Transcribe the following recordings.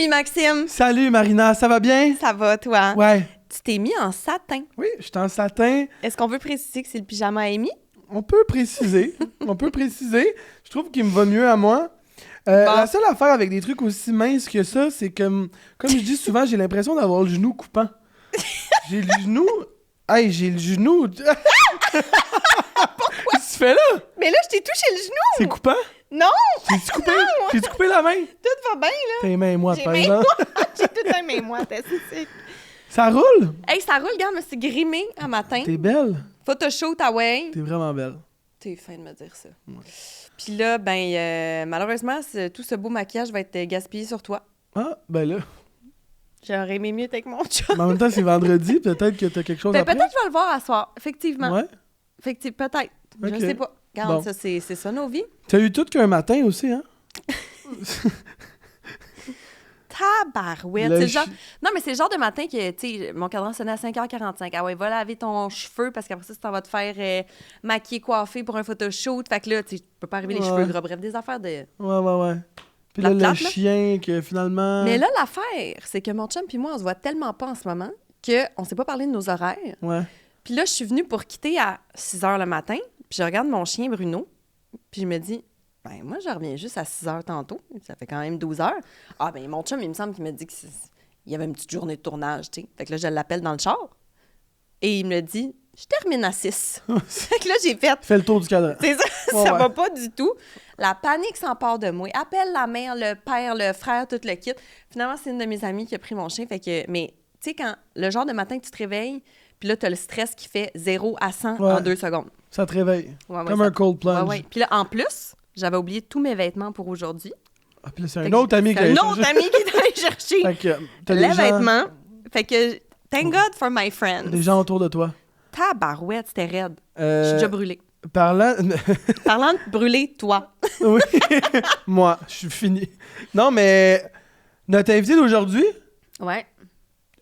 Salut Maxime! Salut Marina, ça va bien? Ça va, toi? Ouais. Tu t'es mis en satin. Oui, je suis en satin. Est-ce qu'on veut préciser que c'est le pyjama à Amy? On peut préciser. Je trouve qu'il me va mieux à moi. La seule affaire avec des trucs aussi minces que ça, c'est que, comme je dis souvent, j'ai l'impression d'avoir le genou coupant. J'ai le genou... Hey, j'ai le genou... Pourquoi? Qu'est-ce que tu fais là? Mais là, je t'ai touché le genou! C'est coupant? Non! T'es-tu coupé? T'es-tu coupé la main? Tout va bien, là! Tes mains moites, J'ai par main exemple. J'ai tout un main moite, c'est... Ça roule? Hey, ça roule, regarde, je me suis grimée un matin. T'es belle. Photoshoot, ah ouais. T'es vraiment belle. T'es fin de me dire ça. Ouais. Puis là, malheureusement, tout ce beau maquillage va être gaspillé sur toi. Ah, ben là. J'aurais aimé mieux avec mon chum. Mais en même temps, c'est vendredi, peut-être que t'as quelque chose à Peut-être que je vais le voir à soir, effectivement. Ouais? Peut-être. Okay. Je sais pas. Regarde, bon. ça, c'est ça nos vies. T'as eu tout qu'un matin aussi, hein? Tabarouette. C'est genre... Non, mais c'est le genre de matin que, tu sais, mon cadran sonnait à 5h45. Ah ouais, va laver ton cheveu parce qu'après ça, tu vas te faire maquiller, coiffer pour un photoshoot. Fait que là, tu peux pas arriver les cheveux gras. Bref, des affaires de... Ouais. Puis là, le chien, que finalement... Mais là, l'affaire, c'est que mon chum puis moi, on se voit tellement pas en ce moment qu'on s'est pas parlé de nos horaires. Ouais. Puis là, je suis venue pour quitter à 6h le matin, puis je regarde mon chien Bruno, puis je me dis... Ben, moi, je reviens juste à 6h tantôt. Ça fait quand même 12 heures. Ah, ben, mon chum, il me semble qu'il me dit qu'il y avait une petite journée de tournage, tu sais. Fait que là, je l'appelle dans le char. Et il me dit, je termine à 6. Fait que là, j'ai fait. Fais le tour du cadran. C'est ça, ça va pas du tout. La panique s'empare de moi. Appelle la mère, le père, le frère, tout le kit. Finalement, c'est une de mes amies qui a pris mon chien. Fait que, mais, tu sais, quand le genre de matin que tu te réveilles, puis là, t'as le stress qui fait 0 à 100 en 2 secondes. Ça te réveille. Ouais, comme un cold plunge. Ouais. Puis là, en plus, j'avais oublié tous mes vêtements pour aujourd'hui. Ah, puis là, c'est un autre ami qui est allé chercher fait que, les vêtements. Fait que, thank God for my friends. Des gens autour de toi. Tabarouette, c'était raide. Je suis déjà brûlée. Parlant de brûler, toi. Oui, moi, je suis fini. Non, mais notre invité d'aujourd'hui, ouais.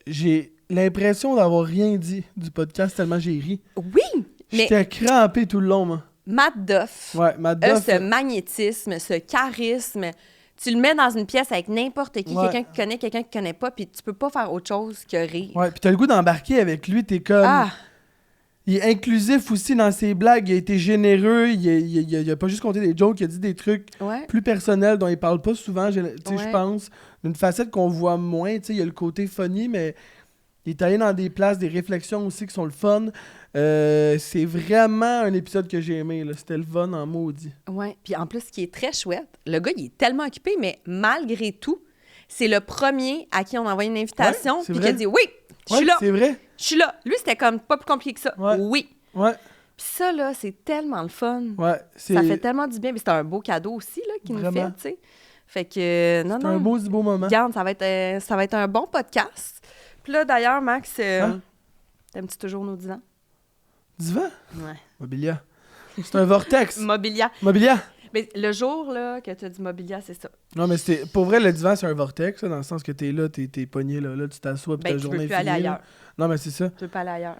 J'ai l'impression d'avoir rien dit du podcast tellement j'ai ri. Oui, mais... J'étais crampé tout le long, moi. Matt Duff. Ouais, Matt Duff. Ce magnétisme, ce charisme, tu le mets dans une pièce avec n'importe qui, quelqu'un qui connaît, quelqu'un qui connaît pas, puis tu peux pas faire autre chose que rire. Ouais, puis t'as le goût d'embarquer avec lui, t'es comme... Ah! Il est inclusif aussi dans ses blagues, il a été généreux, il a pas juste compté des jokes, il a dit des trucs plus personnels dont il parle pas souvent, je pense, d'une facette qu'on voit moins, il y a le côté funny, mais il est allé dans des places, des réflexions aussi qui sont le fun. C'est vraiment un épisode que j'ai aimé, là. C'était le fun en maudit. Ouais, puis en plus, ce qui est très chouette, le gars, il est tellement occupé, mais malgré tout, c'est le premier à qui on a envoyé une invitation, puis qui a dit « Oui, je suis là! » C'est vrai. Je suis là. Lui, c'était comme pas plus compliqué que ça. Ouais. Oui. Ouais. Puis ça, là, c'est tellement le fun. Ouais. Ça fait tellement du bien. Mais c'est un beau cadeau aussi, là, qu'il nous fait, tu sais. Fait que, non. C'est un beau moment. Regarde, ça va être un bon podcast. Puis là, d'ailleurs, Max, t'aimes-tu toujours nos divans? Divan? Ouais. Mobilia. C'est un vortex. Mobilia. Mais le jour, là, que tu as dit Mobilia, c'est ça. Non, mais pour vrai, le divan, c'est un vortex, dans le sens que t'es là, t'es pogné, là, tu t'assois, puis ta journée est finie. Tu peux plus aller ailleurs. Non, mais c'est ça. Tu peux pas aller ailleurs.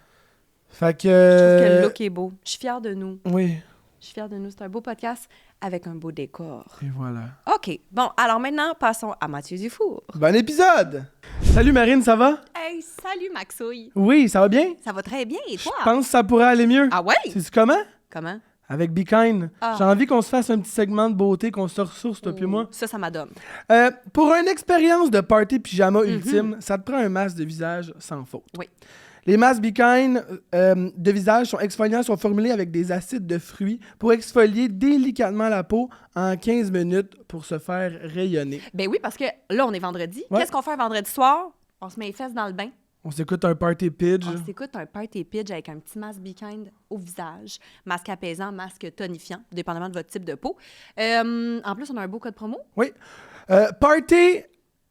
Fait que... Je trouve que le look est beau. Je suis fière de nous. Oui. Je suis fière de nous. C'est un beau podcast avec un beau décor. Et voilà. OK. Bon, alors maintenant, passons à Mathieu Dufour. Bon épisode! Salut Marine, ça va? Hey, salut Maxouille. Oui, ça va bien? Ça va très bien, et toi? Je pense que ça pourrait aller mieux. Ah ouais? Sais-tu comment? Comment? Avec Be Kind. Ah. J'ai envie qu'on se fasse un petit segment de beauté, qu'on se ressource, toi puis moi. Ça m'adonne. Pour une expérience de party pyjama ultime, ça te prend un masque de visage sans faute. Oui. Les masques Be Kind de visage sont exfoliants, sont formulés avec des acides de fruits pour exfolier délicatement la peau en 15 minutes pour se faire rayonner. Ben oui, parce que là, on est vendredi. Ouais. Qu'est-ce qu'on fait un vendredi soir? On se met les fesses dans le bain. On s'écoute un party pidge. On s'écoute un party pidge avec un petit masque Be Kind au visage. Masque apaisant, masque tonifiant, dépendamment de votre type de peau. En plus, on a un beau code promo. Oui. Party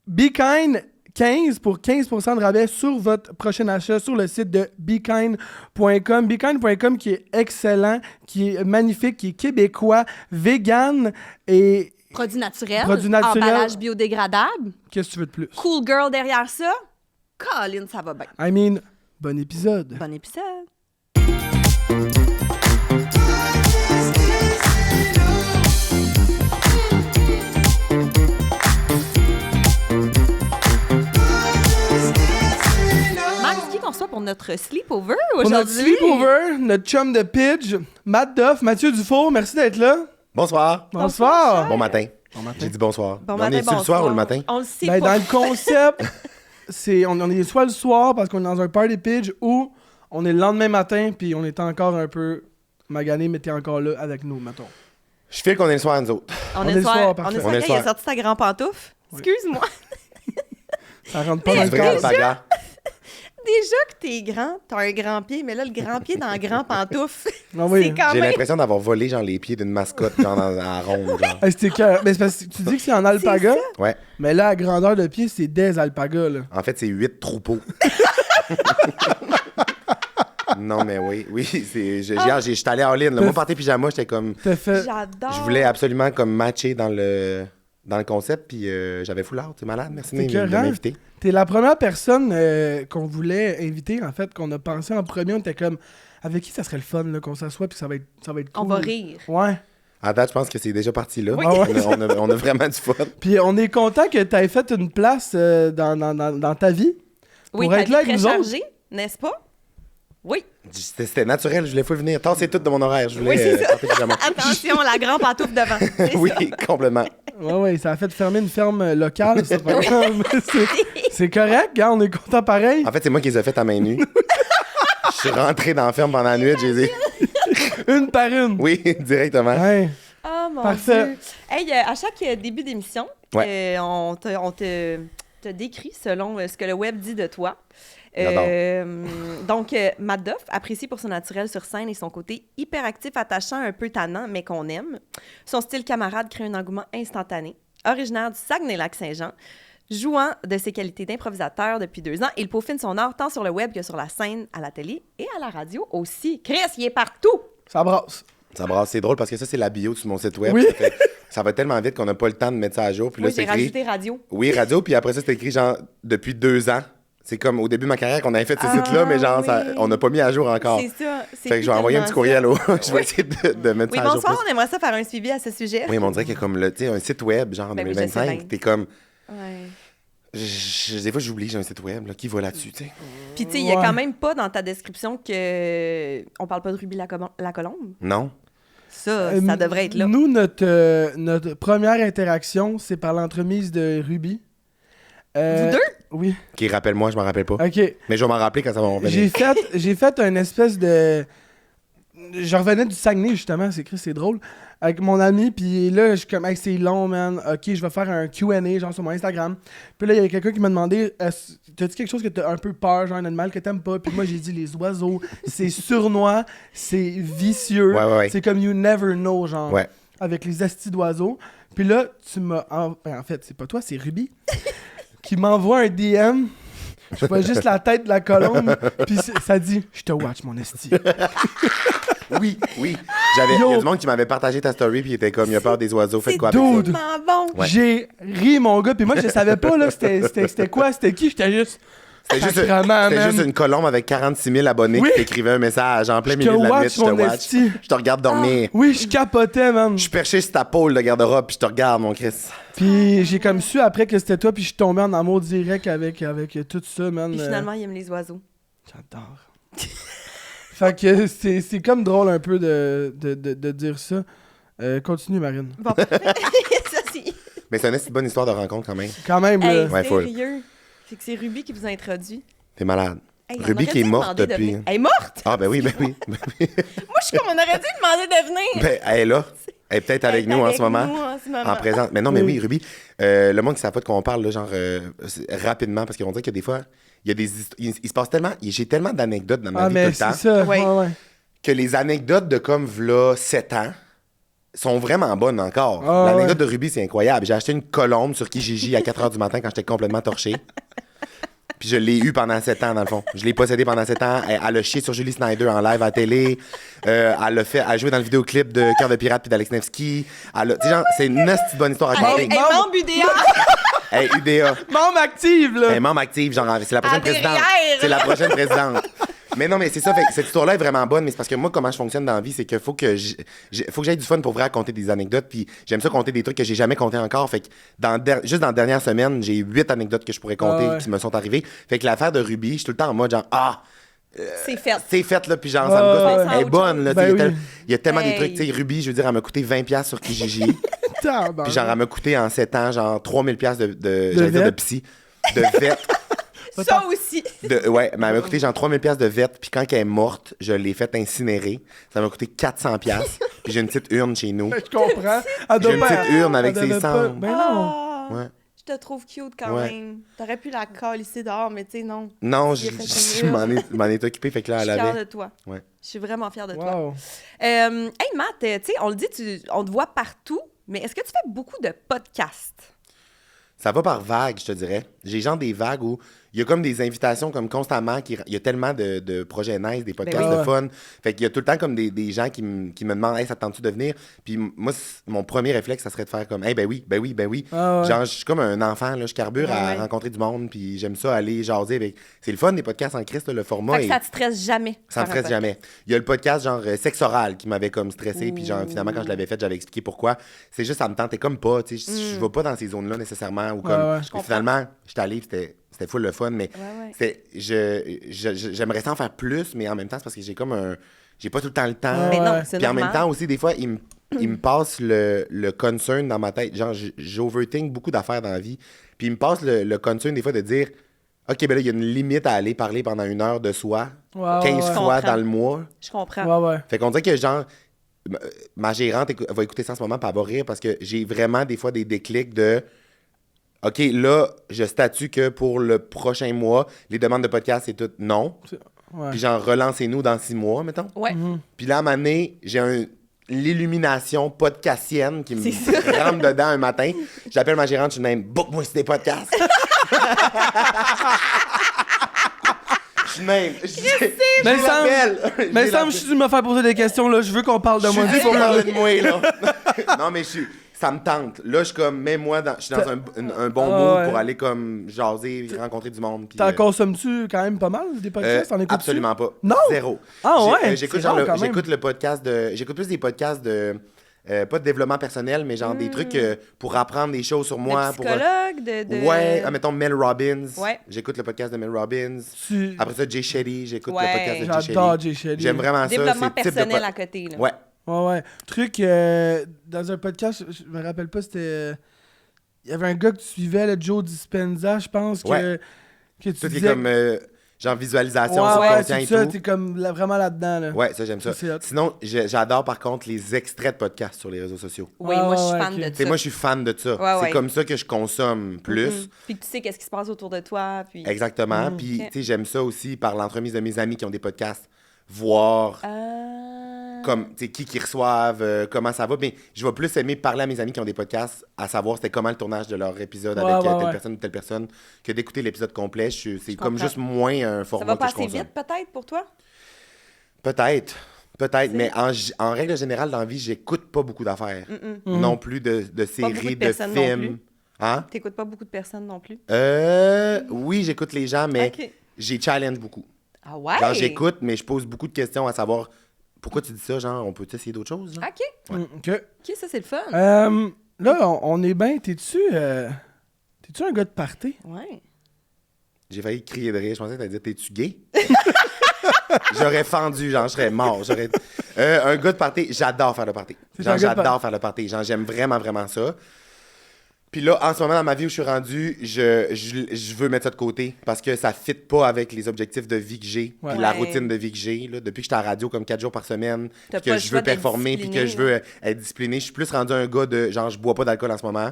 Be Kind 15 pour 15% de rabais sur votre prochain achat sur le site de bekind.com. Bekind.com qui est excellent, qui est magnifique, qui est québécois, vegan et... Produits naturels. Emballage biodégradable. Qu'est-ce que tu veux de plus? Cool girl derrière ça. Colin, ça va bien. I mean, bon épisode. Bon épisode. notre sleepover Pour aujourd'hui. notre sleepover, notre chum de Pidge, Matt Duff, Mathieu Dufour, merci d'être là. Bonsoir. Bonsoir. Bon matin. Bon matin. J'ai dit bonsoir. Bon On matin, est-tu le soir ou le matin? On le sait Ben, pas. dans le concept, on est soit le soir parce qu'on est dans un party Pidge ou on est le lendemain matin puis on est encore un peu magané, mais t'es encore là avec nous, mettons. Je file qu'on est le soir, nous autres. On est le soir. On parfait. est le On est le soir. Il a soir. sorti sa grand pantoufle. Excuse-moi. Ça rentre pas C'est dans le du vrai cadre. alpaga. Déjà que t'es grand, t'as un grand pied, mais là, le grand pied dans le grand pantoufle, Ah oui. c'est quand J'ai même... l'impression d'avoir volé genre les pieds d'une mascotte genre à ronde. Genre. Hey, c'était cœur. Mais c'est parce que tu dis que c'est en alpaga, Ouais. mais là, à grandeur de pied, c'est des alpagas, là. En fait, c'est 8 troupeaux. Non, mais oui. Hier, j'étais allé en ligne. Moi, porté pyjama, j'étais comme. T'as fait... J'adore. Je voulais absolument comme matcher dans le concept, puis j'avais full out. T'es malade. Merci de écœurant. m'inviter. T'es la première personne qu'on voulait inviter, en fait, qu'on a pensé en premier. On était comme, avec qui ça serait le fun, là, qu'on s'assoit puis que ça va être cool. On va rire. Ouais. À date, je pense que c'est déjà parti là. Oui. Ah ouais. On a vraiment du fun. Puis on est content que t'aies fait une place dans ta vie. Oui, Pour ta être vie là avec très nous autres. chargée, n'est-ce pas? Oui. C'était naturel, je voulais pas venir. Tassez tout de mon horaire. Je voulais Oui, c'est ça. porter pyjama. Attention, la grande pantoufle devant. C'est Oui, ça. complètement. Ouais, ça a fait fermer une ferme locale. C'est pas grave, mais c'est correct, gars, on est content pareil. En fait, c'est moi qui les ai faites à main nue. Je suis rentré dans la ferme pendant la nuit, je les ai... Une par une. Oui, directement. Ouais. Oh mon Parfait. Dieu. Hey, à chaque début d'émission, on te décrit selon ce que le web dit de toi. Donc, Matt Duff, apprécié pour son naturel sur scène et son côté hyperactif, attachant, un peu tannant, mais qu'on aime. Son style camarade crée un engouement instantané. Originaire du Saguenay-Lac-Saint-Jean, jouant de ses qualités d'improvisateur depuis 2 ans, il peaufine son art tant sur le web que sur la scène, à la télé et à la radio aussi. Chris, il est partout! Ça brasse. Ça brasse, c'est drôle parce que ça, c'est la bio sur mon site web. Oui. Ça va tellement vite qu'on n'a pas le temps de mettre ça à jour. Puis là, Oui, c'est j'ai écrit... rajouté radio. Oui, radio, puis après ça, c'est écrit genre depuis 2 ans. C'est comme au début de ma carrière qu'on avait fait ces sites-là, mais genre, ça, on n'a pas mis à jour encore. C'est ça. Fait que je vais envoyer un petit courriel je vais essayer de mettre Oui, ça à jour. bonsoir, on aimerait ça faire un suivi à ce sujet. Oui, mais on dirait qu'il y a comme tu sais, un site web, genre en Ben oui, je sais 2025. bien. T'es comme. Ouais. Des fois, j'oublie, j'ai un site web, là, qui va là-dessus, tu sais. Puis, tu sais, il y a Ouais. quand même pas dans ta description que on parle pas de Ruby la colombe. Non? Ça devrait être là. Nous, notre première interaction, c'est par l'entremise de Ruby. Vous deux? Oui. Qui rappelle-moi, je m'en rappelle pas. OK. Mais je vais m'en rappeler quand ça va revenir. J'ai fait une espèce de... Je revenais du Saguenay, justement, c'est drôle, avec mon ami, puis là, je suis comme, hey, c'est long, man, OK, je vais faire un Q&A, genre, sur mon Instagram. Puis là, il y a quelqu'un qui m'a demandé, t'as-tu quelque chose que t'as un peu peur, genre un animal que t'aimes pas? Puis moi, j'ai dit, les oiseaux, c'est sournois, c'est vicieux, Ouais. c'est comme you never know, genre, Ouais. avec les astis d'oiseaux. Puis là, tu m'as... En fait, c'est pas toi, c'est Ruby, qui m'envoie un DM. Je vois juste la tête de la colombe, puis ça dit « Je te watch, mon esti. » Oui. Il y a du monde qui m'avait partagé ta story, puis il était comme, il a peur des oiseaux, faites quoi avec ça? dude. tellement bon. Ouais. J'ai ri, mon gars, puis moi, je savais pas, là, c'était quoi, c'était qui, j'étais juste... C'était Sacrement, man. juste une colombe avec 46 000 abonnés Oui. qui t'écrivait un message en plein Je milieu te de la nuit. watch, Je te mon watch. esti. Je te regarde dormir. Oui, je capotais, man. Je suis perché sur ta pôle de garde-robe, puis je te regarde, mon Chris. Puis j'ai comme su après que c'était toi, puis je suis tombé en amour direct avec tout ça, man. Puis finalement, il aime les oiseaux. J'adore. Fait que c'est comme drôle un peu de dire ça. Continue, Marine. Bon, ça, c'est Mais c'est une bonne histoire de rencontre quand même. Quand même, là. Ouais, full. sérieux. C'est que c'est Ruby qui vous a introduit. T'es malade. Hey, on Ruby aurait qui est dû morte demander de depuis. venir. Elle est morte? Ah, ben oui. Moi, je suis comme, on aurait dû demander de venir. Ben, elle est là. Elle est peut-être avec Elle est nous en avec ce moment. nous en ce moment. En présent. Mais non, mais oui, Ruby, le monde qui ne savent pas de quoi on parle, là, genre, rapidement, parce qu'on dirait que des fois, il y a des il se passe tellement. J'ai tellement d'anecdotes dans ma vie tout mais le temps c'est ça. Ouais. Ouais. que les anecdotes de comme v'là 7 ans sont vraiment bonnes encore. Ah, L'anecdote de Ruby, c'est incroyable. J'ai acheté une colombe sur Kijiji à 4 h du matin quand j'étais complètement torché. Puis je l'ai eu pendant 7 ans, dans le fond. Je l'ai possédé pendant 7 ans. Elle a chié sur Julie Snyder en live à la télé. Elle a joué dans le vidéoclip de Cœur de pirate puis d'Alex Nevsky. Tu sais, genre, c'est une petite bonne histoire à Elle raconter. est membre UDA. Hey, UDA. Membre active, là. Elle est membre active, genre, c'est la prochaine À présidente. derrière. C'est la prochaine présidente. Mais non, mais c'est ça. Fait que cette histoire-là est vraiment bonne, mais c'est parce que moi, comment je fonctionne dans la vie, c'est qu'il faut que j'aille du fun pour vrai raconter des anecdotes. Puis j'aime ça compter des trucs que j'ai jamais compté encore. Fait que juste dans la dernière semaine, j'ai 8 anecdotes que je pourrais compter qui me sont arrivées. Fait que l'affaire de Ruby, je suis tout le temps en mode genre, c'est fait. C'est fait, là, puis genre, ça me gosse. Elle est bonne, là. Ben il y a tellement des trucs, tu sais, Ruby, je veux dire, elle m'a coûté 20$ sur Kijiji. Puis genre, elle m'a coûté en 7 ans, genre, 3000$ de psy, de vet. Ça aussi. Ouais, mais elle m'a coûté genre 3000$ de vet, puis quand elle est morte, je l'ai faite incinérer. Ça m'a coûté 400$. Puis j'ai une petite urne chez nous. Je comprends. J'ai une petite urne avec ses cendres. Ben non. Ouais. Je te trouve cute quand même. T'aurais pu la calisser dehors, mais tu sais, non. Non, je m'en ai occupé, fait que là, elle avait. Je suis fière de toi. Ouais. Je suis vraiment fière de Wow. toi. Hey, Matt, tu sais, on le dit, on te voit partout, mais est-ce que tu fais beaucoup de podcasts? Ça va par vagues, je te dirais. J'ai genre des vagues où il y a comme des invitations comme constamment. Il y a tellement de projets nice, des podcasts de fun. Fait qu'il y a tout le temps comme des gens qui me demandent « Hey, ça te tente-tu de venir? » Puis moi, mon premier réflexe, ça serait de faire comme « Hey, ben oui. Genre, je suis comme un enfant, là, je carbure à rencontrer du monde, puis j'aime ça aller jaser avec... C'est le fun, des podcasts en Christ, là, le format. Fait que ça te stresse jamais. Ça me stresse jamais. Il y a le podcast genre sexe oral qui m'avait comme stressé, puis genre finalement quand je l'avais fait, j'avais expliqué pourquoi. C'est juste ça me tentait comme pas, tu sais, je vais pas dans ces zones-là nécessairement ou comme finalement, j'étais allé, c'était full le fun, mais j'aimerais ça en faire plus, mais en même temps c'est parce que j'ai comme j'ai pas tout le temps le temps. Mais non, c'est puis en normal. même temps aussi des fois il me passe le concern dans ma tête, genre j'overthink beaucoup d'affaires dans la vie, puis il me passe le concern des fois de dire OK, ben là, il y a une limite à aller parler pendant 1 heure de soi, 15 fois dans le mois. Je comprends. Fait qu'on dirait que, genre, ma gérante va écouter ça en ce moment, puis elle va rire parce que j'ai vraiment des fois des déclics de OK, là, je statue que pour le prochain mois, les demandes de podcast, c'est tout non. Puis genre, relancez-nous dans 6 mois, mettons. Ouais. Puis là, à un moment donné, j'ai l'illumination podcastienne qui me rentre dedans un matin. J'appelle ma gérante, je suis même « Book-moi sur des podcasts! » Même. Mais Sam, je suis dû me faire poser des questions, là. Je veux qu'on parle de moi. Je suis dû pour parler de moi, là. Non, mais ça me tente. Là, je suis comme, mets-moi je suis dans un bon mood pour aller comme jaser, rencontrer du monde. T'en consommes-tu quand même pas mal, des podcasts? T'en écoutes-tu? Absolument pas. Non? Zéro. Ah ouais? J'écoute le podcast j'écoute plus des podcasts de... pas de développement personnel, mais genre des trucs pour apprendre des choses sur moi. De psychologue, Ouais, mettons Mel Robbins. Ouais. J'écoute le podcast de Mel Robbins. Après ça, Jay Shetty. J'écoute le podcast de Jay Shetty. J'adore Jay Shetty. J'aime vraiment ça. Développement personnel à côté. Là. Ouais. Ouais. Truc, dans un podcast, je me rappelle pas, c'était... Il y avait un gars que tu suivais, le Joe Dispenza, je pense, que tu tout disais... est comme... genre visualisation subconscient et ça, tout. t'es comme vraiment là-dedans. Là. Ouais, ça, j'aime ça. Sinon, j'adore par contre les extraits de podcasts sur les réseaux sociaux. Oui, moi, je suis fan de ça. Moi, je suis fan de ça. C'est comme ça que je consomme plus. Puis tu sais qu'est-ce qui se passe autour de toi. Puis... Exactement. Puis, tu sais, j'aime ça aussi par l'entremise de mes amis qui ont des podcasts, voir comme, tu sais, qui reçoivent, comment ça va. Mais je vais plus aimer parler à mes amis qui ont des podcasts, à savoir c'était comment le tournage de leur épisode avec telle personne ou telle personne, que d'écouter l'épisode complet. C'est comme juste moins un format que je consomme. Ça va passer vite, peut-être, pour toi? Peut-être, mais en règle générale, dans la vie, j'écoute pas beaucoup d'affaires. Non plus de séries, de films. Hein? T'écoutes pas beaucoup de personnes non plus? Oui, j'écoute les gens, mais j'ai challenge beaucoup. Ah ouais? Genre, j'écoute, mais je pose beaucoup de questions à savoir pourquoi tu dis ça, genre, on peut essayer d'autres choses? Genre? OK. OK, ça, c'est le fun. Là, on est bien. T'es-tu un gars de party? Ouais. J'ai failli crier de rire. Je pensais que t'allais dire, t'es-tu gay? J'aurais fendu, genre, je serais mort. Un gars de party, j'adore faire le party. Genre, j'adore faire le party. Genre, j'aime vraiment, vraiment ça. Puis là, en ce moment, dans ma vie où je suis rendu, je veux mettre ça de côté parce que ça fit pas avec les objectifs de vie que j'ai puis la routine de vie que j'ai. Là, depuis que j'étais à la radio comme 4 jours par semaine, puis que je veux performer puis que je veux être discipliné, je suis plus rendu un gars de genre, je bois pas d'alcool en ce moment.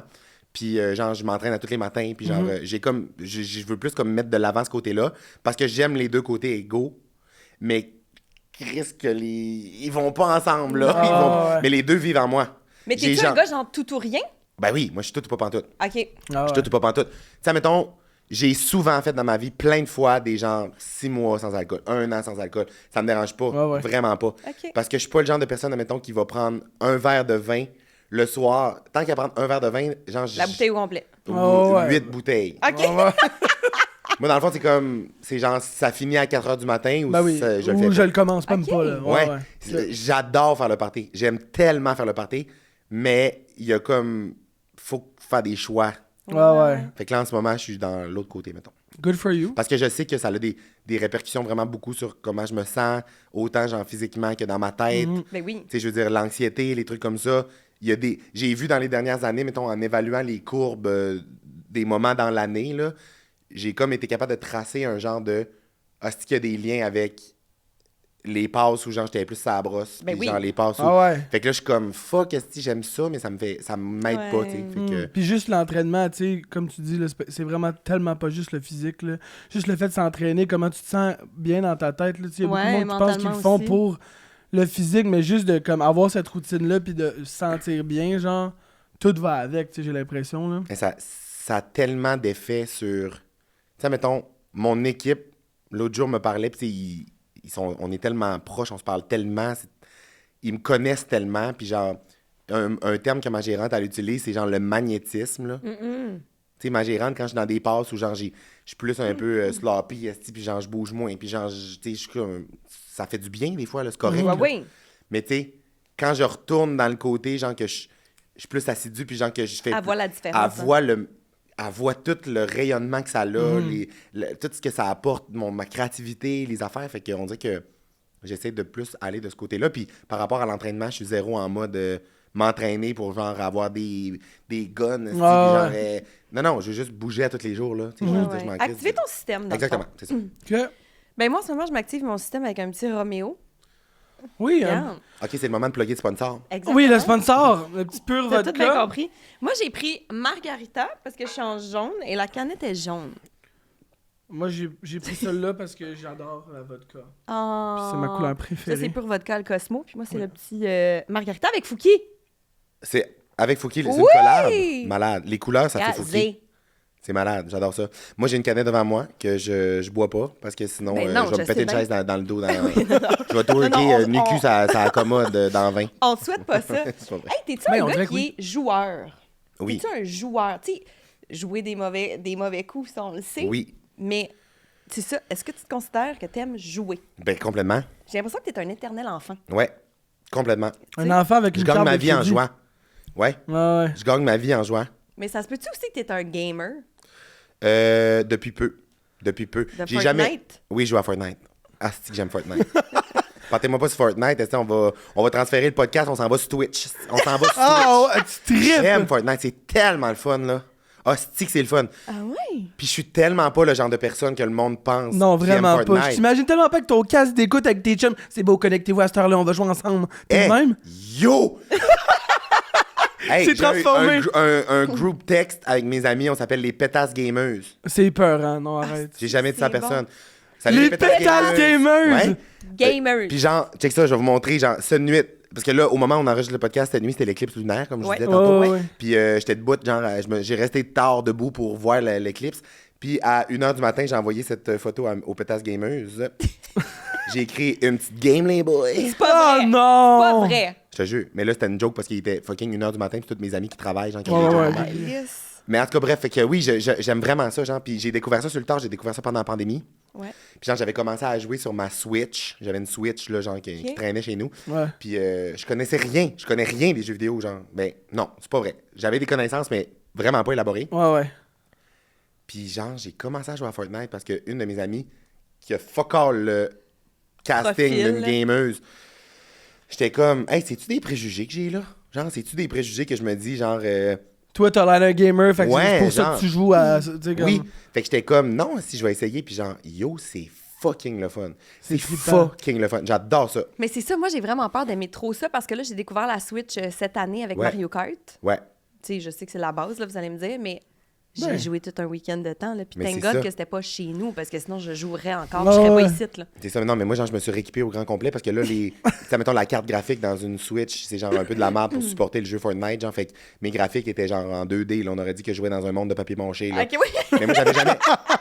Puis genre, je m'entraîne à tous les matins. Puis genre, j'ai comme, je veux plus comme mettre de l'avant ce côté-là parce que j'aime les deux côtés égaux. Mais risque que ils vont pas ensemble, là. Mais les deux vivent en moi. Mais t'es-tu un gars genre tout ou rien? Ben oui, moi, je suis tout ou pas pantoute. OK. Je suis tout ou pas pantoute. Tu sais, mettons, j'ai souvent fait dans ma vie plein de fois des gens 6 mois sans alcool, 1 an sans alcool. Ça me dérange pas. Vraiment pas. Okay. Parce que je suis pas le genre de personne, mettons, qui va prendre un verre de vin le soir. Tant qu'à prendre un verre de vin, genre... La bouteille au complet. 8 bouteilles. OK. Moi, dans le fond, c'est comme... C'est genre, ça finit à 4 h du matin ou je le fais. Ou je le commence même pas, là. Ouais. J'adore faire le party. J'aime tellement faire le party, mais il y a comme... Faut faire des choix. Ouais. Fait que là, en ce moment, je suis dans l'autre côté, mettons. Good for you. Parce que je sais que ça a des répercussions vraiment beaucoup sur comment je me sens, autant genre physiquement que dans ma tête. Ben oui. Tu sais, je veux dire, l'anxiété, les trucs comme ça. J'ai vu dans les dernières années, mettons, en évaluant les courbes des moments dans l'année, là, j'ai comme été capable de tracer un genre de... Est-ce qu'il y a des liens avec les passes où genre j'étais plus à la brosse, Ben puis oui. genre les passes où... Fait que là, je suis comme, fuck, est-ce que j'aime ça, mais ça m'aide pas, tu sais. Fait que... Puis juste l'entraînement, tu sais, comme tu dis, là, c'est vraiment tellement pas juste le physique, là. Juste le fait de s'entraîner, comment tu te sens bien dans ta tête, là. Il y a beaucoup de monde qui pense qu'ils le font pour le physique, mais juste de comme avoir cette routine-là, puis de se sentir bien, genre, tout va avec, tu sais, j'ai l'impression, là. Mais ça a tellement d'effets sur... Tu sais, mettons, mon équipe, l'autre jour, me parlait, puis on est tellement proches, on se parle tellement, ils me connaissent tellement, puis genre, un terme que ma gérante, elle utilise, c'est genre le magnétisme, là. Tu sais, ma gérante, quand je suis dans des passes où genre, je suis plus un peu sloppy, puis genre, je bouge moins, puis genre, tu sais, je suis comme... Ça fait du bien, des fois, là, c'est correct. Oui. Mais tu sais, quand je retourne dans le côté, genre, que je suis plus assidu, puis genre, que je fais... Elle voit la différence. Elle voit tout le rayonnement que ça a, tout ce que ça apporte, ma créativité, les affaires. Fait qu'on dirait que j'essaie de plus aller de ce côté-là. Puis par rapport à l'entraînement, je suis zéro en mode m'entraîner pour genre avoir des guns. Non, je veux juste bouger à tous les jours. Là. Activer ton système. Exactement, c'est ça. Ben moi, en ce moment, je m'active mon système avec un petit Roméo. Oui, OK, c'est le moment de plugger le sponsor. Exactement. Oui, le sponsor, le petit pur vodka. T'as tout bien compris. Moi, j'ai pris Margarita parce que je suis en jaune et la canette est jaune. Moi, j'ai pris celle-là parce que j'adore la vodka. Oh. C'est ma couleur préférée. Ça, c'est pur vodka, le Cosmo. Puis moi, c'est le petit Margarita avec Fouki. C'est avec Fouki, c'est une collab. Malade. Les couleurs, ça fait Fouki. C'est malade, j'adore ça. Moi, j'ai une canette devant moi que je bois pas parce que sinon, je vais me péter une chaise dans le dos. Je vais twerker nu-cul, ça accommode dans 20. On te souhaite pas ça. Hey, t'es-tu un gars qui est joueur? Oui. T'es-tu un joueur? Tu sais, jouer des mauvais coups, ça, on le sait. Oui. Mais, c'est ça, est-ce que tu te considères que t'aimes jouer? Ben, complètement. J'ai l'impression que t'es un éternel enfant. Ouais, complètement. Un enfant avec une Je gagne carte ma de vie en crédit. jouant. Ouais. Je gagne ma vie en jouant. Mais ça se peut-tu aussi que t'es un gamer? Depuis peu. De J'ai Fortnite? Oui, je joue à Fortnite. Ah, c'est que j'aime Fortnite. Partez-moi pas sur Fortnite. On va transférer le podcast, on s'en va sur Twitch. On s'en va sur Twitch. Oh, tu tripes! J'aime Fortnite, c'est tellement le fun, là. Ah, c'est le fun. Ah ouais? Puis je suis tellement pas le genre de personne que le monde pense. Non, vraiment qui aime pas. Je t'imagine tellement pas que ton casque d'écoute avec tes chums. C'est beau, connectez-vous à cette heure-là, on va jouer ensemble. T'es le même? Yo! Hey, c'est transformé. Un group text avec mes amis, on s'appelle les Pétasses Gamers. C'est peur, hein? Non, arrête. J'ai jamais dit ça à personne. Bon. Salut, Les Pétasses Gamers! Ouais. Gamers. Puis genre, check ça, je vais vous montrer, genre, cette nuit. Parce que là, au moment où on enregistre le podcast, cette nuit, c'était l'éclipse lunaire, comme je disais tantôt. Ouais. Puis j'étais debout, genre, j'ai resté tard debout pour voir l'éclipse. Puis à 1h du matin, j'ai envoyé cette photo aux Pétasses Gamers. J'ai écrit une petite game, les boys. C'est pas vrai. Oh non! C'est pas vrai. Je te jure. Mais là, c'était une joke parce qu'il était fucking 1h du matin, puis tous mes amis qui travaillent, genre, qui Yes. Mais en tout cas, bref, fait que oui, j'aime vraiment ça, genre. Puis j'ai découvert ça sur le tard, j'ai découvert ça pendant la pandémie. Ouais. Puis genre, j'avais commencé à jouer sur ma Switch. J'avais une Switch, là, genre, qui traînait chez nous. Ouais. Puis je connaissais rien. Je connais rien des jeux vidéo, genre. Ben, non, c'est pas vrai. J'avais des connaissances, mais vraiment pas élaborées. Ouais. Puis genre, j'ai commencé à jouer à Fortnite parce qu'une de mes amies, qui a fuck all le casting d'une gameuse, j'étais comme, hey, c'est-tu des préjugés que j'ai là? Genre, c'est-tu des préjugés que je me dis, genre... Toi, t'as l'air d'un gamer, fait que c'est pour ça que tu joues à... Oui, fait que j'étais comme, non, si je vais essayer, puis genre, yo, c'est fucking le fun. C'est flippant. fucking le fun. J'adore ça. Mais c'est ça, moi, j'ai vraiment peur d'aimer trop ça parce que là, j'ai découvert la Switch cette année avec Mario Kart. Ouais. Tu sais, je sais que c'est la base, là, vous allez me dire, mais j'ai joué tout un week-end de temps, là. Puis Mais thank c'est God ça. que c'était pas chez nous parce que sinon, je jouerais encore, je serais pas ici, là. C'est ça, mais non, mais moi, genre, je me suis rééquipé au grand complet parce que là, ça, mettons, la carte graphique dans une Switch, c'est genre un peu de la merde pour supporter le jeu Fortnite, genre, fait que mes graphiques étaient genre en 2D, là, on aurait dit que je jouais dans un monde de papier mâché, là. OK, oui. Mais moi,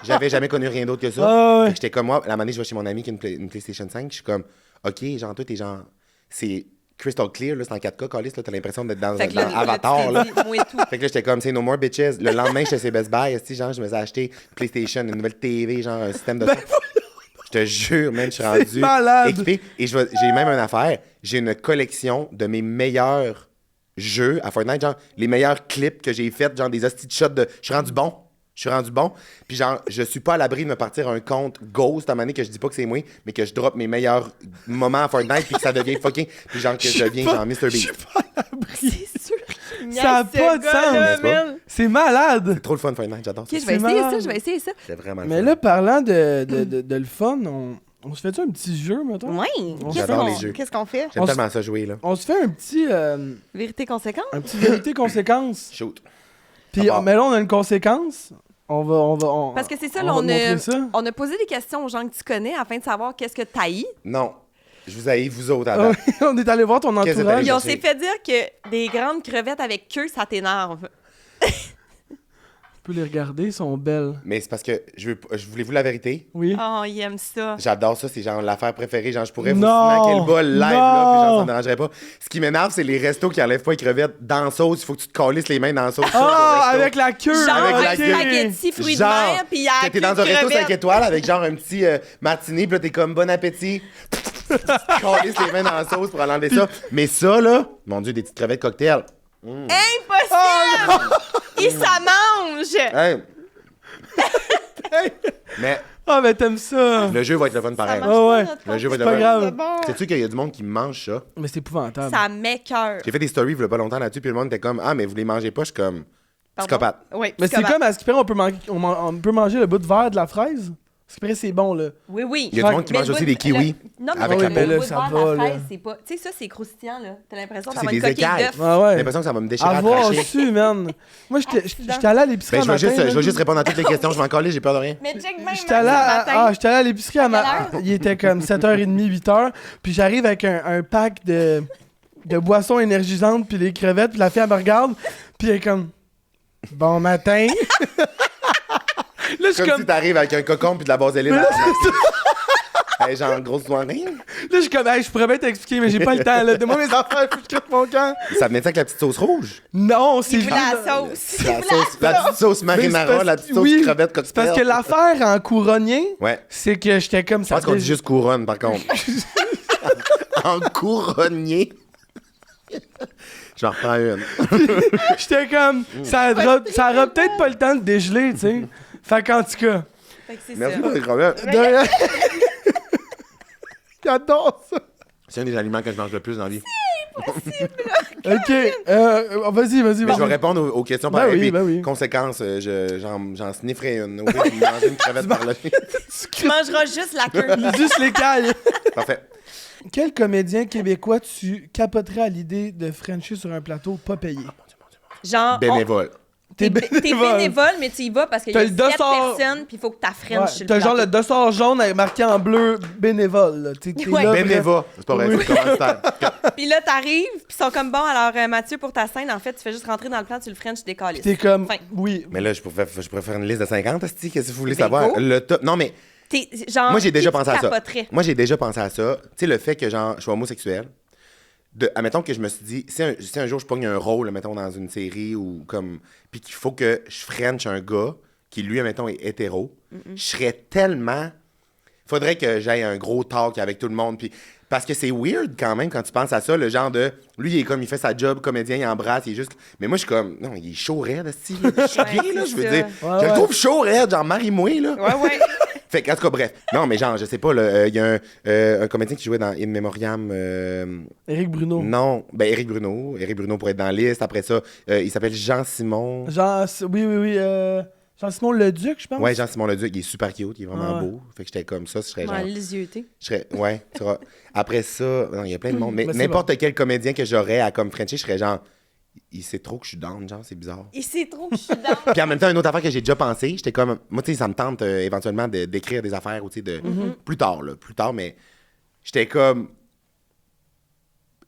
j'avais jamais connu rien d'autre que ça. Fait que j'étais comme moi, la année, je vais chez mon ami qui a une PlayStation 5, je suis comme, OK, genre, toi, t'es genre, c'est crystal clear, là, c'est en 4K, Calis, là, t'as l'impression d'être dans Avatar, là. Fait que là, j'étais comme, c'est no more bitches. Le lendemain, j'étais chez Best Buy, genre, je me suis acheté PlayStation, une nouvelle TV, genre, un système de son. Je te jure, man, je suis rendu équipé. Et j'ai même une affaire, j'ai une collection de mes meilleurs jeux à Fortnite, genre, les meilleurs clips que j'ai faits, genre des hosties de shots de. Je suis rendu bon. Puis genre, je suis pas à l'abri de me partir un compte Ghost à un moment donné que je dis pas que c'est moi, mais que je drop mes meilleurs moments à Fortnite puis que ça devient fucking. Puis genre, que je deviens genre Mr. Beast. Je suis pas à l'abri. C'est sûr. Ça a pas de sens. C'est malade. C'est trop le fun, Fortnite, j'adore ça. Ok, je vais essayer ça. C'est vraiment le Mais fun. là, parlant de le fun, on se fait un petit jeu, mettons? Oui. J'adore les jeux. Qu'est-ce qu'on fait? J'aime tellement ça jouer, là. On se fait un petit Vérité-conséquence? vérité-conséquence. Shoot. Puis, mais là, on a une conséquence. Parce que c'est ça, on là, va te montrer ça. on a posé des questions aux gens que tu connais afin de savoir qu'est-ce que t'haïs. Non. Je vous haïs, vous autres, avant. On est allé voir ton Qu'est-ce que entourage. Puis on J'ai- s'est fait dire que des grandes crevettes avec queue, ça t'énerve. Tu peux les regarder, ils sont belles. Mais c'est parce que je voulais-vous la vérité? Oui. Oh, il aime ça. J'adore ça, c'est genre l'affaire préférée. Genre, je pourrais vous Non! snacker le bol live, là, puis Non! genre, ça me dérangerait pas. Ce qui m'énerve, c'est les restos qui enlèvent pas les crevettes dans la sauce. Il faut que tu te calisses les mains dans la sauce. Ah, avec la queue! Genre Avec la un queue. spaghetti fruits de Genre, mer, puis il y a que t'es dans un resto 5 étoiles avec genre un petit martini, puis là, t'es comme bon appétit. Tu te calisses les mains dans la sauce pour aller enlever ça. Mais ça, là, mon Dieu, des petites crevettes cocktail. Impossible! Et ça mange! Hey. Mais Ah, mais t'aimes ça! le jeu va être le fun Ça pareil. marche Ah ouais. pas, notre Le jeu va être C'est pas le grave. fun. C'est bon. Sais-tu qu'il y a du monde qui mange ça? Mais c'est épouvantable. Ça m'écoeure. J'ai fait des stories il y a pas longtemps là-dessus, puis le monde était comme ah, mais vous les mangez pas. Je suis comme Pardon? psychopathe. Oui, Mais c'est comme à ce qui paraît, on peut manger le bout de verre de la fraise. À ce qui paraît, c'est bon, là. Oui, oui. Il y a du monde qui Mais mange le aussi bout- des kiwis. Non, mais avec oui, la mais peau. là, le bout de ça verre de va, la là. fraise, c'est pas... Tu sais, ça, c'est croustillant, là. T'as l'impression Ça, d'avoir c'est une des coquille écailles. d'œuf. Ah J'ai ouais. l'impression que ça va me déchirer à Avoir trancher. su, man. Moi, j'étais allé à l'épicerie Ben, un je matin. vais juste répondre à toutes les questions. Je m'en calais, j'ai peur de rien. Mais check même J'étais allé à l'épicerie À quelle heure? il était comme 7h30, 8h. Puis j'arrive avec un pack de boissons énergisantes, puis les crevettes. Puis la fille, elle me regarde. Puis elle est comme, bon matin. Là, je suis Comme comme, si t'arrives avec un cocon puis de la vaseline. Mais là, Hey, genre, grosse soirée. là, je suis comme, hey, je pourrais bien t'expliquer, mais j'ai pas le temps. Là. Donne-moi mes affaires, faut que je quitte mon camp. Ça venait ça avec la petite sauce rouge? Non, c'est Il voulait la sauce. La petite sauce marinara, la petite sauce oui, crevette c'est cocktail. parce que l'affaire en couronnier, Ouais. c'est que j'étais comme Je ça. pense qu'on dit juste couronne, par contre. En couronnier. Je m'en reprends une. J'étais comme, ça aura peut-être pas le temps de dégeler, tu sais. Fait qu'en tout cas, Fait que c'est Merci ça. pour les crevettes. de rien. J'adore ça. C'est un des aliments que je mange le plus dans la vie. OK, vas-y. Mais je vais répondre aux questions Ben pareil. oui, puis ben oui. Conséquence, j'en snifferai une. Au pire, je vais manger une crevette par là. Tu mangeras juste la queue. Juste l'écaille. Parfait. Quel comédien québécois tu capoterais à l'idée de Frencher sur un plateau pas payé? Genre, Bénévole. t'es bénévole, mais tu y vas parce qu'il y T'as a le 7 dossard. personnes, puis il faut que ta French Ouais, sur le t'as genre le plateau. dossard jaune avec marqué en bleu bénévole. Là. T'es Ouais. là, Bénéva. C'est pas vrai, Oui. c'est commentaire. Puis là, t'arrives, puis ils sont comme bon, alors Mathieu, pour ta scène, en fait, tu fais juste rentrer dans le plan, tu le French, tu décales. T'es comme, Fin. oui. Mais là, je pourrais faire une liste de 50, asti. Qu'est-ce que vous voulez Ben, savoir? go. Le top. Non, mais Genre, moi, j'ai déjà qui pensé à ça. capoterait? Moi, j'ai déjà pensé à ça. Tu sais, le fait que, genre, je sois homosexuel. Admettons que je me suis dit, si un jour je pogne un rôle, mettons, dans une série ou comme. Puis qu'il faut que je French un gars qui, lui, mettons, est hétéro, je serais tellement. Faudrait que j'aille un gros talk avec tout le monde. Puis. Parce que c'est weird quand même quand tu penses à ça, le genre de. Lui, il est comme, il fait sa job, comédien, il embrasse, il est juste. Mais moi, je suis comme. Non, il est chaud raide, asti. Je suis Ouais, bien, là, c'est je veux ça. dire. Ouais, Je le ouais. trouve chaud raide, genre marie-moi, là. Ouais, ouais. Fait qu'en tout cas, bref. Non, mais genre, je sais pas, il y a un comédien qui jouait dans In Memoriam. Éric Bruno. Non, ben Éric Bruno. Éric Bruno pourrait être dans la liste. Après ça, il s'appelle Jean-Simon. Oui. Jean-Simon Leduc, je pense. Ouais, Jean-Simon Leduc, il est super cute, il est vraiment Ah ouais. beau. Fait que j'étais comme ça, je serais Dans genre. les yeux, t'es. Ouais, tu vois. Après ça, non, il y a plein de monde. Mais Mais c'est n'importe quel comédien que j'aurais à comme Frenchie, je serais genre. Il sait trop que je suis down, genre, c'est bizarre. Et c'est trop que je suis dans. Puis en même temps, une autre affaire que j'ai déjà pensé, j'étais comme. Moi, tu sais, ça me tente éventuellement d'écrire des affaires ou tu sais, de. Plus tard, mais j'étais comme.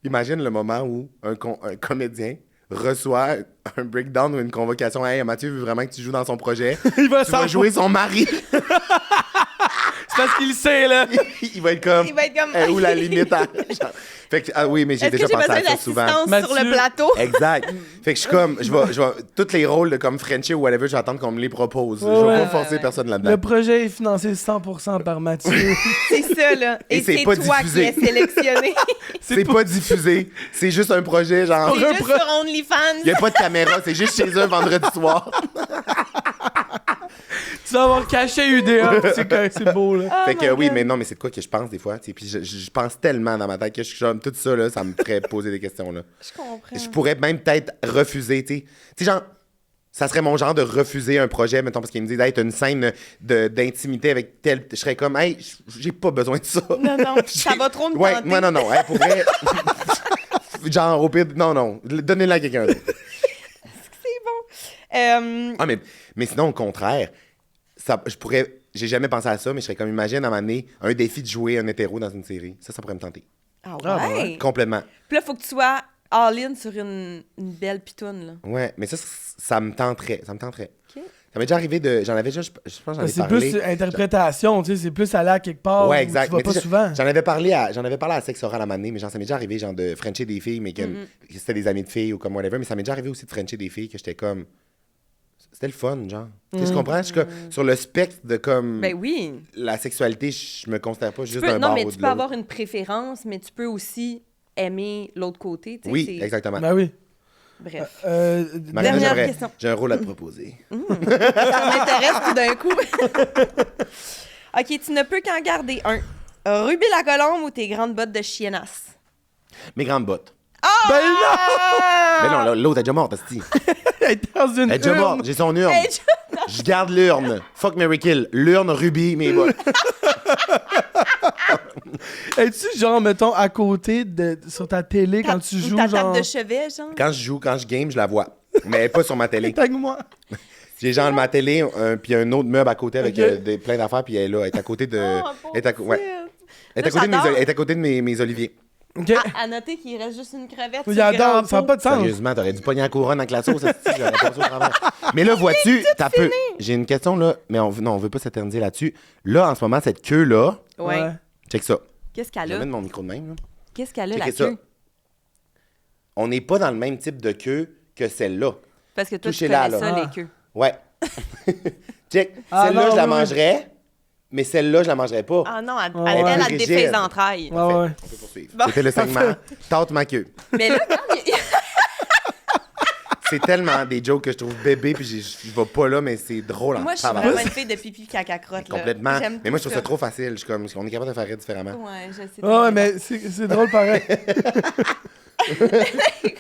Imagine le moment où un comédien reçoit un breakdown ou une convocation. Hey, Mathieu veut vraiment que tu joues dans son projet. Il va Tu vas jouer son mari. C'est parce qu'il le sait, là. Il va être comme. Il va être comme. Où la limite à. Genre. Fait que, oui, mais j'ai déjà pensé à ça souvent. Sur le plateau. Exact. Fait que je suis comme, je vais tous les rôles de comme Frenchie ou whatever, je vais attendre qu'on me les propose. Je vais pas forcer personne là-dedans. Le projet est financé 100% par Mathieu. C'est ça, là. Et c'est toi diffusé. qui es sélectionné. C'est pas diffusé. C'est juste un projet, genre. C'est juste sur OnlyFans. Il y a pas de caméra, c'est juste chez eux vendredi soir. Tu vas avoir caché UDA, c'est beau, là. Fait que oui, mais non, mais c'est de quoi que je pense des fois. Puis je pense tellement dans ma tête que je suis comme tout ça, là, ça me ferait poser des questions, là. Je comprends. Je pourrais même peut-être refuser, tu sais. Tu sais, genre, ça serait mon genre de refuser un projet, mettons, parce qu'ils me disent, hey, t'as une scène d'intimité avec tel. Je serais comme, hey, j'ai pas besoin de ça. Non, ça va trop me tenter. Ouais, moi, non, hey, pour vrai. Genre, au pire, non, donnez-la à quelqu'un d'autre. C'est bon. Ah, mais sinon, au contraire, j'ai jamais pensé à ça, mais je serais comme, imagine, à un moment donné, un défi de jouer un hétéro dans une série. Ça pourrait me tenter. Ah ouais? Complètement. Puis là, faut que tu sois all-in sur une belle pitoune, là. Ouais, mais ça me tenterait. OK. Ça m'est déjà arrivé j'en avais déjà, je pense que j'en ai parlé. C'est plus interprétation, tu sais, c'est plus aller à quelque part. Ouais, exact. Tu vas pas souvent. J'en avais parlé à Sex Oral à un moment donné, mais genre, ça m'est déjà arrivé, genre, de frencher des filles, mais que c'était des amis de filles ou comme whatever, mais ça m'est déjà arrivé aussi de frencher des filles que j'étais comme. C'était le fun, genre. Tu sais, je comprends? Je suis comme, sur le spectre de comme. Ben oui. La sexualité, je me considère pas juste d'un bord ou de l'autre. Non, mais tu peux avoir une préférence, mais tu peux aussi aimer l'autre côté. Oui, exactement. Ben oui. Bref. Dernière question. J'ai un rôle à te proposer. Ça m'intéresse tout d'un coup. OK, tu ne peux qu'en garder un. Ruby la colombe ou tes grandes bottes de chiennasse? Mes grandes bottes. Ah! Ben non! Mais non, l'autre est déjà morte, asti. Elle est dans une Elle est déjà urne. morte, j'ai son urne. Je garde l'urne. Fuck, Mary Kill. L'urne, Ruby, mes bottes. Es-tu genre, mettons, à côté sur ta télé quand tu joues, ta genre... table de chevet, genre? Quand je game, je la vois. Mais elle est pas sur ma télé. Tag-moi. J'ai genre ma télé, puis un autre meuble à côté avec Ok. plein d'affaires, puis elle est là. Elle est à côté de... Oh, elle est à, ouais. Elle est Là, j'adore. à côté de mes oliviers. OK. À noter qu'il reste juste une crevette. Il sur le adore, grand ça n'a pot. pas de sens. Sérieusement, t'aurais dû pogner la couronne avec la sauce, asti, j'aurais passé au travers. Mais là, vois-tu, t'as peu... J'ai une question, là, mais on veut pas s'éterniser là-dessus. Là, en ce moment, cette queue-là, Ouais. check ça. Qu'est-ce Je qu'elle vais a? mettre mon micro de même, là. Qu'est-ce qu'elle a, la Checkez ça. queue? On n'est pas dans le même type de queue que celle-là. Parce que toi, tu Touchez-la, connais ça, là. les queues. Ouais. Check. Ah, Celle-là, non, je la oui, oui. mangerais, mais celle-là, je la mangerais pas. Ah non, elle, Ouais. elle Rigide. défait les entrailles. Ouais, ouais. On peut poursuivre. Bon. C'était le segment Tente ma queue. Mais là, quand C'est tellement des jokes que je trouve bébé, puis je vais pas là, mais c'est drôle en moi, je suis tabarnak. vraiment une fille de pipi caca-crotte. Complètement. J'aime Mais moi, je tout trouve ça trop facile. Je suis comme, on est capable de faire rire différemment. Ouais, je sais. Ouais, mais c'est drôle pareil.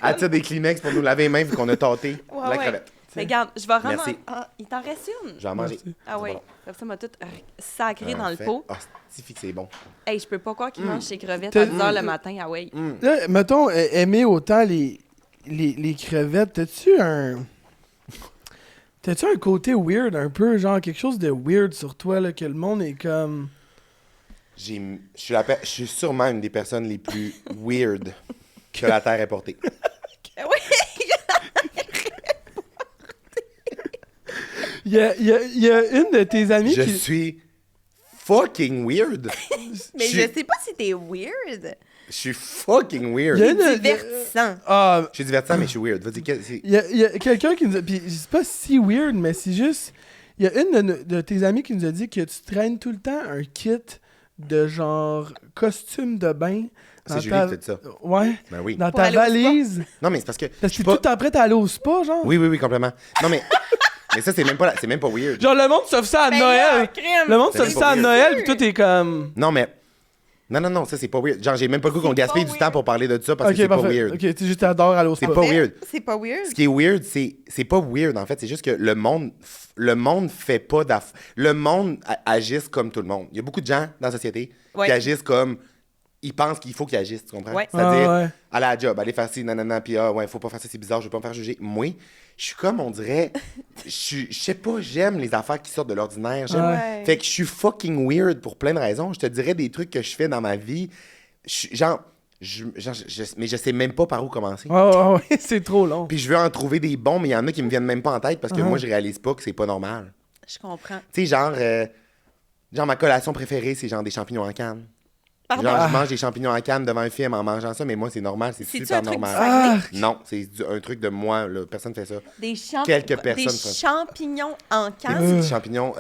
Elle tire des Kleenex pour nous laver les mains vu qu'on a tâté Ouais, la ouais. crevette. Regarde, je vais vraiment... Merci. Ah, il t'en reste une? Je vais en manger. Ah oui. Bon. Comme ça, m'a tout sacré dans le Parfait. pot. Ah, c'est que c'est bon. Hey, je peux pas croire qu'il mange ses crevettes à 10h le matin. Ah ouais. Là, mettons, aimer autant les crevettes, t'as-tu un côté weird un peu, genre quelque chose de weird sur toi, là, que le monde est comme... Je suis sûrement une des personnes les plus weird que la Terre ait portée. Oui! Il y a une de tes amies Je qui... suis fucking weird. Mais Je je suis- sais pas si t'es weird. Je suis fucking weird. Il y a une- Divertissant. Ah, Je suis divertissant, mais je suis weird. Vas-y, il y a quelqu'un qui nous a... Puis c'est pas si weird, mais c'est juste... Il y a une de tes amies qui nous a dit que tu traînes tout le temps un kit de genre costume de bain. C'est dans Julie ta- qui t'a dit ça. Ouais. Ben oui. Dans Pour ta aller au spa? valise. Non, mais c'est parce que. Parce je que suis t'es tout le temps prête à aller au spa, genre. Oui, complètement. Non, mais. Mais ça, c'est même pas weird. Genre, le monde s'offre ça à Ben Noël. là, crème. Le monde C'est s'offre même ça à pas Noël, weird. pis toi, t'es comme... Non, mais. Non, ça, c'est pas weird. Genre, j'ai même pas le goût qu'on C'est gaspille pas du weird. temps pour parler de ça parce que Ok, c'est pas parfait. weird. Ok, tu juste t'adores aller au spa. C'est pas Mais weird. C'est pas weird. Ce qui est weird, c'est pas weird, en fait. C'est juste que le monde fait pas d'affaires. Le monde agisse comme tout le monde. Il y a beaucoup de gens dans la société Ouais. qui agissent comme. Ils pensent qu'il faut qu'ils agissent, tu comprends? Ouais. C'est-à-dire, Ah, ouais. aller à la job, aller faire ci, nanana, puis ouais, faut pas faire ça, c'est bizarre, je veux pas me faire juger. Moi, je suis comme, on dirait, je sais pas, j'aime les affaires qui sortent de l'ordinaire. J'aime. Ouais. Fait que je suis fucking weird pour plein de raisons. Je te dirais des trucs que je fais dans ma vie. Mais je sais même pas par où commencer. Ouais, c'est trop long. Puis je veux en trouver des bons, mais il y en a qui me viennent même pas en tête parce que moi, je réalise pas que c'est pas normal. Je comprends. Tu sais, genre ma collation préférée, c'est genre des champignons en canne. Pardon? Genre, je mange des champignons en canne devant un film en mangeant ça, mais moi, c'est normal, c'est C'est-tu super un truc du normal. Saguenay? Non, c'est un truc de moi, là. Personne ne fait ça. Des Quelques personnes font ça. champignons en C'est canne? des champignons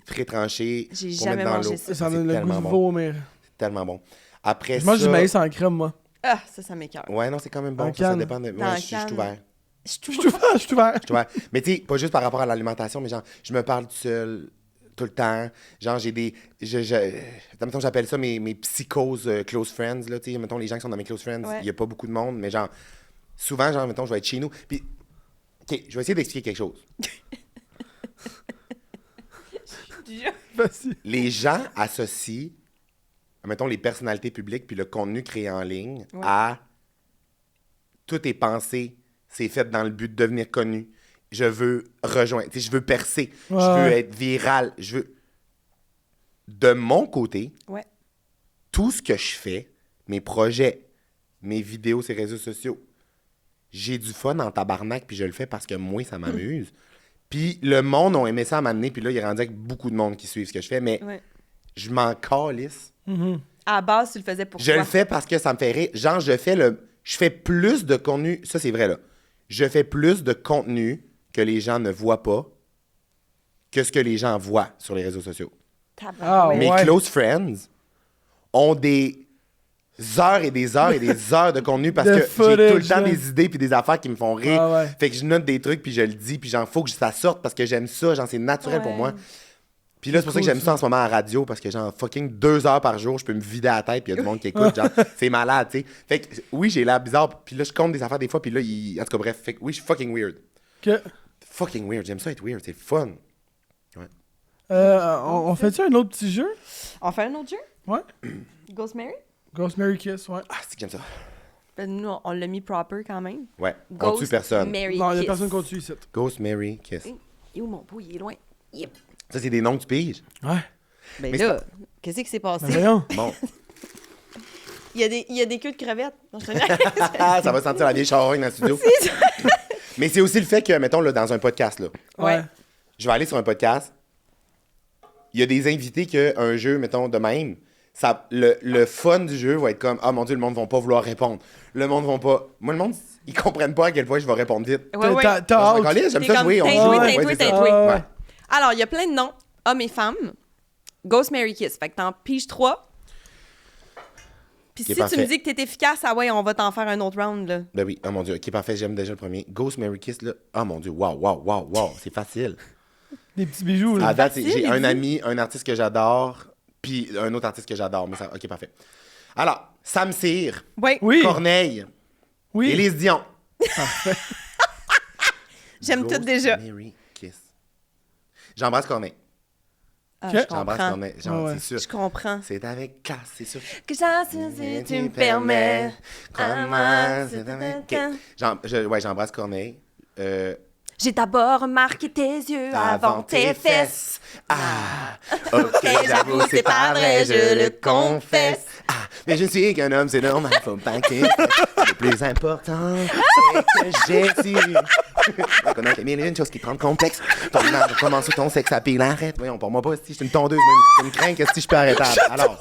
très tranchés. J'ai pour jamais mettre dans mangé l'eau. ça. Ça donne C'est le goût de tellement bon. vomir. C'est tellement bon. Après Je mange ça... du maïs en crème, moi. Ah, ça m'écoeure. Ouais, non, c'est quand même bon. En Ça canne. dépend de... Dans Ouais, la je suis canne. ouvert. Je Je suis suis ouvert, je suis ouvert. Tu vois. Mais tu sais, pas juste par rapport à l'alimentation, mais genre, je me parle tout seul tout le temps. Genre, j'ai des... Mettons, j'appelle ça mes psychoses close friends, là, tu sais. Mettons, les gens qui sont dans mes close friends, il y a pas beaucoup de monde, mais genre, souvent, genre, mettons, je vais être chez nous. Puis, OK, je vais essayer d'expliquer quelque chose. Vas-y. Les gens associent, mettons, les personnalités publiques puis le contenu créé en ligne à... Tout est pensé, c'est fait dans le but de devenir connu. Je veux rejoindre, tu sais, je veux percer, je veux être viral, je veux... De mon côté, tout ce que je fais, mes projets, mes vidéos, ces réseaux sociaux, j'ai du fun en tabarnak, puis je le fais parce que moi, ça m'amuse. Puis le monde a aimé ça à m'amener, puis là, il est rendu avec beaucoup de monde qui suivent ce que je fais, mais je m'en calisse. À la base, tu le faisais pour Je toi. le fais parce que ça me fait rire. Genre, je fais plus de contenu. Ça, c'est vrai, là. Je fais plus de contenu que les gens ne voient pas que ce que les gens voient sur les réseaux sociaux. Tabarouette. Mes Ouais. close friends ont des heures et des heures et des heures de contenu parce De que j'ai tout le footage, temps là. des idées puis des affaires qui me font rire. Ah ouais. Fait que je note des trucs puis je le dis puis genre, faut que ça sorte parce que j'aime ça. Genre, c'est naturel pour moi. Puis là, c'est pour ça que j'aime ça en ce moment à la radio, parce que genre, fucking 2 heures par jour, je peux me vider la tête, puis il y a du monde qui écoute, genre, c'est malade, tu sais. Fait que, oui, j'ai l'air bizarre, puis là, je compte des affaires des fois, puis là, en tout cas, bref, fait que oui, je suis fucking weird. Que... Fucking weird, j'aime ça être weird, c'est fun. on fait-tu un autre petit jeu? On fait un autre jeu? Ouais. Ghost Mary? Ghost, Mary, Kiss, ouais. Ah, c'est que j'aime ça. Ben, nous, on l'a mis proper quand même. Ouais, on tue personne. Mary, Non, il y a Kiss. personne qu'on tue ici. Ghost, Mary, Kiss. Et où mon beau, il est loin. Yep. Ça, c'est des noms que tu piges. Ouais. Ben Mais là, qu'est-ce qui s'est passé? Ben voyons. Bon, Il y a des queues de crevettes. Non, je te ça va sentir la vieille charogne dans le studio. Mais c'est aussi le fait que, mettons, là, dans un podcast, là, Ouais. je vais aller sur un podcast, il y a des invités qu'un jeu, mettons, de même, ça, le fun du jeu va être comme « Ah, mon Dieu, le monde va pas vouloir répondre. Le monde va pas... » Moi, le monde, ils comprennent pas à quel point je vais répondre vite. Ouais, ouais. T'as Moi, je hâte. m'en calisse, j'aime T'es ça comme, jouer. t'as joue. joué, Ouais, t'as joué, c'est t'as ça. joué. Ouais. Alors, il y a plein de noms, hommes et femmes. Ghost, Mary, Kiss. Fait que t'en piges 3. Puis si Ok, tu parfait. me dis que t'es efficace, ah ouais, on va t'en faire un autre round, là. Ben oui, oh mon Dieu. OK, parfait, j'aime déjà le premier. Ghost, Mary, Kiss, là. Oh mon Dieu, wow, c'est facile. Des petits bijoux, là. À date, facile, j'ai il un dit. ami, un artiste que j'adore, puis un autre artiste que j'adore. Mais ça, OK, parfait. Alors, Sam Cyr, Ouais. Oui. Corneille, Oui. Élise Dion. J'aime Ghost, tout déjà. Mary, Kiss. J'embrasse Corneille. Ah, Ok. je J'embrasse comprends. Corneille. Genre, Ouais. c'est sûr. Je comprends. C'est avec classe, c'est sûr. Que ça, si tu me permets. Comment c'est avec... OK. J'embrasse Corneille. J'ai d'abord remarqué tes yeux avant tes fesses. Ah, ok, j'avoue, c'est pas vrai, je le confesse. Ah, mais je suis qu'un homme, c'est normal, faut pas qu'il... Le plus important, c'est que j'ai su reconnaître les mille et une choses qui te rendent complexe. Ton âge commence sous ton sexe à pile, arrête. Voyons, pour moi pas, si je suis une tondeuse, mais une crainte que si je peux arrêter. Alors...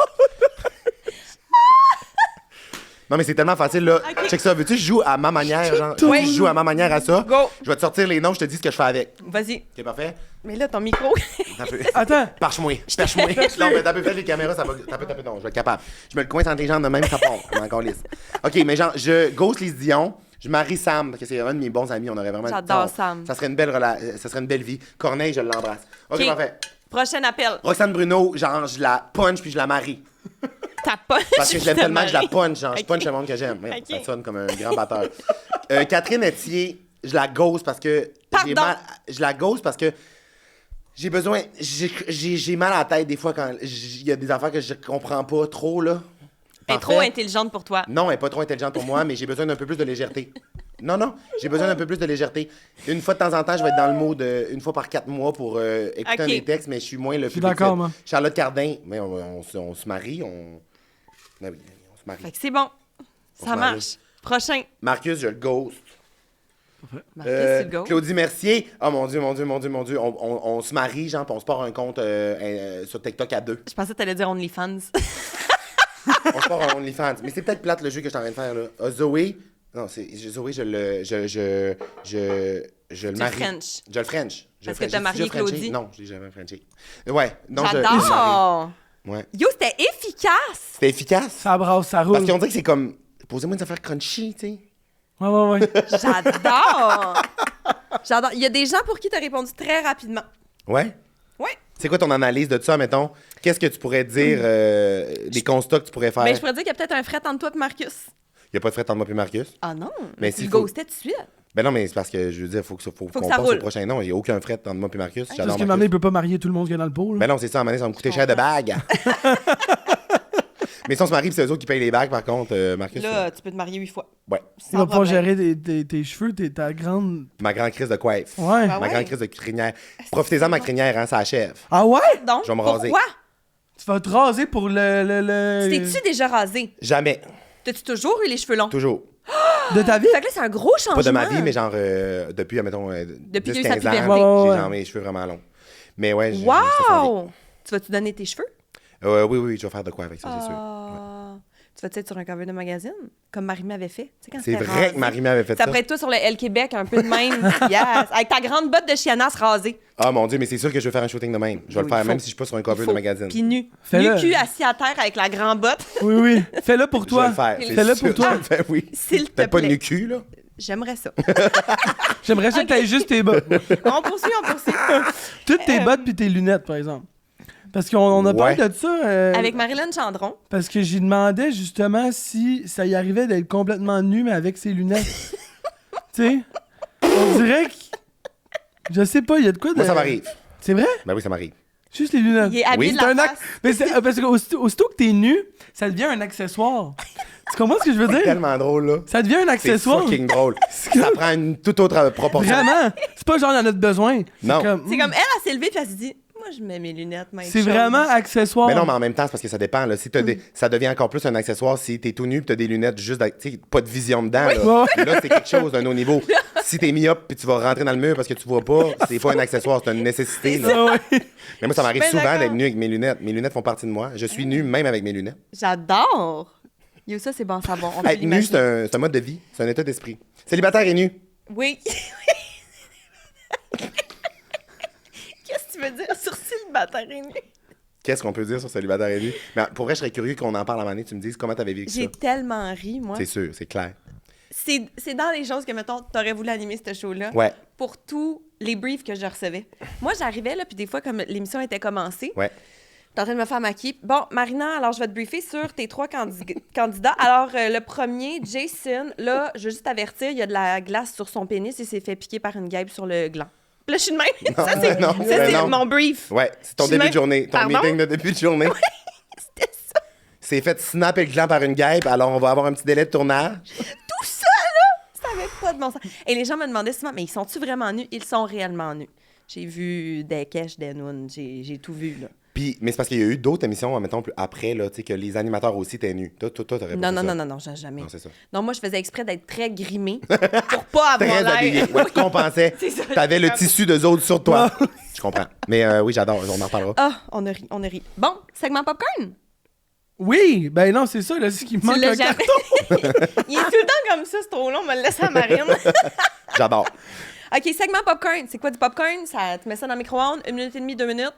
Non, mais c'est tellement facile, là. Ok. Check ça. Veux-tu que je joue à ma manière, genre? Ouais. Je joue à ma manière à ça. Go. Je vais te sortir les noms, je te dis ce que je fais avec. Vas-y. OK, parfait? Mais là, ton micro. T'as peu. Attends. Perche-moi. Perche-moi. Non, mais t'as peu fait les caméras, ça va. T'as peu, non, je vais être capable. Je me le coince entre les jambes de même, ça part. On est encore lisse. OK, mais genre, je ghost les Dion. Je marie Sam, parce que c'est un de mes bons amis. On aurait vraiment. J'adore ça, Sam. Ça serait une belle ça serait une belle vie. Corneille, je l'embrasse. OK, OK. parfait. Prochain appel. Roxane Bruno, genre, je la punch puis je la marie. Ta punch. Parce que je l'aime tellement que je la punch, genre, je Ok. punch le monde que j'aime. Merde, Ok. Ça sonne comme un grand batteur. Catherine Etier, je la ghost parce que. Pardon? Je la ghost parce que j'ai besoin. J'ai mal à la tête des fois quand il y a des affaires que je comprends pas trop, là. Elle est Parfait. trop intelligente pour toi. Non, elle n'est pas trop intelligente pour moi, mais j'ai besoin d'un peu plus de légèreté. Non, j'ai besoin d'un peu plus de légèreté. Une fois de temps en temps, je vais être dans le mode une fois par 4 mois pour écouter Ok. un des textes, mais je suis moins le public. d'accord, moi. Charlotte Cardin, mais on se marie, Ben oui, on se marie. Fait que c'est bon. On Ça se marie. marche. Prochain. Marcus, je le ghost. Marcus, c'est le go. Claudie Mercier, oh mon Dieu. On se marie, genre, puis on se part un compte sur TikTok à 2. Je pensais que t'allais dire OnlyFans. On se part en OnlyFans. Mais c'est peut-être plate le jeu que je suis en train de faire, là. Zoé... Non, Zoé, je le marie. French. Je le French. Parce que t'as marié Claudie? Non, je l'ai jamais Frenché. Ouais. Non, J'adore! Ouais. Yo, c'était efficace! C'était efficace. Ça brasse, ça roule. Parce qu'on dirait que c'est comme... Posez-moi une affaire crunchy, tu sais. Ouais. J'adore! J'adore. Il y a des gens pour qui t'as répondu très rapidement. Ouais? Ouais. C'est quoi ton analyse de ça, mettons? Qu'est-ce que tu pourrais dire, des constats que tu pourrais faire? Mais je pourrais dire qu'il y a peut-être un fret entre toi et Marcus. Il n'y a pas de fret entre moi et Marcus. Ah non? Mais tu s'il le faut... ghostais tout de suite. Ben non, mais c'est parce que, je veux dire, faut qu'on que ça passe roule. au prochain nom. Il n'y a aucun fret entre moi et Marcus. Parce J'adore que Marcus. il peut pas marier tout le monde qui est dans le pot. Là. Ben non, c'est ça, à un moment donné, ça va me coûter cher de bagues. Mais si on se marie, c'est eux autres qui payent les bagues, par contre, Marcus. Là, tu peux te marier 8 fois. Ouais. Il va Sans pas problème. gérer tes cheveux, ta grande. Ma grande crise de coiffe. Ouais. Ah Ma grande crise de crinière. Profitez-en de ma crinière, hein, ça achève. Ah ouais? Donc, Je vais me raser. pourquoi? Tu vas te raser pour le... T'es-tu déjà rasé? Jamais. T'as-tu toujours eu les cheveux longs? Toujours. De ta vie? Fait que là, c'est un gros changement. Pas de ma vie, mais genre, depuis, admettons, Depuis 10, qu'il y a 15 eu sa ans, puberté. Ouais. j'ai genre mes cheveux vraiment longs. Mais ouais, j'ai Wow! Tu vas-tu donner tes cheveux? oui, je vais faire de quoi avec ça, c'est sûr. Ouais. Tu vas-tu être sur un cover de magazine? Comme Marie m'avait fait. Tu sais, quand C'est c'était vrai rasé. que Marie m'avait fait ça. Ça pourrait être toi sur le L Québec, un peu de même. Yes! Avec ta grande botte de chianas rasée. Ah mon Dieu, mais c'est sûr que je vais faire un shooting de même. Je vais Oui, le faire il même faut. si je suis pas sur un cover Il de faut. magazine. Puis nu. Fais-le. Nu cul assis à terre avec la grande botte. Oui. Fais-le pour Je vais toi. le faire. c'est Fais-le sûr. pour toi. Je le fais, oui. S'il te Peut-être pas plaît. nu cul, là. J'aimerais ça. J'aimerais ça que t'aies juste tes bottes. On poursuit. Toutes tes bottes puis tes lunettes, par exemple. Parce qu'on a parlé Ouais. de ça. Avec Marilyn Chandron. Parce que j'y demandais justement si ça y arrivait d'être complètement nu, mais avec ses lunettes. Tu sais? On dirait que. Je sais pas, il y a de quoi de. Moi, ça m'arrive. C'est vrai? Ben oui, ça m'arrive. Juste les lunettes. Il est habillé Oui, de C'est la un face. acte. Mais c'est parce que aussitôt que t'es nu, ça devient un accessoire. Tu comprends ce que je veux dire? Tellement drôle, là. Ça devient un C'est accessoire. fucking drôle. Ça prend une toute autre proportion. Vraiment. C'est pas genre, il y en a de besoin. Non. C'est comme elle s'est levée puis elle s'est dit moi, je mets mes lunettes, même C'est chose. vraiment accessoire. Mais non, mais en même temps, c'est parce que ça dépend. Là. Si t'as ça devient encore plus un accessoire si t'es tout nu et t'as des lunettes juste, tu sais, pas de vision dedans. Là, Ouais. là c'est quelque chose d'un haut niveau. Si t'es myope puis tu vas rentrer dans le mur parce que tu vois pas, c'est pas un accessoire, c'est une nécessité. Là. Ah ouais. Mais moi, ça m'arrive Ben souvent d'accord. d'être nu avec mes lunettes. Mes lunettes font partie de moi. Je suis nu même avec mes lunettes. J'adore. Yo, ça, c'est bon à savoir. On peut Être nu, l'imaginer. c'est un mode de vie, c'est un état d'esprit. Célibataire et nu. Oui. Qu'est-ce que tu veux dire sur célibataire et nu? Qu'est-ce qu'on peut dire sur célibataire et nu? Mais pour vrai, je serais curieux qu'on en parle à un moment donné. Tu me dises comment t'avais vécu ça. J'ai tellement ri, moi. C'est sûr, c'est clair. C'est dans les choses que, mettons, t'aurais voulu animer ce show-là. Ouais. Pour tous les briefs que je recevais. Moi, j'arrivais, là, puis des fois, comme l'émission était commencée, Ouais. t'es en train de me faire maquiller. Bon, Marina, alors je vais te briefer sur tes 3 candidats. Alors, le premier, Jason, là, je veux juste t'avertir, il y a de la glace sur son pénis et s'est fait piquer par une guêpe sur le gland. Puis là, je suis de même. Non, ça, c'est non, ça, non. mon brief. Ouais, c'est ton Je suis début même- de journée. Ton Pardon? meeting de début de journée. C'était ça. C'est fait snapper le gland par une guêpe, alors on va avoir un petit délai de tournage. Tout ça, là, ça avait pas de bon sens. Et les gens me demandaient souvent, mais ils sont-tu vraiment nus? Ils sont réellement nus. J'ai vu des caches, des nounes, j'ai tout vu, là. Puis, mais c'est parce qu'il y a eu d'autres émissions, mettons, plus après, là, tu sais, que les animateurs aussi étaient nus. Toi, t'aurais pas Non, fait ça. non, jamais. Non, c'est ça. Non, moi, je faisais exprès d'être très grimée pour pas avoir Très habillé. l'air. Ouais, tu compensais. C'est ça. T'avais le tissu de autres sur toi. Je comprends. Mais oui, j'adore. On en reparlera. Ah, on a ri. Bon, segment popcorn. Oui, ben non, c'est ça, là, c'est qu'il me Tu manque l'as un jamais. carton. Il est tout le temps comme ça, c'est trop long, on me le laisse à Marine. J'adore. OK, segment popcorn. C'est quoi du popcorn? Ça, tu mets ça dans le micro-ondes, 1 minute et demie, 2 minutes,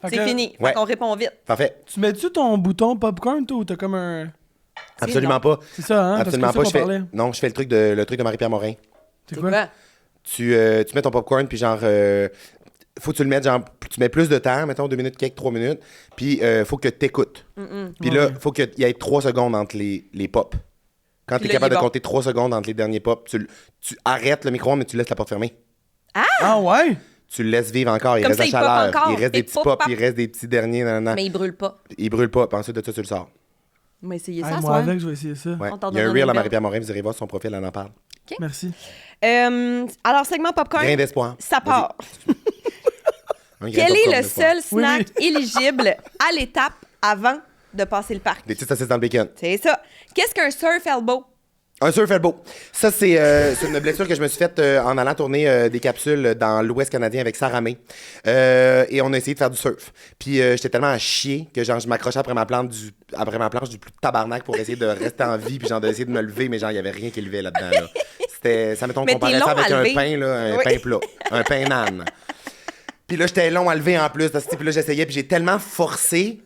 Fait c'est que, fini. Ouais. Fait qu'on répond vite. Parfait. Tu mets-tu ton bouton popcorn, toi, ou t'as comme un. Absolument non. pas. C'est ça, hein? Absolument parce que pas. c'est ça qu'on parlait. Non, je fais le truc de Marie-Pierre Morin. C'est C'est quoi? quoi? Tu mets ton popcorn, puis genre, faut que tu le mettes, genre, tu mets plus de temps, mettons 2 minutes, quelques 3 minutes, puis faut que tu écoutes. Puis là, faut qu'il y ait 3 secondes entre les pops. Quand tu Puis es là, capable il est de bon. compter 3 secondes entre les derniers pops, tu arrêtes le micro-ondes, mais tu laisses la porte fermée. Ah ouais? Tu le laisses vivre encore, il Comme reste ça, de il pop la chaleur, encore, il reste et des petits pop, pops, pop. il reste des petits derniers, nan. Mais il brûle pas. Il brûle pas, puis ensuite de ça, tu le sors. On va essayer Ah, ça, moi, soir. avec, je vais essayer ça. Ouais. On t'en Il y a un donne reel une à belle. Marie-Pierre Morin, vous irez voir son profil, elle en parle. Merci. Alors, segment popcorn, Grain d'espoir. ça part. Un grain Quel de est popcorn le d'espoir. seul snack éligible à l'étape avant de passer le parc? Des petites saucisses dans le bacon. C'est ça. Qu'est-ce qu'un surf elbow? Un surf elbow. Ça, c'est une blessure que je me suis faite en allant tourner des capsules dans l'Ouest canadien avec Sarah May. Et on a essayé de faire du surf. Puis j'étais tellement à chier que genre, je m'accrochais après ma planche du plus tabarnak pour essayer de rester en vie, puis genre d'essayer de me lever, mais genre, il n'y avait rien qui levait là-dedans. Là. Ça, mettons, comparait ça avec un pain, là, un pain plat, un pain nan. Puis là, j'étais long à lever en plus. Puis là, j'essayais, puis j'ai tellement forcé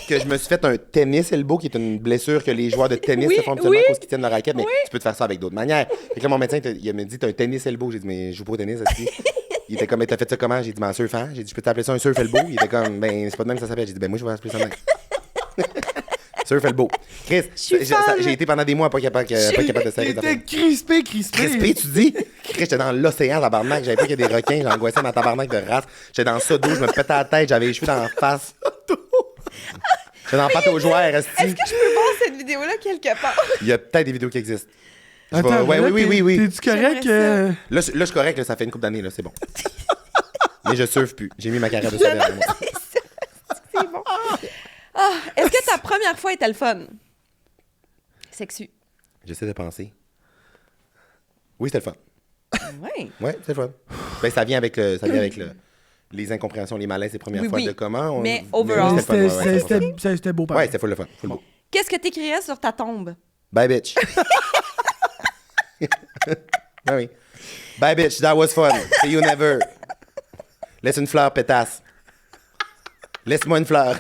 que je me suis fait un tennis elbow, qui est une blessure que les joueurs de tennis se font habituellement à cause qu'ils tiennent la raquette, mais tu peux te faire ça avec d'autres manières. Fait que là, mon médecin, il m'a dit, t'as un tennis elbow. J'ai dit, mais je joue pas au tennis, aussi. Il était comme, mais t'as fait ça comment? J'ai dit, ben, en surfant. J'ai dit, je peux t'appeler ça un surf elbow? Il était comme, ben, c'est pas de même que ça s'appelle. J'ai dit, ben, moi, je vais appeler ça de même. Surf elbow. Chris, j'ai été pendant des mois pas capable de serrer. T'étais crispé. Crispé, tu dis? Chris, j'étais dans l'océan, tabarnak. J'avais pas qu'il y a des requins. J'angoissais dans tabarnak de race. J'étais dans ça d'eau, je me pétais la tête, j'avais les cheveux dans la face. J'étais dans pâte aux joueurs, Est-ce que je peux voir cette vidéo-là quelque part? Il y a peut-être des vidéos qui existent. Attends, oui. T'es-tu correct? Là, je suis correct, là, ça fait une couple d'années, là, c'est bon. Mais je surfe plus. J'ai mis ma carrière de surfeur. C'est bon. Est-ce que ta première fois était le fun? Sexu. J'essaie de penser. Oui, c'était le fun. Oui. Oui, c'était le fun. Ben, ça vient avec les incompréhensions, les malaises, les premières fois de comment. Mais overall, c'était beau, ouais, c'était full le fun. Full beau. Qu'est-ce que t'écrirais sur ta tombe? Bye, bitch. Ah oui. Bye, bitch, that was fun. See you never. Laisse une fleur, pétasse. Laisse-moi une fleur.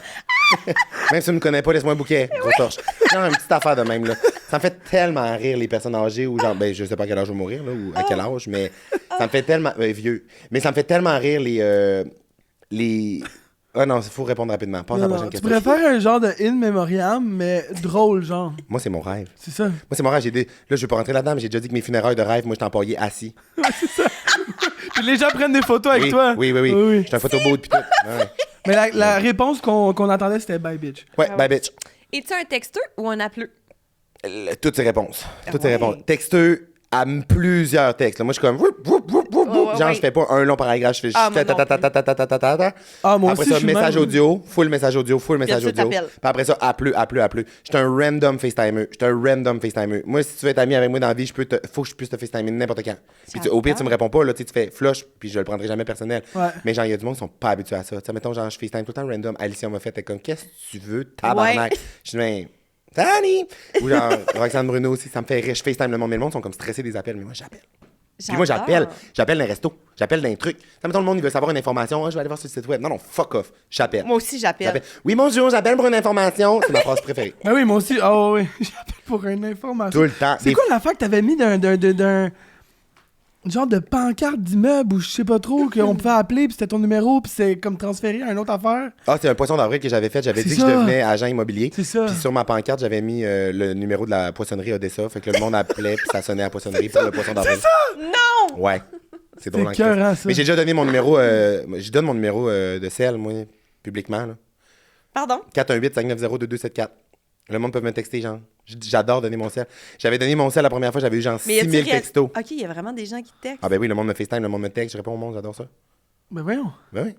Même si tu me connais pas, laisse-moi un bouquet. Gros torche. Genre une petite affaire de même, là. Ça me fait tellement rire les personnes âgées ou genre, ben, je sais pas à quel âge je vais mourir, là, ou à quel âge, mais ça me fait tellement. Vieux. Mais ça me fait tellement rire les. Ah non, il faut répondre rapidement. Passe à la prochaine question. Tu pourrais faire un genre de in memoriam, mais drôle, genre. Moi, c'est mon rêve. C'est ça. Moi, c'est mon rêve. Là, je vais pas rentrer là-dedans, mais j'ai déjà dit que mes funérailles de rêve, moi, je t'empaillais assis. Ouais, c'est ça. Puis les gens prennent des photos avec toi. Oui. Je suis un photoboot pis tout. Ouais. Mais la réponse qu'on entendait, c'était bye, bitch. Ouais, bye, bitch. Es-tu un texteur ou un appeleux? Toutes ces réponses. Texteux à plusieurs textes. Là, moi, je suis comme... genre, je fais pas un long paragraphe. Je fais juste... moi après aussi, ça, message audio. Full message audio. Puis après ça, appeleux. Je suis un random FaceTimer. Moi, si tu veux être ami avec moi dans la vie, faut que je puisse te FaceTimer n'importe quand. Puis au pire, tu me réponds pas. Là, tu fais flush, puis je le prendrai jamais personnel. Ouais. Mais genre, il y a du monde qui sont pas habitués à ça. T'sais, mettons, genre, je FaceTime tout le temps random. Alicia m'a fait, t'es comme, qu'est-ce que tu veux, tabarnak? Je dis, mais... Salut! Ou genre, Roxane Bruno aussi, ça me fait rire. Je FaceTime le monde, mais le monde sont comme stressés des appels, mais moi, j'appelle. Puis moi, j'appelle dans les restos, j'appelle dans les trucs. Ça, mettons, le monde, il veut savoir une information. Je vais aller voir sur le site web. Non, fuck off. J'appelle. Moi aussi, j'appelle. Oui, bonjour, j'appelle pour une information. C'est ma phrase préférée. Ben oui, moi aussi. Oh oui, j'appelle pour une information. Tout le temps. C'est quoi l'affaire que t'avais mis d'un genre de pancarte d'immeuble ou je sais pas trop, qu'on pouvait appeler, puis c'était ton numéro, puis c'est comme transféré à une autre affaire? Ah, c'est un poisson d'avril que j'avais fait. J'avais dit que je devenais agent immobilier. C'est ça. Puis sur ma pancarte, j'avais mis le numéro de la poissonnerie Odessa. Fait que le monde appelait, puis ça sonnait à la poissonnerie pour le poisson d'avril. C'est ça! Non! Ouais. C'est drôle. C'est écœurant, ça. Mais j'ai déjà donné mon numéro. Je donne mon numéro de cell, moi, publiquement. Là. Pardon? 418-590-2274. Le monde peut me texter, genre. J'adore donner mon sel. J'avais donné mon sel la première fois, j'avais eu genre 6000 textos. OK, il y a vraiment des gens qui textent. Ah ben oui, le monde me FaceTime, le monde me texte, je réponds au monde, j'adore ça. Ben voyons. Ben oui.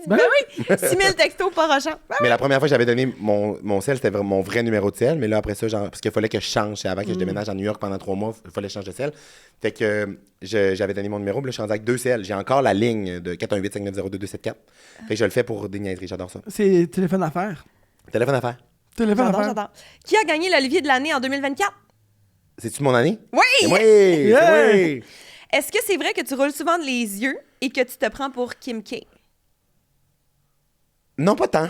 Ben oui! 6000 textos par agent. Mais la première fois que j'avais donné mon sel, c'était mon vrai numéro de sel. Mais là, après ça, genre, parce qu'il fallait que je change. C'est avant que je déménage à New York pendant 3 mois, il fallait que je change de sel. Fait que j'avais donné mon numéro, puis là, je suis rendu avec 2 sels. J'ai encore la ligne de 418-590-2274. Fait que je le fais pour des niaiseries, j'adore ça. C'est téléphone d'affaires. Téléphone d'affaires. J'adore. Qui a gagné l'Olivier de l'année en 2024? C'est-tu mon année? Oui! C'est moi! C'est moi! Est-ce que c'est vrai que tu roules souvent les yeux et que tu te prends pour Kim K? Non, pas tant.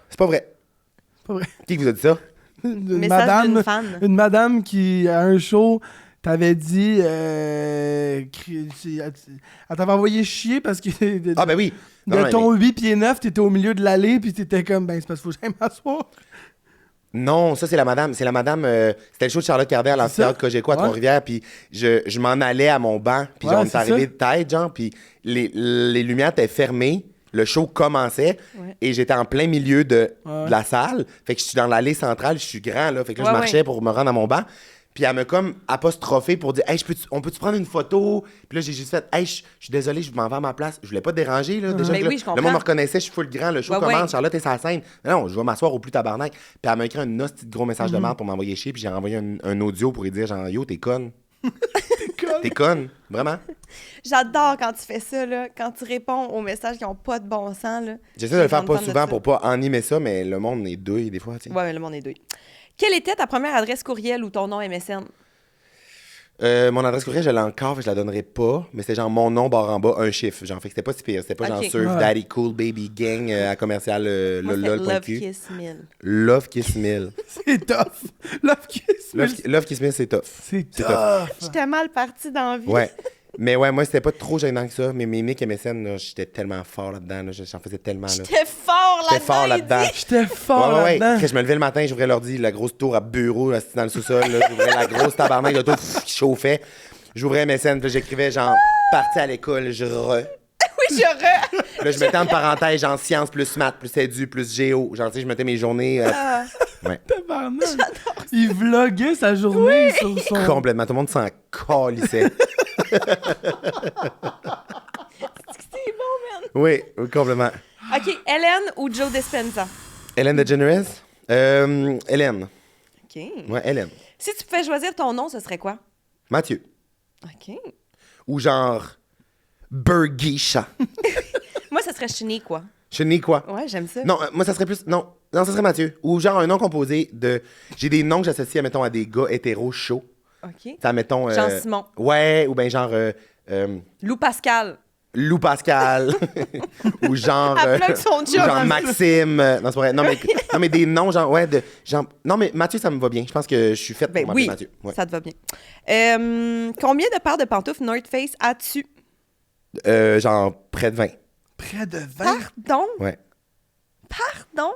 C'est pas vrai. C'est pas vrai. Qui vous a dit ça? Message d'une fan. Une madame qui, à un show, t'avait dit... elle t'avait envoyé chier parce que... Ah ben oui! Ton 8 pieds 9, t'étais au milieu de l'allée, puis t'étais comme, ben c'est parce qu'il faut que j'aille m'asseoir. Non, ça, c'est la madame. C'était le show de Charlotte Cardin à l'amphithéâtre Cogeco à Trois-Rivières. Puis je m'en allais à mon banc. Puis genre, on est arrivé de tête, genre. Puis les lumières étaient fermées. Le show commençait. Et j'étais en plein milieu de la salle. Fait que je suis dans l'allée centrale. Je suis grand, là. Fait que là, je marchais pour me rendre à mon banc. Puis elle m'a comme apostrophé pour dire « Hey, on peut-tu prendre une photo? » Puis là, j'ai juste fait « Hey, je suis désolé, je m'en vais à ma place. » Je voulais pas te déranger, là. Déjà, Ben oui, je le monde me reconnaissait, je suis full grand, le show commence, Charlotte est sa scène. Non, je vais m'asseoir au plus tabarnak. Puis elle m'a écrit un hostie de gros message de merde pour m'envoyer chier, puis j'ai envoyé un audio pour lui dire genre « Yo, t'es conne. » T'es conne, vraiment. J'adore quand tu fais ça, là, quand tu réponds aux messages qui n'ont pas de bon sens. Là. J'essaie de le faire pas souvent pour pas animer ça, mais le monde est douille des fois. T'sais. Ouais, mais le monde est douille. Quelle était ta première adresse courriel ou ton nom MSN? Mon adresse courriel, je l'ai encore, je la donnerai pas, mais c'était genre mon nom barre en bas, un chiffre. Genre, fait que c'était pas si pire. C'était pas genre Surf Daddy Cool Baby Gang à commercial lol.q. Love Kiss 1000. Love Kiss 1000. C'est tough. Love Kiss 1000. Love Kiss 1000, c'est tough. C'est tough. J'étais mal partie dans la vie. Ouais. Mais ouais, moi, c'était pas trop gênant que ça. Mais mes mics MSN, là, j'étais tellement fort là-dedans. Là, j'en faisais tellement. Là. J'étais fort là-dedans. J'étais fort là-dedans. J'étais fort là-dedans. Quand je me levais le matin, j'ouvrais l'ordi, la grosse tour à bureau là, dans le sous-sol. Là, j'ouvrais la grosse tabarnak de tout qui chauffait. J'ouvrais MSN, puis j'écrivais genre « Parti à l'école, je re ». Oui, je re. Puis là, je mettais en parenthèse genre sciences plus maths plus édu plus géo. Genre, tu sais, je mettais mes journées. Ouais. Tabarnak. Il vloguait sa journée sur son... Complètement. Tout le monde s'en calissait. C'est bon, man. Oui, complètement. OK, Hélène ou Joe Dispenza? Hélène DeGeneres? Hélène. OK. Ouais, Hélène. Si tu pouvais choisir ton nom, ce serait quoi? Mathieu. OK. Ou genre Burgisha. Moi, ce serait Chenille, quoi. Chenille quoi? Ouais, j'aime ça. Non, moi, ça serait plus... Non, ça serait Mathieu. Ou genre un nom composé de... J'ai des noms que j'associe, mettons, à des gars hétéros chauds. OK. Ça, mettons... Jean-Simon. Ouais, ou bien genre... Lou Pascal. Lou Pascal. Ou genre... Elle plug son ou job. genre Maxime. Non, c'est pas vrai. Non, mais des noms, genre... Ouais, de... Genre... Non, mais Mathieu, ça me va bien. Je pense que je suis faite pour m'appeler Mathieu. Ouais. Ça te va bien. Combien de paires de pantoufles North Face as-tu? Genre près de 20. Près de 20? Pardon? Ouais. Pardon?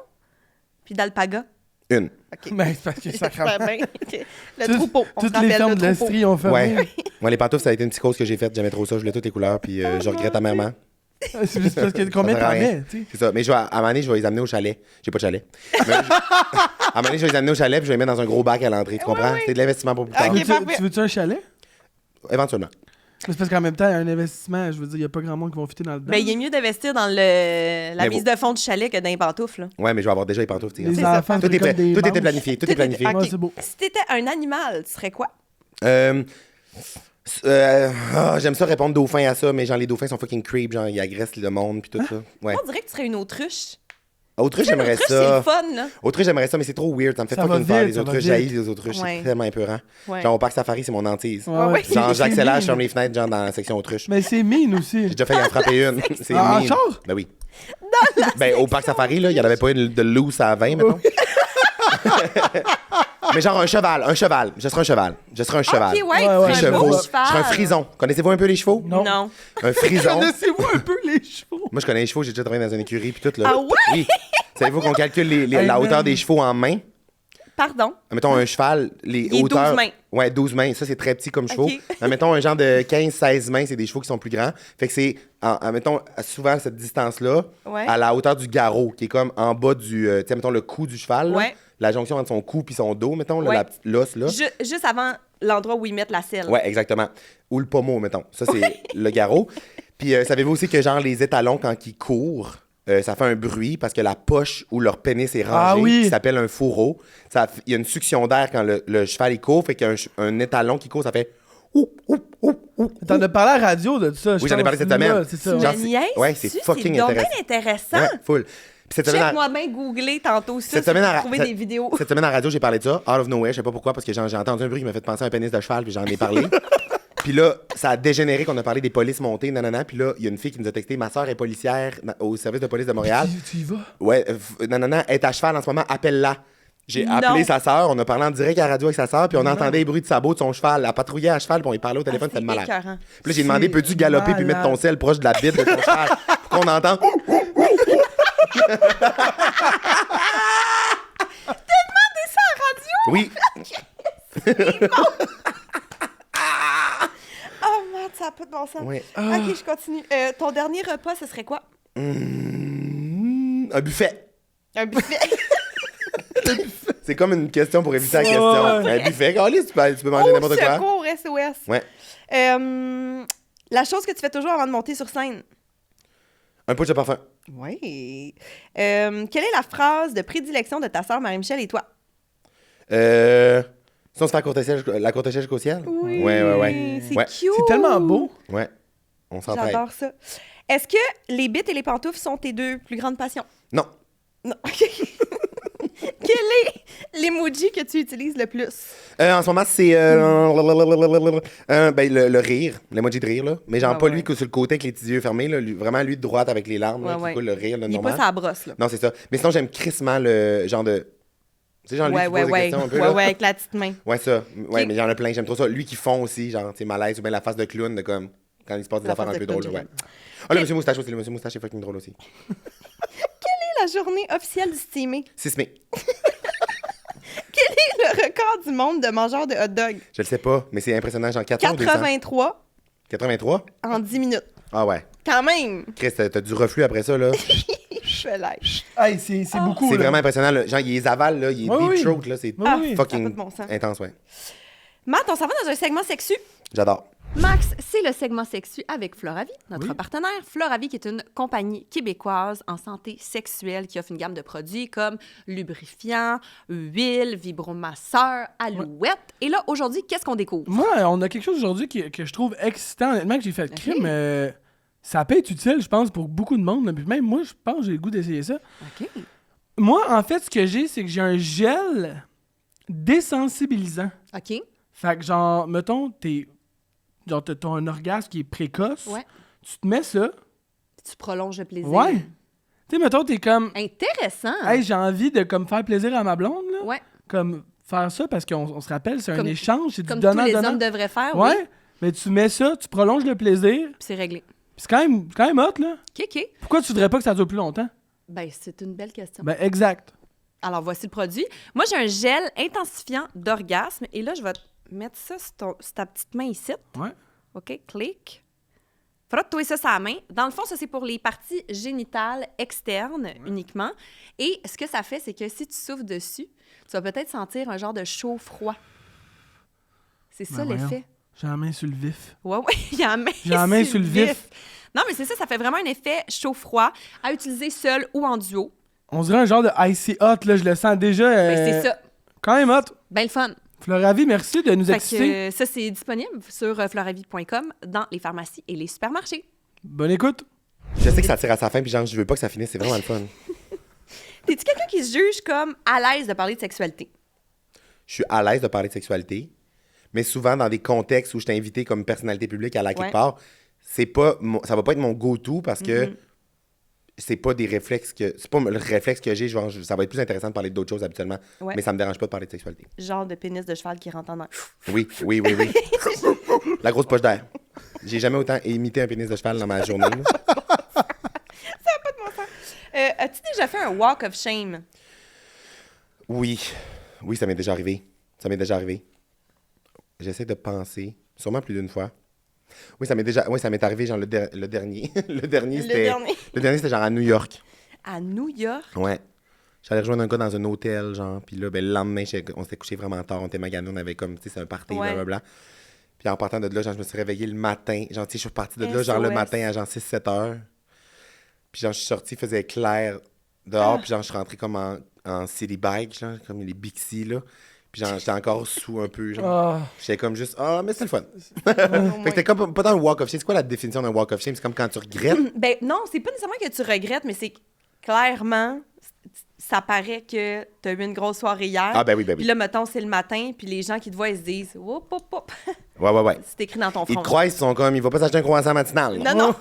Puis d'alpaga? Une. OK. Mais c'est parce que ça Super craint. bien. OK. Le troupeau. On Toutes se les rappelle fermes le de troupeau. l'Estrie ont fermé. Ouais. Moi, les pantoufles, ça a été une psychose que j'ai faite. J'aimais trop ça. Je voulais toutes les couleurs. Puis je regrette amèrement. C'est juste parce que combien Ça sert à t'en rien. mets, tu sais? C'est ça. Mais à un moment donné, je vais les amener au chalet. J'ai pas de chalet. À un moment donné, je vais les amener au chalet puis je vais les mettre dans un gros bac à l'entrée. Tu comprends? oui. C'est de l'investissement pour plus tard. Ok. parfait. Tu veux-tu un chalet? Éventuellement. C'est parce qu'en même temps, il y a un investissement. Je veux dire, il n'y a pas grand monde qui vont fitter dans le dedans. Ben, il est mieux d'investir dans la Mais mise de fond du chalet que dans les pantoufles. Là. Ouais, mais je vais avoir déjà les pantoufles. tu sais. Les ça. enfants, Tout c'est est comme prêt. des Tout était manches. planifié. Tout est planifié. OK. Ouais, c'est beau. Si t'étais un animal, tu serais quoi? J'aime ça répondre dauphin à ça, mais genre les dauphins sont fucking creep, genre ils agressent le monde puis tout ça. Ouais. On dirait que tu serais une autruche. Autruche, j'aimerais L'autruche, c'est le ça. fun, là. Autruche, j'aimerais ça, mais c'est trop weird. Ça me fait Ça va fucking peur, vite, les ça va autruches. vite. J'haïs les autruches. Ouais. C'est tellement épeurant. Ouais. Genre au parc safari, c'est mon hantise. ouais. Genre j'accélère, je C'est ferme mean. les fenêtres, genre dans la section autruche. Mais c'est mine aussi. J'ai déjà failli en frapper une. C'est En mean. char? Ben oui. Ben au parc safari, là, il n'y en avait pas une de loose à 20, mettons. Mais genre un cheval. Je serais un cheval. OK, ouais, Ouais, tu serais un chevaux. beau Je cheval. serais un frison. Connaissez-vous un peu les chevaux? Non. Un frison. Connaissez-vous un peu les chevaux? Moi, je connais les chevaux, j'ai déjà travaillé dans une écurie puis tout, là. Ah ouais? Oui. Savez-vous qu'on calcule la hauteur des chevaux en mains? Pardon? Mettons un cheval, les Il est hauteurs... 12 mains. Ouais, 12 mains. Ça, c'est très petit comme chevaux. OK. Mais mettons un genre de 15-16 mains, c'est des chevaux qui sont plus grands. Fait que c'est, mettons, souvent cette distance-là, Ouais. à la hauteur du garrot, qui est comme en bas du... tu sais, mettons, le cou du cheval, là. Ouais. La jonction entre son cou puis son dos, mettons, là, Ouais. la petite l'os, là. Juste avant l'endroit où ils mettent la selle. Ouais, exactement. Ou le pommeau, mettons. Ça, c'est le garrot. Puis, savez-vous aussi que, genre, les étalons, quand ils courent, ça fait un bruit parce que la poche où leur pénis est rangé, Ah oui. qui s'appelle un fourreau, il y a une succion d'air quand le cheval il court, fait qu'un étalon qui court, ça fait ouh, ouh, ouh, ouh. T'en as parlé à la radio de ça. Oui, j'en ai parlé cette semaine. C'est ça. Tu Genre, me c'est- niaises? ouais, c'est fucking donc bien intéressant. intéressant. Ouais, full. Puis cette semaine, Check-moi bien googler tantôt ça, Cette si semaine, tu à- trouver cette- des vidéos. cette semaine à la radio, j'ai parlé de ça, out of nowhere, je sais pas pourquoi, parce que j'ai entendu un bruit qui m'a fait penser à un pénis de cheval, puis j'en ai parlé. Puis là, ça a dégénéré qu'on a parlé des polices montées, nanana. Puis là, il y a une fille qui nous a texté, ma soeur est policière au service de police de Montréal. Tu y vas? Ouais, nanana, elle est à cheval en ce moment, appelle-la. J'ai appelé sa sœur, on a parlé en direct à la radio avec sa sœur, puis on entendait les bruits de sabots de son cheval. Elle patrouillait à cheval, puis on y parlait au téléphone, c'était malade. Écœurant. Puis là, j'ai demandé, C'est peux-tu galoper puis mettre ton malade. sel proche de la bite de ton cheval pour qu'on entende. Oui. Oh merde, ça n'a pas de bon sens. Ouais. OK, je continue. Ton dernier repas, ce serait quoi? Un buffet. Un buffet. C'est comme une question pour éviter la question. Un buffet, Alice, tu peux manger n'importe quoi. Secours, SOS. Ouais. La chose que tu fais toujours avant de monter sur scène. Un push de parfum. Oui. Quelle est la phrase de prédilection de ta sœur Marie-Michel et toi? Si on se fait la courte échelle jusqu'au ciel? Oui. Ouais. C'est Ouais. cute. C'est tellement beau. Ouais. On s'en prête. J'adore ça. Est-ce que les bites et les pantoufles sont tes deux plus grandes passions? Non. Non. Quel est l'emoji que tu utilises le plus? En ce moment, c'est le rire, l'emoji de rire, là. Mais genre pas lui que sur le côté avec les petits yeux fermés, là. Vraiment lui de droite avec les larmes, là, qui coule le rire, le Il est normal. pas sa brosse, là. Non, c'est ça. Mais sinon, j'aime crissement le genre de... Tu sais, genre lui qui pose des questions un peu, là. Ouais, avec la petite main. Ouais, ça. Ouais, mais j'en ai plein. J'aime trop ça. Lui qui fond aussi, genre, tu sais, malaise ou bien la face de clown, de comme... Quand il se passe des affaires un peu drôles, ouais. Ah, le monsieur moustache aussi. Le monsieur moustache est fucking drôle aussi. Quelle est la journée officielle du steamé? 6 mai. Quel est le record du monde de mangeurs de hot dog? Je le sais pas, mais c'est impressionnant. Genre 4 83 83? en 10 minutes. Ah ouais. Quand même! Chris, t'as du reflux après ça, là. Je fais lâche. Hey, c'est beaucoup. C'est là. vraiment impressionnant. Là. Genre, il les avale, là. Il est deep throat, là. C'est Oui. Ça a pas fucking de bon sens. intense, ouais. Matt, on s'en va dans un segment sexu. J'adore. Max, c'est le segment sexu avec Floravie, notre Oui. partenaire. Floravie, qui est une compagnie québécoise en santé sexuelle qui offre une gamme de produits comme lubrifiants, huile, vibromasseur, alouette. Et là, aujourd'hui, qu'est-ce qu'on découvre? Moi, on a quelque chose aujourd'hui que je trouve excitant. Honnêtement, que j'ai fait le crime. Ça peut être utile, je pense, pour beaucoup de monde. Puis même moi, je pense que j'ai le goût d'essayer ça. OK. Moi, en fait, ce que j'ai, c'est que j'ai un gel désensibilisant. OK. Fait que, genre, mettons, t'as un orgasme qui est précoce. Ouais. Tu te mets ça. Tu prolonges le plaisir. Ouais. Tu sais, mettons, t'es comme... Intéressant. Hey, j'ai envie de comme faire plaisir à ma blonde, là. Ouais. Comme faire ça, parce qu'on se rappelle, c'est un Comme- échange, c'est du Comme tous les donnant-donnant. hommes devraient faire, Ouais. oui. Mais tu mets ça, tu prolonges le plaisir. Puis c'est réglé. Puis c'est quand même hot, là. OK. Pourquoi tu voudrais pas que ça dure plus longtemps? Ben, c'est une belle question. Ben, exact. Alors, voici le produit. Moi, j'ai un gel intensifiant d'orgasme. Et là, je vais te mettre ça sur ta petite main ici. Ouais. OK, clic. Frotte-toi ça sur la main. Dans le fond, ça, c'est pour les parties génitales externes uniquement. Et ce que ça fait, c'est que si tu souffles dessus, tu vas peut-être sentir un genre de chaud-froid. C'est ça, Ben, l'effet. J'ai la main sur le vif. Ouais, il y a la main sur le vif. Non, mais c'est ça fait vraiment un effet chaud-froid à utiliser seul ou en duo. On dirait un genre de icy hot, là. Je le sens déjà. Ben, c'est ça. Quand même hot. Ben le fun. Floravie, merci de nous Fait exciter. que, ça, c'est disponible sur floravie.com dans les pharmacies et les supermarchés. Bonne écoute. Je sais que ça tire à sa fin, puis genre, je veux pas que ça finisse. C'est vraiment le fun. T'es-tu quelqu'un qui se juge comme à l'aise de parler de sexualité? Je suis à l'aise de parler de sexualité, mais souvent dans des contextes où je t'ai invité comme personnalité publique à aller quelque part, ça va pas être mon go-to parce que c'est pas des réflexes que... C'est pas le réflexe que j'ai. Genre, ça va être plus intéressant de parler d'autres choses habituellement, mais ça me dérange pas de parler de sexualité. Genre de pénis de cheval qui rentre en air. Oui. La grosse poche d'air. J'ai jamais autant imité un pénis de cheval dans ma journée. Là. As-tu déjà fait un walk of shame? Oui, ça m'est déjà arrivé. J'essaie de penser, sûrement plus d'une fois. Oui, ça m'est arrivé, genre le dernier. Le dernier, c'était genre à New York. À New York? Ouais. J'allais rejoindre un gars dans un hôtel, genre, puis là, ben, le lendemain, on s'était couché vraiment tard, on était maganés, on avait comme, tu sais, c'est un party, blablabla. Puis en partant de là, genre, je me suis réveillé le matin, genre, tu sais, je suis reparti de là, genre, le matin à genre 6-7 heures. Puis genre, je suis sorti, il faisait clair dehors, puis genre, je suis rentré comme en city bike, genre, comme les Bixi, là. Puis genre, j'étais encore sous un peu, genre. J'étais comme juste, mais c'est le fun. Fait que c'était comme pas dans le walk of shame. C'est quoi la définition d'un walk of shame? C'est comme quand tu regrettes? Ben non, c'est pas nécessairement que tu regrettes, mais c'est clairement, ça paraît que t'as eu une grosse soirée hier. Ah, ben oui. Puis là, mettons, c'est le matin, puis les gens qui te voient, ils se disent, hop, hop, hop. Ouais. C'est écrit dans ton front. Ils te croient, ils sont comme, il va pas s'acheter un croissant matinal. Là. Non.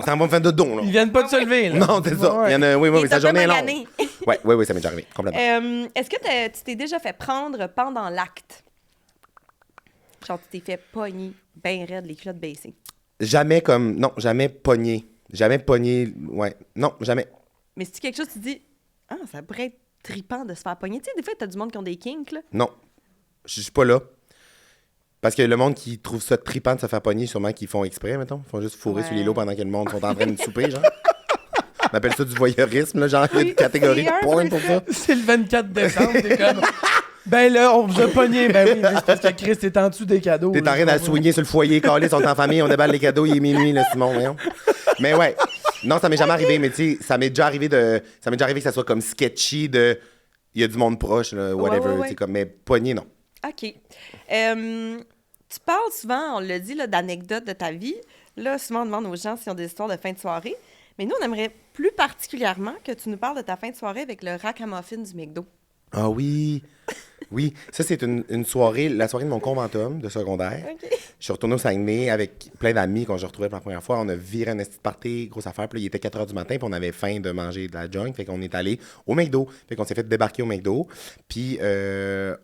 Ça va me faire de don, là. Ils viennent pas de se lever, là. Non, c'est ça. Il y en a, oui, Il est sa un peu journée est magané. longue. Oui, ça m'est déjà arrivé, complètement. Est-ce que tu t'es déjà fait prendre pendant l'acte? Genre, tu t'es fait pogner bien raide, les culottes baissées. Jamais pogné. Ouais. Non, jamais. Mais c'est quelque chose, tu dis, ça pourrait être trippant de se faire pogner. Tu sais, des fois, t'as du monde qui ont des kinks, là. Non. Je suis pas là. Parce que le monde qui trouve ça trippant de se faire pogner, sûrement qu'ils font exprès, mettons. Ils font juste fourrer sur les lots pendant que le monde sont en train de souper, genre. On appelle ça du voyeurisme, là, genre, il y a une catégorie de porn pour ça. C'est le 24 décembre, t'es comme... Ben là, on vous a pogné. Ben oui, mais c'est parce que Chris est en dessous des cadeaux. T'es en train de soigner sur le foyer, calé, ils sont en famille, on déballe les cadeaux, il est minuit, là, Simon, voyons. Mais ouais. Non, ça m'est jamais arrivé, mais tu sais, ça m'est déjà arrivé que ça soit comme sketchy de... Il y a du monde proche, là, whatever, tu sais, comme... Mais pogné, non. OK. Tu parles souvent, on l'a dit, là, d'anecdotes de ta vie. Là, souvent, on demande aux gens s'ils ont des histoires de fin de soirée. Mais nous, on aimerait plus particulièrement que tu nous parles de ta fin de soirée avec le rack à muffins du McDo. Ah oui! Oui, ça, c'est une soirée, la soirée de mon conventum de secondaire. OK. Je suis retourné au Saguenay avec plein d'amis quand je retrouvais pour la première fois. On a viré un petit party, grosse affaire. Puis là, il était 4 h du matin, puis on avait faim de manger de la junk. Fait qu'on est allé au McDo. Fait qu'on s'est fait débarquer au McDo. Puis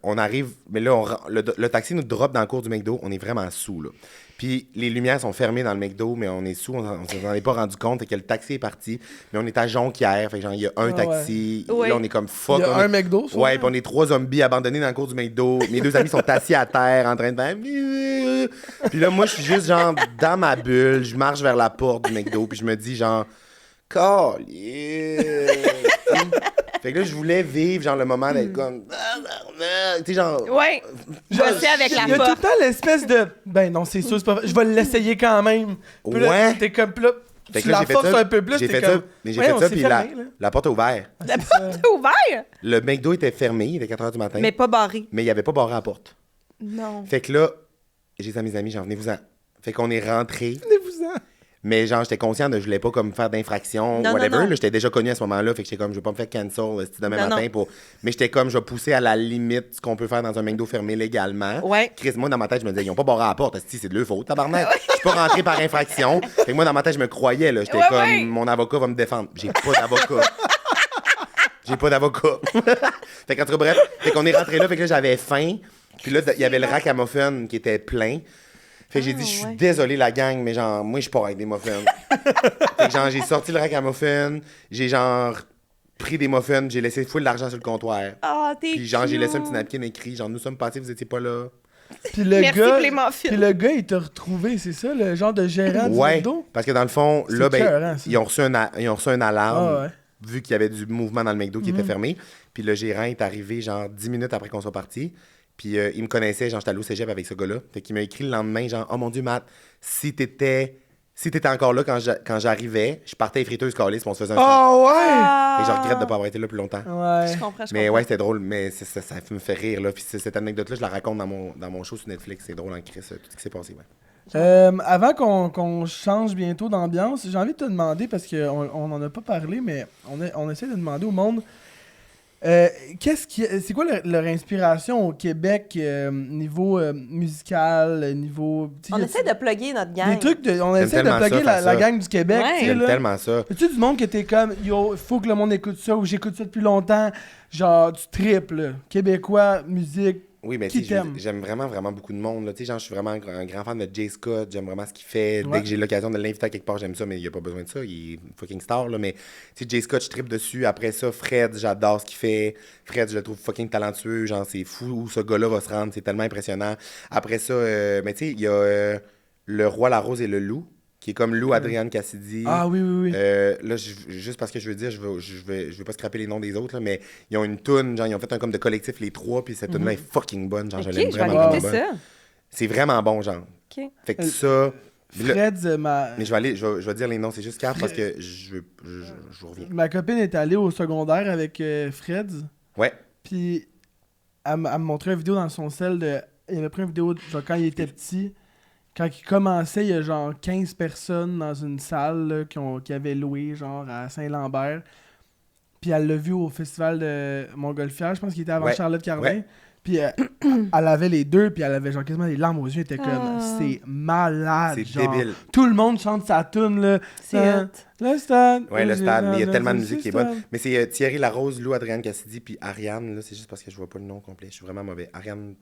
on arrive, mais là, le taxi nous drop dans le cours du McDo. On est vraiment sous, là. Puis les lumières sont fermées dans le McDo, mais on est sous, on s'en est pas rendu compte. Fait que le taxi est parti, mais on est à Jonquière. Fait que genre, il y a un taxi. Ouais. Là, on est comme fuck. Il y a un McDo, ça? Ouais, puis on est 3 zombies abandonnés dans le cours du McDo. Mes 2 amis sont assis à terre en train de faire... Puis là, moi, je suis juste genre dans ma bulle. Je marche vers la porte du McDo, puis je me dis genre... Fait que là, je voulais vivre genre le moment d'être comme... Tu sais, genre... Ouais. Je sais avec la Il y a tout le porte. temps l'espèce de... Ben non, c'est sûr, c'est pas vrai. Je vais l'essayer quand même. Puis là, Ouais. t'es comme... Là, Fait tu que là, la j'ai fait forces ça, un peu plus, j'ai t'es fait comme... ça, mais j'ai Ouais, fait on ça, s'est puis fermé, là. la porte a ouvert. La porte est ouverte, Le McDo était fermé, il était 4 h du matin, mais pas barrée. mais il n'y avait pas barré à la porte. Non. Fait que là, j'ai dit à mes amis, genre, venez-vous-en. Fait qu'on est rentrés. Venez-vous-en. Mais genre, j'étais conscient de je voulais pas comme faire d'infraction, Non, whatever. non, non. Là, j'étais déjà connu à ce moment-là, fait que j'étais comme, je vais pas me faire cancel demain Non, matin non. pour... Mais j'étais comme, je vais pousser à la limite ce qu'on peut faire dans un McDo fermé légalement. Ouais. Chris, moi, dans ma tête, je me disais, ils ont pas barré à la porte. Asti, c'est de leur faute, tabarnak. Je suis pas rentré par infraction. Fait que moi, dans ma tête, je me croyais, là. J'étais Ouais, comme, ouais. mon avocat va me défendre. J'ai pas d'avocat. J'ai pas d'avocat. Fait qu'en tout cas, bref, fait qu'on est rentré là, fait que là, j'avais faim. Puis là, il y avait le rack à muffins qui était plein. Fait que j'ai dit, je suis ouais. désolé, la gang, mais genre, moi, je pars avec des muffins. Fait que genre, j'ai sorti le rack à muffins, j'ai genre pris des muffins, j'ai laissé fouler de l'argent sur le comptoir. Ah, t'es Puis genre, j'ai laissé un petit cute. napkin écrit, genre, nous sommes passés, vous étiez pas là. Puis le Merci gars... pour les muffins. Puis le gars, il t'a retrouvé, c'est ça, le genre de gérant du Ouais, McDo? parce que dans le fond, là, ben, écœurant, ça. ils ont reçu un alarme, Ah ouais. vu qu'il y avait du mouvement dans le McDo qui était fermé. Puis le gérant est arrivé, genre, 10 minutes après qu'on soit parti. Puis il me connaissait, genre, j'étais allé au cégep avec ce gars-là. Fait qu'il m'a écrit le lendemain, genre, oh mon Dieu, Matt, si t'étais encore là quand j'arriais, je partais les friteuses calées, on se faisait un snack. Oh ouais! Ah. Et je regrette de pas avoir été là plus longtemps. Ouais. Je comprends, je Mais comprends. ouais, c'était drôle, mais ça me fait rire, là. Puis cette anecdote-là, je la raconte dans mon show sur Netflix. C'est drôle en Chris, tout ce qui s'est passé, ouais. Avant qu'on change bientôt d'ambiance, j'ai envie de te demander, parce qu'on n'en a pas parlé, mais on essaie de demander au monde, c'est quoi leur inspiration au Québec niveau musical, niveau... On essaie de plugger notre gang. Des trucs on essaie de tellement plugger ça, faire la ça. gang du Québec, Ouais. tu sais, J'aime là. tellement ça. As-tu du monde que t'es comme, yo, faut que le monde écoute ça, ou j'écoute ça depuis longtemps, genre du triple, québécois, musique. Oui, mais Qui tu sais, t'aime? j'aime vraiment, vraiment beaucoup de monde. Là. Tu sais, genre, je suis vraiment un grand fan de Jay Scott. J'aime vraiment ce qu'il fait. Ouais. Dès que j'ai l'occasion de l'inviter à quelque part, j'aime ça, mais il n'y a pas besoin de ça. Il est fucking star. Là. Mais tu sais, Jay Scott, je trippe dessus. Après ça, Fred, j'adore ce qu'il fait. Fred, je le trouve fucking talentueux. Genre, c'est fou où ce gars-là va se rendre. C'est tellement impressionnant. Après ça, mais tu sais, il y a Le Roi, la Rose et le Loup, qui est comme Lou, Adrienne Cassidy. Ah oui, oui, oui. Là, juste parce que je veux dire, je vais pas scraper les noms des autres, là, mais ils ont une toune, genre, ils ont fait un comme de collectif, les trois, puis cette toune-là est fucking bonne, genre, Ok, je l'aime je vais vraiment, aller vraiment écouter bonne. ça. C'est vraiment bon, genre. OK. Fait que ça... là- Fred, mais je vais dire les noms, c'est juste car parce que je vous reviens. ma copine est allée au secondaire avec Fred, Ouais. puis elle me montrait une vidéo dans son cell de... Il avait pris une vidéo genre quand il était petit. Quand il commençait, il y a genre 15 personnes dans une salle là, qui avaient loué genre à Saint-Lambert. Puis elle l'a vu au festival de Montgolfière, je pense qu'il était avant Ouais, Charlotte Cardin. ouais. Puis elle avait les deux, puis elle avait genre quasiment des larmes aux yeux. Elle était comme, Ah. c'est malade. C'est genre. débile. Tout le monde chante sa toune, là. C'est Hein, hot. le stade. Ouais, le stade, mais il y a tellement de le musique qui est stade. bonne. Mais c'est Thierry Larose, Lou, Adrienne Cassidy, puis Ariane, là, c'est juste parce que je vois pas le nom complet. Je suis vraiment mauvais. Ariane...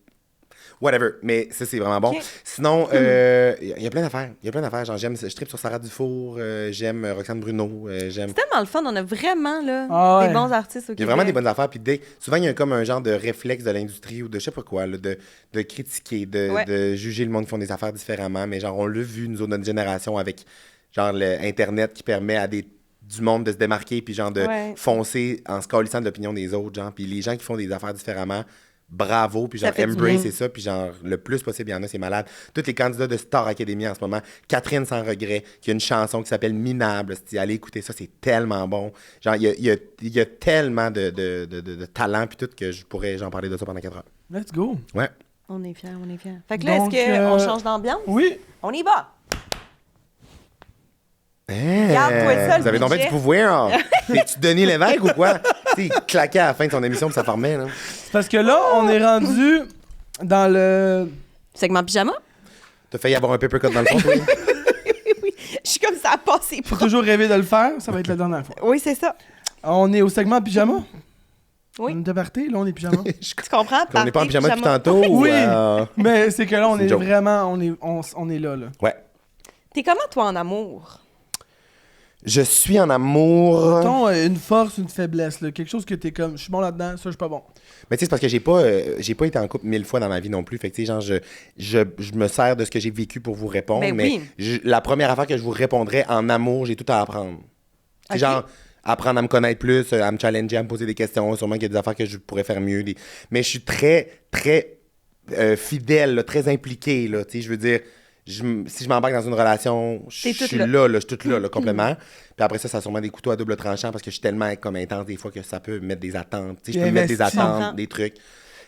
Whatever, mais ça, c'est vraiment bon. Ok. Sinon, il y a plein d'affaires. Il y a plein d'affaires. Genre, je trippe sur Sarah Dufour, j'aime Roxane Bruno, j'aime... C'est tellement le fun. On a vraiment là, Ah ouais. des bons artistes au Il y Québec. a vraiment des bonnes affaires. Puis souvent, il y a comme un genre de réflexe de l'industrie ou de je sais pas quoi, là, de critiquer, Ouais. de juger le monde qui font des affaires différemment. Mais genre, on l'a vu, nous autres, notre génération, avec genre l'Internet qui permet à des du monde de se démarquer, puis genre de foncer en se calissant de l'opinion des autres, genre. Puis les gens qui font des affaires différemment, bravo, puis genre embrace ça, puis genre le plus possible, il y en a, c'est malade. Tous les candidats de Star Academy en ce moment, Catherine Sans Regret, qui a une chanson qui s'appelle Minable, allez écouter ça, c'est tellement bon. Genre, il y a tellement de talent, puis tout, que je pourrais j'en parler de ça pendant 4 heures. Let's go. Ouais. On est fiers, on est fiers. Fait que là, donc, est-ce qu'on change d'ambiance? Oui. On y va! Regarde-toi ça, vous avez tombé du pouvoir. T'es-tu Denis Lévesque ou quoi? Il claquait à la fin de son émission puis ça formait. Là. C'est parce que là, on est rendu dans le... segment pyjama? T'as failli avoir un papercut dans le fond, toi? Oui. Je suis comme ça à passer. J'ai toujours rêvé de le faire. Ça va être la dernière fois. Oui, c'est ça. On est au segment pyjama? Oui. On est parti, là, on est pyjama. Tu comprends? On n'est pas en pyjama depuis tantôt? Oui, mais c'est que là, on est vraiment... On est là. Ouais. T'es comment, toi, en amour? Je suis en amour. Mettons, une force, une faiblesse, là. Quelque chose que t'es comme, je suis bon là-dedans, ça, je suis pas bon. Mais tu sais, c'est parce que j'ai pas été en couple 1000 fois dans ma vie non plus. Fait que tu sais, genre, je me sers de ce que j'ai vécu pour vous répondre. Ben mais oui. la première affaire que je vous répondrais en amour, j'ai tout à apprendre. Okay. Genre, apprendre à me connaître plus, à me challenger, à me poser des questions. Sûrement qu'il y a des affaires que je pourrais faire mieux. Mais je suis très, très fidèle, là, très impliqué, là. Tu sais, je veux dire... si je m'embarque dans une relation, je suis là, je suis toute là, complètement. Puis après ça a sûrement des couteaux à double tranchant parce que je suis tellement comme intense des fois que ça peut mettre des attentes. Tu sais, je peux mettre des attentes, des trucs.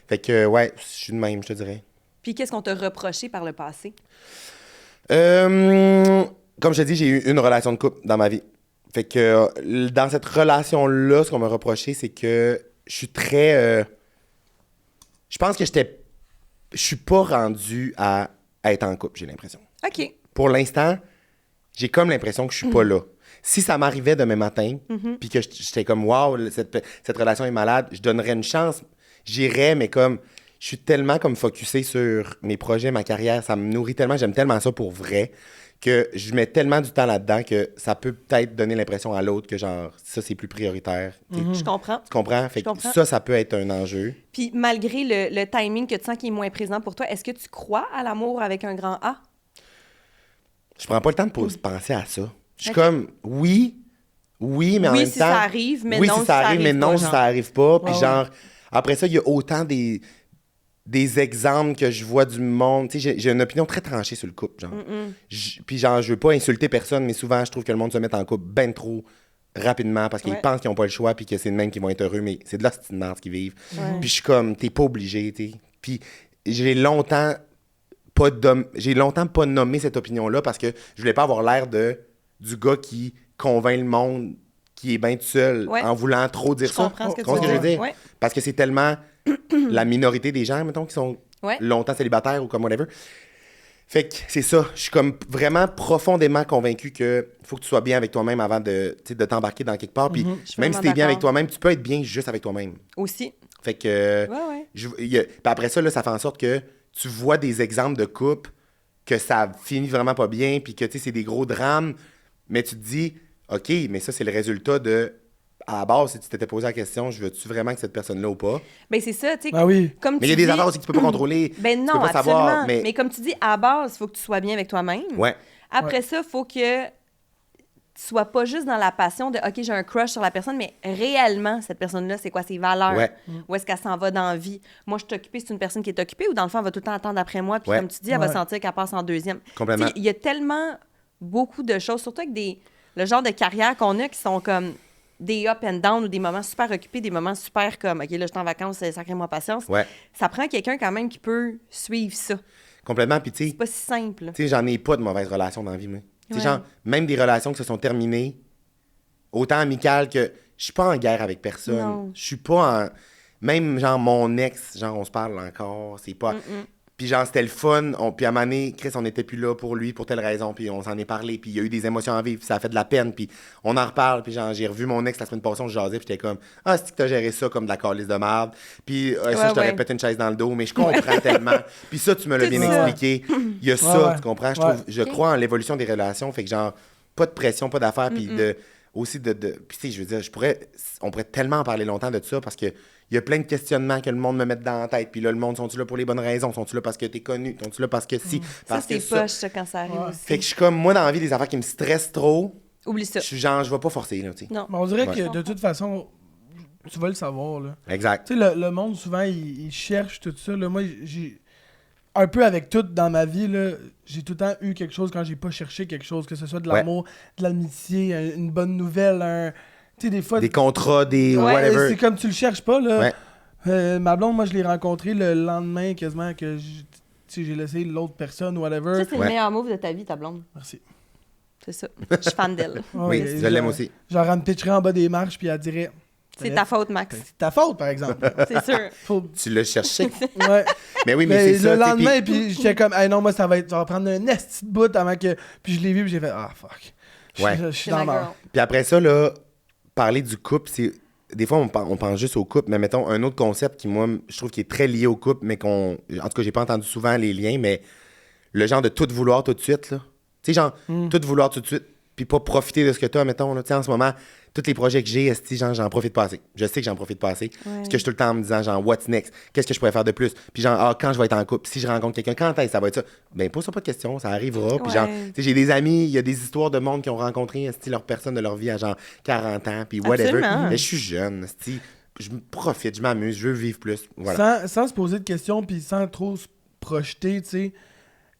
Fait que, ouais, je suis de même, je te dirais. Puis qu'est-ce qu'on t'a reproché par le passé? Comme je te dis, j'ai eu une relation de couple dans ma vie. Fait que dans cette relation-là, ce qu'on m'a reproché, c'est que je suis très... je pense que je suis pas rendu à être en couple, j'ai l'impression. OK. Pour l'instant, j'ai comme l'impression que je suis pas là. Si ça m'arrivait demain matin, puis que j'étais comme, wow, cette relation est malade, je donnerais une chance, j'irais, mais comme, je suis tellement comme focusé sur mes projets, ma carrière, ça me nourrit tellement, j'aime tellement ça pour vrai, que je mets tellement du temps là-dedans que ça peut peut-être donner l'impression à l'autre que genre, ça, c'est plus prioritaire. Je comprends. Tu comprends? Fait que ça peut être un enjeu. Puis malgré le timing que tu sens qui est moins présent pour toi, est-ce que tu crois à l'amour avec un grand A? Je prends pas le temps de penser à ça. Je suis comme, oui, mais en même temps... Oui, si ça arrive, mais oui, non, si ça arrive, mais non, si ça arrive pas. Puis genre, après ça, il y a autant des exemples que je vois du monde. Tu sais, j'ai une opinion très tranchée sur le couple, genre. Puis genre, je veux pas insulter personne, mais souvent, je trouve que le monde se met en couple ben trop rapidement parce qu'ils pensent qu'ils ont pas le choix puis que c'est de même qu'ils vont être heureux, mais c'est de l'obstinance qu'ils vivent. Puis je suis comme, t'es pas obligé, tu sais. Puis j'ai longtemps pas nommé cette opinion-là parce que je voulais pas avoir l'air du gars qui convainc le monde qui est bien tout seul en voulant trop dire ça. Je comprends ce que je veux dire. Parce que c'est tellement la minorité des gens, mettons, qui sont longtemps célibataires ou comme whatever. Fait que c'est ça. Je suis comme vraiment profondément convaincu que faut que tu sois bien avec toi-même avant de t'embarquer dans quelque part. Puis même si t'es bien avec toi-même, tu peux être bien juste avec toi-même. Aussi. Fait que... puis après ça, là, ça fait en sorte que tu vois des exemples de couples que ça finit vraiment pas bien, puis que, tu sais, c'est des gros drames, mais tu te dis, OK, mais ça, c'est le résultat de... À la base, si tu t'étais posé la question, je veux-tu vraiment que cette personne-là ou pas? Ben c'est ça, tu sais. Mais il y a des affaires aussi que tu peux pas contrôler. Ben non, tu peux pas absolument. savoir, mais comme tu dis, à la base, il faut que tu sois bien avec toi-même. Ouais. Après ça, il faut que tu sois pas juste dans la passion de « OK, j'ai un crush sur la personne », mais réellement, cette personne-là, c'est quoi ses valeurs? Ouais. Où est-ce qu'elle s'en va dans la vie? Moi, je suis occupée, c'est une personne qui est occupée ou dans le fond, elle va tout le temps attendre après moi, puis comme tu dis, elle va sentir qu'elle passe en deuxième. Complètement. Il y a tellement beaucoup de choses, surtout avec le genre de carrière qu'on a qui sont comme des up and down ou des moments super occupés, des moments super comme « OK, là, je suis en vacances, sacrez-moi patience ». Ça prend quelqu'un quand même qui peut suivre ça. Complètement, puis tu sais... C'est pas si simple. Tu sais, j'en ai pas de mauvaises relations dans la vie, moi. Tu sais, genre, même des relations qui se sont terminées, autant amicales que... Je suis pas en guerre avec personne. Je suis pas en... Même, genre, mon ex, genre, on se parle encore, c'est pas... Puis genre, c'était le fun. Puis à un moment donné, Chris, on n'était plus là pour lui, pour telle raison. Puis on s'en est parlé. Puis il y a eu des émotions à vivre. Puis ça a fait de la peine. Puis on en reparle. Puis genre, j'ai revu mon ex la semaine passée, on se jasait. Puis j'étais comme, ah, c'est que t'as géré ça comme de la calice de merde. Puis ça, je t'aurais pété une chaise dans le dos. Mais je comprends tellement. Puis ça, tu me l'as bien expliqué. Il y a ça, tu comprends? Je crois en l'évolution des relations. Fait que genre, pas de pression, pas d'affaires. Puis aussi de... Puis tu sais, je veux dire, on pourrait tellement en parler longtemps de ça parce que il y a plein de questionnements que le monde me met dans la tête. Puis là, le monde, sont-tu là pour les bonnes raisons? Sont-tu là parce que t'es connu? Sont-tu là parce que si? Parce ça, c'est poche, ça, quand ça arrive aussi. Fait que je suis comme, moi, dans la vie, des affaires qui me stressent trop, Oublie ça. Je vais pas forcer, là, tu sais. Non. Mais on dirait que de toute façon, tu vas le savoir, là. Exact. Tu sais, le monde, souvent, il cherche tout ça, là. Moi, j'ai... Un peu avec tout dans ma vie, là, j'ai tout le temps eu quelque chose quand j'ai pas cherché quelque chose, que ce soit de l'amour, de l'amitié, une bonne nouvelle, tu sais, des fois... Des contrats, des whatever. C'est comme tu le cherches pas, là. Ouais. Ma blonde, moi, je l'ai rencontrée le lendemain, quasiment, que j'ai laissé l'autre personne, whatever. Ça, c'est le meilleur move de ta vie, ta blonde. Merci. C'est ça. Je suis fan d'elle. Oui, je l'aime aussi. Genre, elle me pitcherait en bas des marches, puis elle dirait... C'est ta faute, Max. C'est ta faute, par exemple. C'est sûr. Tu l'as cherché. Ouais. Mais oui, mais c'est ça. Le lendemain, puis j'étais comme, hey, non, moi, ça va prendre un esti de bout avant que. Puis je l'ai vu, puis j'ai fait, ah, fuck. Je suis dans la mort. Puis après ça, là, parler du couple, c'est. Des fois, on pense juste au couple, mais mettons, un autre concept qui, moi, je trouve qui est très lié au couple, mais qu'on. En tout cas, j'ai pas entendu souvent les liens, mais le genre de tout vouloir tout de suite, là. Tu sais, genre, tout vouloir tout de suite, puis pas profiter de ce que t'as, mettons, là. Tu sais, en ce moment, tous les projets que j'ai, genre, j'en profite pas assez. Je sais que j'en profite pas assez. Parce que je suis tout le temps en me disant, genre, what's next? Qu'est-ce que je pourrais faire de plus? Puis genre, quand je vais être en couple, si je rencontre quelqu'un, quand est-ce que ça va être ça? Ben, pose-toi pas de questions, ça arrivera. Puis genre, tu sais, j'ai des amis, il y a des histoires de monde qui ont rencontré, leur personne de leur vie à genre 40 ans, puis whatever. Mais je suis jeune, je me profite, je m'amuse, je veux vivre plus. Voilà. Sans se poser de questions, puis sans trop se projeter, tu sais,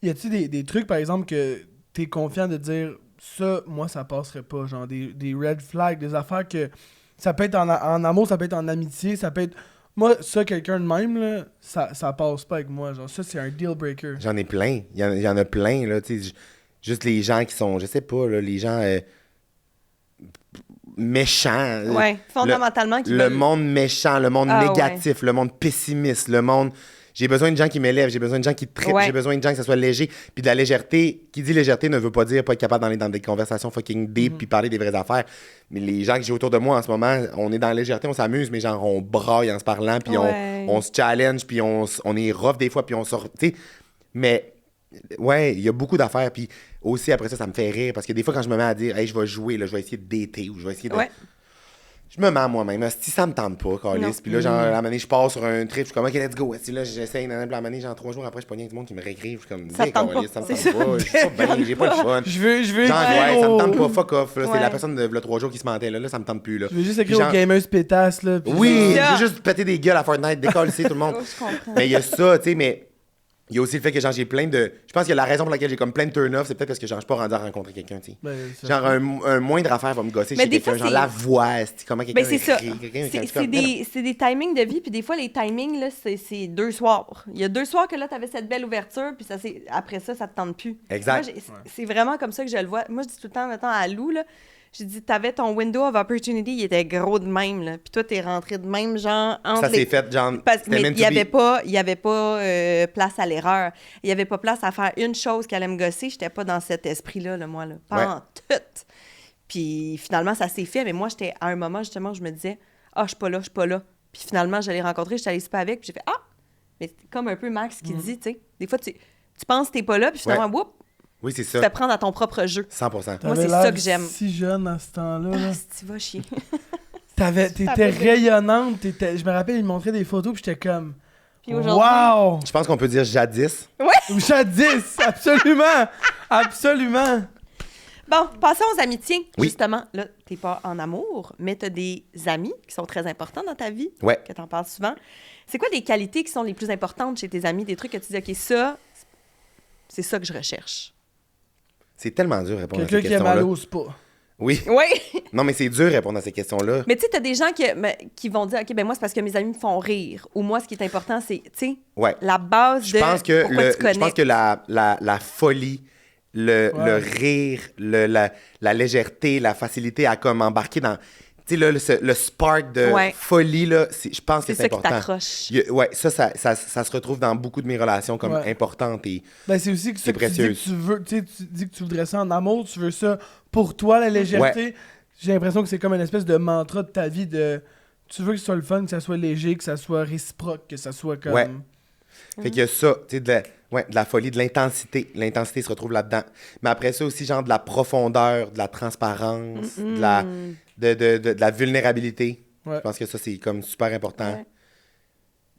y a-t-il des trucs, par exemple, que t'es confiant de dire, ça, moi, ça passerait pas. Genre des red flags, des affaires que ça peut être en amour, ça peut être en amitié, ça peut être... Moi, ça, quelqu'un de même, là, ça passe pas avec moi. Genre, ça, c'est un deal breaker. J'en ai plein. Il y en a plein, là, tu sais. Juste les gens qui sont, je sais pas, là, les gens méchants. Ouais, fondamentalement. Le monde méchant, le monde négatif, le monde pessimiste, le monde... J'ai besoin de gens qui m'élèvent, j'ai besoin de gens qui trippent, j'ai besoin de gens que ça soit léger. Puis de la légèreté, qui dit légèreté ne veut pas dire pas être capable d'aller dans des conversations fucking deep puis parler des vraies affaires. Mais les gens que j'ai autour de moi en ce moment, on est dans la légèreté, on s'amuse, mais genre on braille en se parlant, puis on se challenge, puis on est rough des fois, puis on sort, tu sais. Mais ouais, il y a beaucoup d'affaires, puis aussi après ça me fait rire, parce que des fois quand je me mets à dire, hey, je vais jouer, là, je vais essayer de dater, ou je vais essayer de... Je me mens moi-même. Si ça me tente pas, Carlis. Puis là, genre, à la manée, je pars sur un trip. Je suis comme, OK, let's go. Si là, j'essaye, à la manée, genre, 3 jours après, je pogne avec du monde qui me réécrive. Je suis comme, ça me tente pas. Ça me tente pas. Je suis pas bien, j'ai pas le fun. Je veux. Genre, ça me tente pas. Fuck off. Là. C'est la personne de 3 jours qui se mentait. Là, ça me tente plus. Là. Je veux juste écrire aux gamers pétasses. Là. Oui, je veux juste péter des gueules à Fortnite, décoller tout le monde. Mais il y a ça, tu sais, mais. Il y a aussi le fait que genre j'ai plein de... Je pense que la raison pour laquelle j'ai comme plein de turn-off, c'est peut-être parce que genre je suis pas rendu à rencontrer quelqu'un, tu sais. Genre un moindre affaire va me gosser chez quelqu'un. Genre la voix, comment quelqu'un c'est ça. C'est des timings de vie, puis des fois les timings, là, c'est 2 soirs. Il y a 2 soirs que là, t'avais cette belle ouverture, puis après ça te tente plus. Exact. Moi, c'est vraiment comme ça que je le vois. Moi, je dis tout le temps, mettons, à Lou, là, j'ai dit, t'avais ton window of opportunity, il était gros de même, là. Puis toi, t'es rentré de même, genre, entre ça s'est fait, genre... Mais il y avait pas place à l'erreur. Il y avait pas place à faire une chose qui allait me gosser. J'étais pas dans cet esprit-là, moi, là. Pas en tout. Puis finalement, ça s'est fait. Mais moi, j'étais à un moment, justement, où je me disais, je suis pas là. Puis finalement, je l'ai rencontré, j'étais allée souper avec, puis j'ai fait, mais c'est comme un peu Max qui dit, tu sais. Des fois, tu penses que t'es pas là, puis finalement, whoop! Oui, c'est ça. Tu te fais prendre à ton propre jeu. 100%. Moi, c'est ça que j'aime. Si jeune à ce temps-là. Si tu vas chier. T'étais rayonnante. Je me rappelle, il me montrait des photos, puis j'étais comme... Puis aujourd'hui... Wow! Je pense qu'on peut dire jadis. Ouais! Jadis! Absolument! Absolument! Bon, passons aux amitiés. Oui. Justement, là, t'es pas en amour, mais t'as des amis qui sont très importants dans ta vie. Ouais. Que t'en parles souvent. C'est quoi les qualités qui sont les plus importantes chez tes amis? Des trucs que tu dis, OK, ça, c'est ça que je recherche. C'est tellement dur de répondre à ces questions-là. Quelqu'un qui a mal au spa. Oui. Oui. Non, mais c'est dur de répondre à ces questions-là. Mais tu sais, t'as des gens qui vont dire, OK, ben moi, c'est parce que mes amis me font rire. Ou moi, ce qui est important, c'est, tu sais, la base de pourquoi tu connectes. Je pense que la folie, le rire, la légèreté, la facilité à comme embarquer dans... Tu sais, là, le spark de folie, là, je pense que c'est important. C'est ça qui t'accroche. Ça se retrouve dans beaucoup de mes relations comme importantes et c'est aussi que ça que précieuses. tu dis que tu voudrais ça en amour, tu veux ça pour toi, la légèreté. Ouais. J'ai l'impression que c'est comme une espèce de mantra de ta vie de... Tu veux que ce soit le fun, que ça soit léger, que ça soit réciproque, que ça soit comme... Ouais. Fait qu'il y a ça, tu sais, de la folie, de l'intensité. L'intensité se retrouve là-dedans. Mais après ça aussi, genre de la profondeur, de la transparence, de la vulnérabilité. Ouais. Je pense que ça, c'est comme super important. Ouais.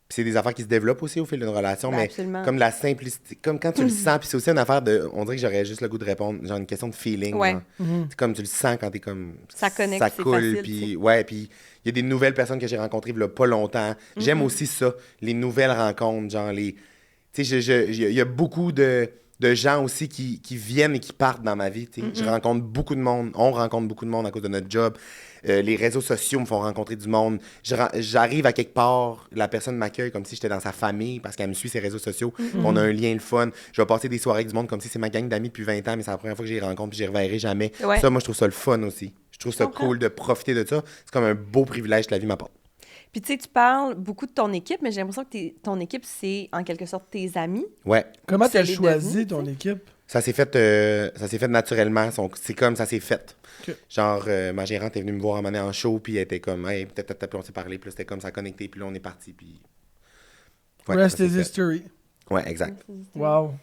Puis c'est des affaires qui se développent aussi au fil d'une relation, mais absolument. comme la simplicité, comme quand tu le sens, puis c'est aussi une affaire de, on dirait que j'aurais juste le goût de répondre, genre une question de feeling. Ouais. C'est comme tu le sens quand t'es comme... Ça connecte, ça c'est coule, facile, puis ouais, puis il y a des nouvelles personnes que j'ai rencontrées il y a pas longtemps. J'aime aussi ça, les nouvelles rencontres, genre les... Tu sais, il y a beaucoup de gens aussi qui viennent et qui partent dans ma vie, tu sais. Je rencontre beaucoup de monde, on rencontre beaucoup de monde à cause de notre job. Les réseaux sociaux me font rencontrer du monde. J'arrive à quelque part, la personne m'accueille comme si j'étais dans sa famille parce qu'elle me suit ses réseaux sociaux. On a un lien le fun. Je vais passer des soirées avec du monde comme si c'est ma gang d'amis depuis 20 ans, mais c'est la première fois que je les rencontre puis je les reverrai jamais. Ouais. Ça, moi, je trouve ça le fun aussi. Je trouve ça cool de profiter de ça. C'est comme un beau privilège que la vie m'apporte. Puis tu sais, tu parles beaucoup de ton équipe, mais j'ai l'impression que ton équipe, c'est en quelque sorte tes amis. Ouais. Comment tu as les choisi devenus, ton équipe? Ça s'est fait naturellement. C'est comme ça s'est fait. Okay. Genre, ma gérante est venue me voir à un moment donné en show, puis elle était comme, hey, peut-être, puis on s'est parlé, puis là, c'était comme ça a connecté, puis là, on est parti, puis. Ouais, Rest ça s'est is fait. history. Ouais, exact. Wow.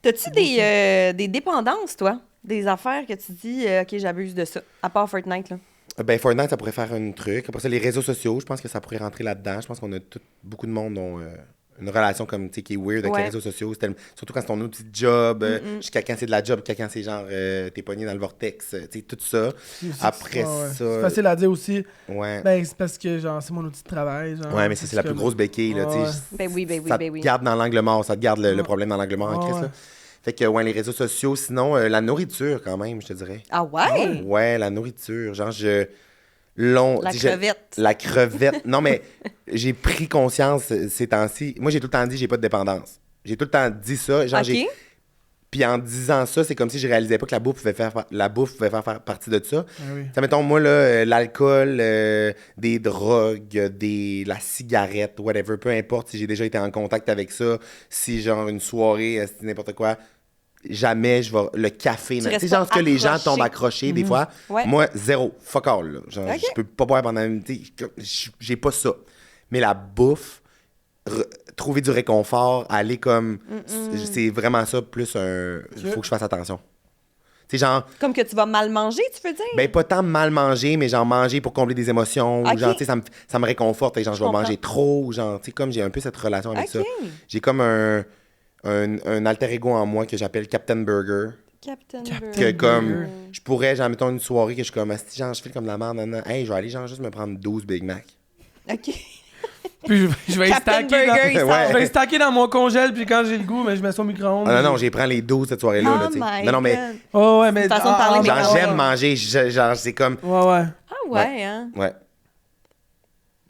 T'as-tu des dépendances, toi? Des affaires que tu dis, OK, j'abuse de ça, à part Fortnite, là? Ben, Fortnite, ça pourrait faire un truc. Après ça, les réseaux sociaux, je pense que ça pourrait rentrer là-dedans. Je pense qu'on a beaucoup de monde ont une relation comme, tu sais, qui est weird avec les réseaux sociaux. Surtout quand c'est ton outil de job. Jusqu'à quand c'est de la job, quand c'est genre, t'es pogné dans le vortex. Tu sais, tout ça. Après ça... C'est facile à dire aussi. Ouais. Ben, c'est parce que, genre, c'est mon outil de travail. Genre, Ouais, mais ça, c'est la plus grosse béquille, là, tu sais. Ben oui, Ça te garde dans l'angle mort. Ça te garde le problème dans l'angle mort en Christ, là. Fait que, ouais, les réseaux sociaux. Sinon, la nourriture, quand même, je te dirais. Ah ouais? Ouais, la nourriture. Genre, La crevette. La crevette. Non, mais j'ai pris conscience ces temps-ci. Moi, j'ai tout le temps dit j'ai pas de dépendance. J'ai tout le temps dit ça. Genre, OK. Puis en disant ça, c'est comme si je réalisais pas que la bouffe pouvait faire partie de ça. Ah oui. Ça, mettons, moi, là, l'alcool, des drogues, la cigarette, whatever, peu importe si j'ai déjà été en contact avec ça, si, genre, une soirée, si n'importe quoi, jamais je vais... Le café, tu sais, genre, ce que les gens tombent accrochés des fois. Ouais. Moi, zéro. Fuck all, là. Genre, OK. je peux pas boire pendant... J'ai pas ça. Mais la bouffe... trouver du réconfort, aller comme... C'est vraiment ça, plus un... Il faut que je fasse attention. Tu sais, genre... Comme que tu vas mal manger, tu veux dire? Ben, pas tant mal manger, mais genre manger pour combler des émotions. OK. Ou genre, tu sais, ça me réconforte. Et genre, je vais comprends. manger trop. Genre, tu sais, comme j'ai un peu cette relation avec ça. OK. J'ai comme un alter ego en moi que j'appelle Captain Burger. Captain Que Burger. comme... Je pourrais, genre, mettons une soirée que je suis comme... Asti, genre, je file comme la merde. Hey, je vais aller, genre, juste me prendre 12 Big Mac. OK. Puis je vais Captain stacker Burger, il dans... sort. Je vais stacker dans mon congèle, puis quand j'ai le goût, mais je mets ça au micro-ondes. Ah, non, j'y prends les 12 cette soirée-là. là, Oh tu sais. my Non, mais... God. Oh, ouais, mais... Une façon de parler, mais Genre, ouais. j'aime manger. Genre, c'est comme... Ouais. Ah ouais, hein? Ouais.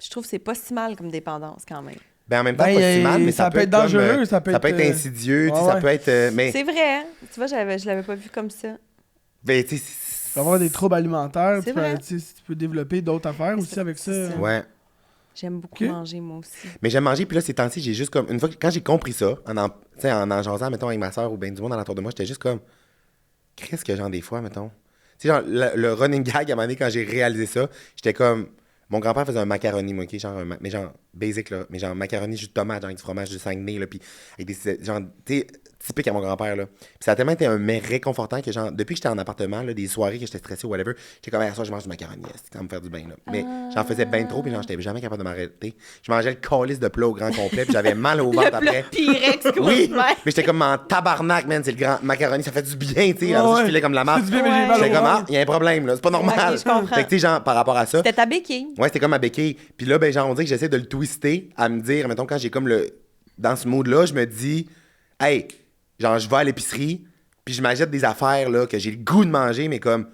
Je trouve que c'est pas si mal comme dépendance, quand même. Ben, en même temps, Ben, pas si mal, mais ça peut être comme, dangereux, ça peut être être, insidieux, tu sais, ouais. ça peut être... mais, C'est vrai, hein? Tu vois, je l'avais pas vu comme ça. ben, tu sais... Tu peux avoir des troubles alimentaires, C'est tu peux, vrai. tu sais, tu peux développer d'autres affaires aussi avec ça. c'est ça. Ouais. J'aime beaucoup OK. manger, moi aussi. Mais j'aime manger, puis là, ces temps-ci, j'ai juste comme... Une fois quand j'ai compris ça, tu sais, en jasant, mettons, avec ma soeur ou ben du monde alentour de moi, j'étais juste comme... Qu'est-ce que genre des fois, mettons? Tu sais, genre, le running gag, à un moment donné, quand j'ai réalisé ça, j'étais comme... Mon grand-père faisait un macaroni, moi, OK? Genre, mais genre, basic, là. Mais genre, macaroni, jus de tomate, genre, avec du fromage de Saguenay, là, puis avec des... Genre, tu sais, typique à mon grand-père, là. Puis ça a tellement été un mets réconfortant que, genre, depuis que j'étais en appartement, là, des soirées que j'étais stressé ou whatever, j'étais comme, hier soir, je mange du macaroni, ça va me faire du bien, là. Mais j'en faisais bien trop, puis genre, j'étais jamais capable de m'arrêter. Je mangeais le calice de plat au grand complet, puis j'avais mal au ventre après. Le Pyrex, Oui, ouais. mais j'étais comme en tabarnak, man, c'est le grand macaroni, ça fait du bien, tu sais. Ouais, Alors, ouais. je filais comme la marque. C'est du bien, mais j'ai mal au J'étais comme, ventre. il y a un problème, là, c'est pas normal. Ok, je comprends. Fait que, tu sais, genre, par rapport à ça. C'était ta béquille. Ouais, c'était comme ma béquille. Puis là, ben, genre, on dirait que j'essaie de le twister à me dire, mettons, quand j'ai comme dans ce mood-là, je me dis, hey, genre, je vais à l'épicerie, puis je m'achète des affaires, là, que j'ai le goût de manger, mais comme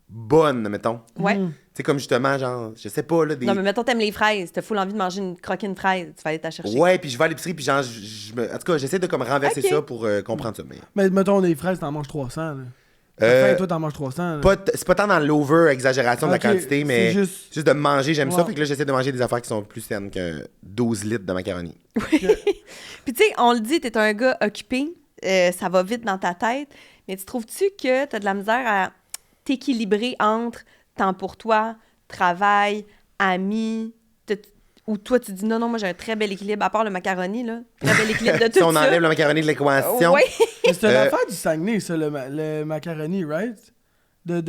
bonnes, mettons. Ouais. Tu sais, comme justement, genre, je sais pas, là, des. Non, mais mettons, t'aimes les fraises. T'as full envie de manger une croquine fraise. Tu vas aller t'en chercher. Ouais, puis je vais à l'épicerie, puis genre, en tout cas, j'essaie de comme renverser Ok. ça pour comprendre ça. Mais Mais mettons des fraises, t'en manges 300. Là. Euh, Toi, t'en manges 300. Là. c'est pas tant dans l'over-exagération de Ok, la quantité, mais c'est juste- juste de manger, j'aime ça. Ouais. Fait que là, j'essaie de manger des affaires qui sont plus saines que 12 litres de macaroni. Puis tu sais, on le dit, t'es un gars occupé. Ça va vite dans ta tête. Mais tu trouves-tu que t'as de la misère à t'équilibrer entre temps pour toi, travail, amis, ou toi, tu dis non, moi, j'ai un très bel équilibre, à part le macaroni, là. Très bel équilibre de tout Si on ça. enlève le macaroni de l'équation, Oui. Mais c'était l'affaire du Saguenay, ça, le macaroni, right? De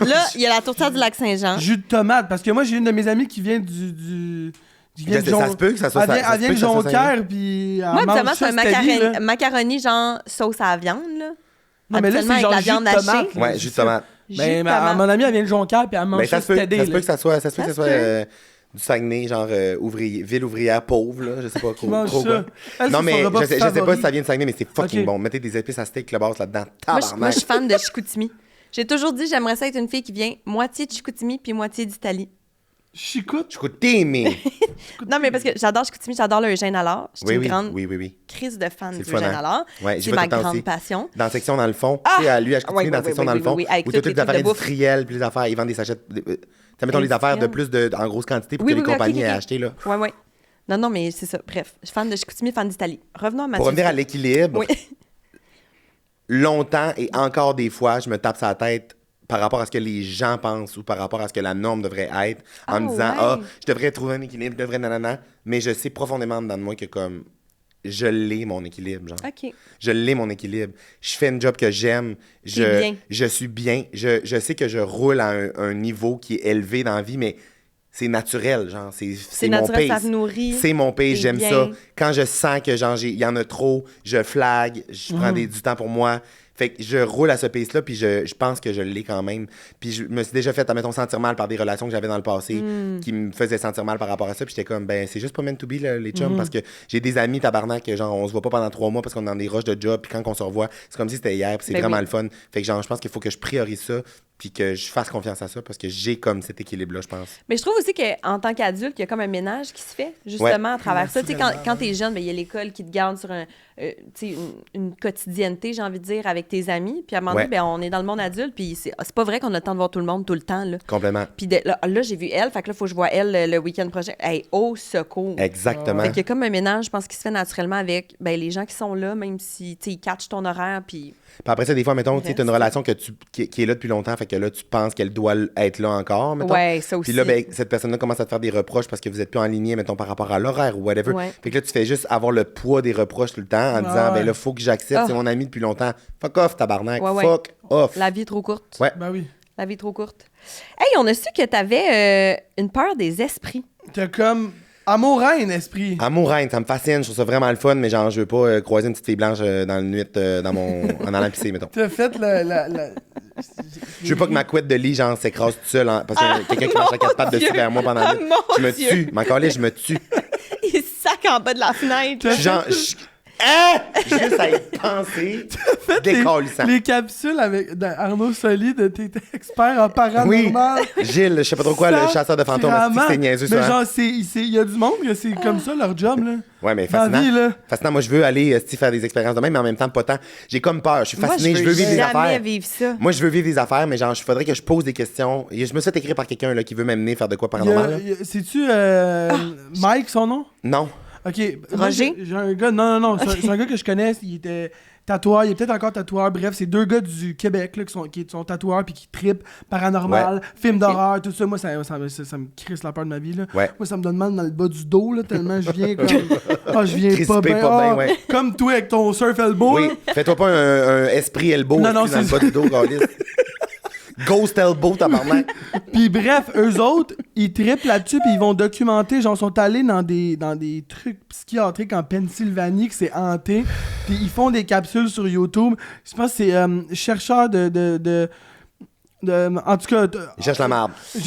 Là, il y a la tourtière du Lac-Saint-Jean. jus de tomate. Parce que moi, j'ai une de mes amies qui vient du Ça se peut que ça soit ça. Elle vient de Jonquière, puis elle mange c'est un macaroni genre sauce à la viande, là. Non, mais là, c'est genre jus de tomate. Ouais, jus de tomate. Mais mon amie, elle vient de Jonquière, puis elle mange ça se peut que ça soit du Saguenay, genre ville ouvrière pauvre, là, je sais pas trop quoi. Non, mais je sais pas si ça vient de Saguenay, mais c'est fucking bon. Mettez des épices à steak clubhouse là-dedans. Moi, je suis fan de Chicoutimi. J'ai toujours dit, j'aimerais ça être une fille qui vient moitié de Chicoutimi puis moitié d'Italie. Chicoutimi! Non, mais parce que j'adore Chicoutimi, j'adore le Eugène Allard. Je suis une grande oui. crise de fan d'Eugène Allard. C'est ma grande passion. Dans la section dans le fond, tu sais, lui, à Chicoutimi, dans la section dans le fond, où tu as toutes les affaires industrielles, puis les affaires, ils vendent des sachets. Mettons les affaires de plus en grosse quantité pour que les compagnies aient acheté, là. Oui. Non, mais c'est ça. Bref, je suis fan de Chicoutimi, fan d'Italie. Revenons à Mathieu. Pour revenir à l'équilibre, longtemps et encore des fois, je me tape sa tête par rapport à ce que les gens pensent ou par rapport à ce que la norme devrait être, en me disant je devrais trouver un équilibre, je devrais nanana, mais je sais profondément dedans de moi que comme je l'ai mon équilibre, genre. OK. Je l'ai mon équilibre. Je fais un job que j'aime, je suis bien, je sais que je roule à un niveau qui est élevé dans la vie, mais c'est naturel, genre, c'est mon naturel, pace. ça te nourrit. C'est mon pace, j'aime bien. ça. Quand je sens que genre il y en a trop, je flag, je prends du temps pour moi. Fait que je roule à ce pace-là, puis je pense que je l'ai quand même. Puis je me suis déjà fait, admettons, sentir mal par des relations que j'avais dans le passé qui me faisaient sentir mal par rapport à ça. Puis j'étais comme, ben, c'est juste pas meant to be, là, les chums, parce que j'ai des amis tabarnak que, genre, on se voit pas pendant 3 mois parce qu'on est dans des rushs de job, puis quand on se revoit, c'est comme si c'était hier, puis c'est vraiment le fun. Fait que, genre, je pense qu'il faut que je priorise ça, puis que je fasse confiance à ça, parce que j'ai comme cet équilibre-là, je pense. Mais je trouve aussi qu'en tant qu'adulte, il y a comme un ménage qui se fait, justement, à travers ça. Tu sais, quand t'es jeune, il y a l'école qui te garde sur une quotidienneté, j'ai envie de dire, avec tes amis. Puis à un moment donné, on est dans le monde adulte, puis c'est pas vrai qu'on a le temps de voir tout le monde tout le temps, là. Complètement. Puis là, j'ai vu elle, fait que là, il faut que je vois elle le week-end prochain. Hey, au secours! Exactement. Fait qu'il y a comme un ménage, je pense, qui se fait naturellement avec les gens qui sont là, même si, tu sais, ils catchent ton horaire, puis... Puis après ça, des fois, mettons, tu as une relation qui est là depuis longtemps, fait que là, tu penses qu'elle doit être là encore, mettons. Ouais, ça aussi. Puis là, cette personne-là commence à te faire des reproches parce que vous êtes plus en ligne, mettons, par rapport à l'horaire ou whatever. Ouais. Fait que là, tu fais juste avoir le poids des reproches tout le temps en disant, ben là, faut que j'accepte, c'est mon ami depuis longtemps. Fuck off, tabarnak. Fuck off. La vie est trop courte. Ouais. Ben oui. La vie est trop courte. Hey, on a su que t'avais une peur des esprits. T'as comme... Amouraine, esprit. Amouraine, ça me fascine, je trouve ça vraiment le fun, mais genre, je veux pas croiser une petite fille blanche dans la nuit en allant pisser, mettons. T'as fait Je veux pas que ma couette de lit, genre, s'écrase tout seul parce qu'il y a quelqu'un qui marche à 4 pattes dessus vers moi pendant la nuit. Je me tue. M'en calais, je me tue. Il sac en bas de la fenêtre. Genre, juste à y penser, décalissant. Les capsules avec Arnaud Soli, t'es expert en paranormal. Oui, Gilles, je sais pas trop quoi, le chasseur de fantômes, c'est niaiseux ça. Mais genre, il y a du monde que c'est comme ça leur job, là. Ouais, mais fascinant. Vie, là. Fascinant, moi je veux aller faire des expériences de même, mais en même temps pas tant. J'ai comme peur, je suis fasciné, je veux vivre des affaires. Vivre ça. Moi je veux vivre des affaires, mais genre, il faudrait que je pose des questions. Et je me suis fait écrire par quelqu'un là, qui veut m'amener faire de quoi paranormal. C'est-tu Mike, son nom? Non. OK. Roger? J'ai un gars... Non. C'est un gars que je connais. Il était tatoueur. Il est peut-être encore tatoueur. Bref, c'est 2 gars du Québec là, qui sont tatoueurs puis qui trippent paranormal, films d'horreur, tout ça. Moi, ça me crisse la peur de ma vie. Là. Ouais. Moi, ça me donne mal dans le bas du dos, là, tellement je viens comme... je viens pas Crispé, bien. ouais. Comme toi avec ton surf elbow. Oui, fais-toi pas un esprit elbow Non, dans le bas du dos, Gaulis. Ghost elbow, tabarnak. Puis bref, eux autres, ils trippent là-dessus puis ils vont documenter, genre, sont allés dans des trucs psychiatriques en Pennsylvanie que c'est hanté. Puis ils font des capsules sur YouTube. Je pense que c'est chercheurs de en tout cas... Ils cherchent la marde. Des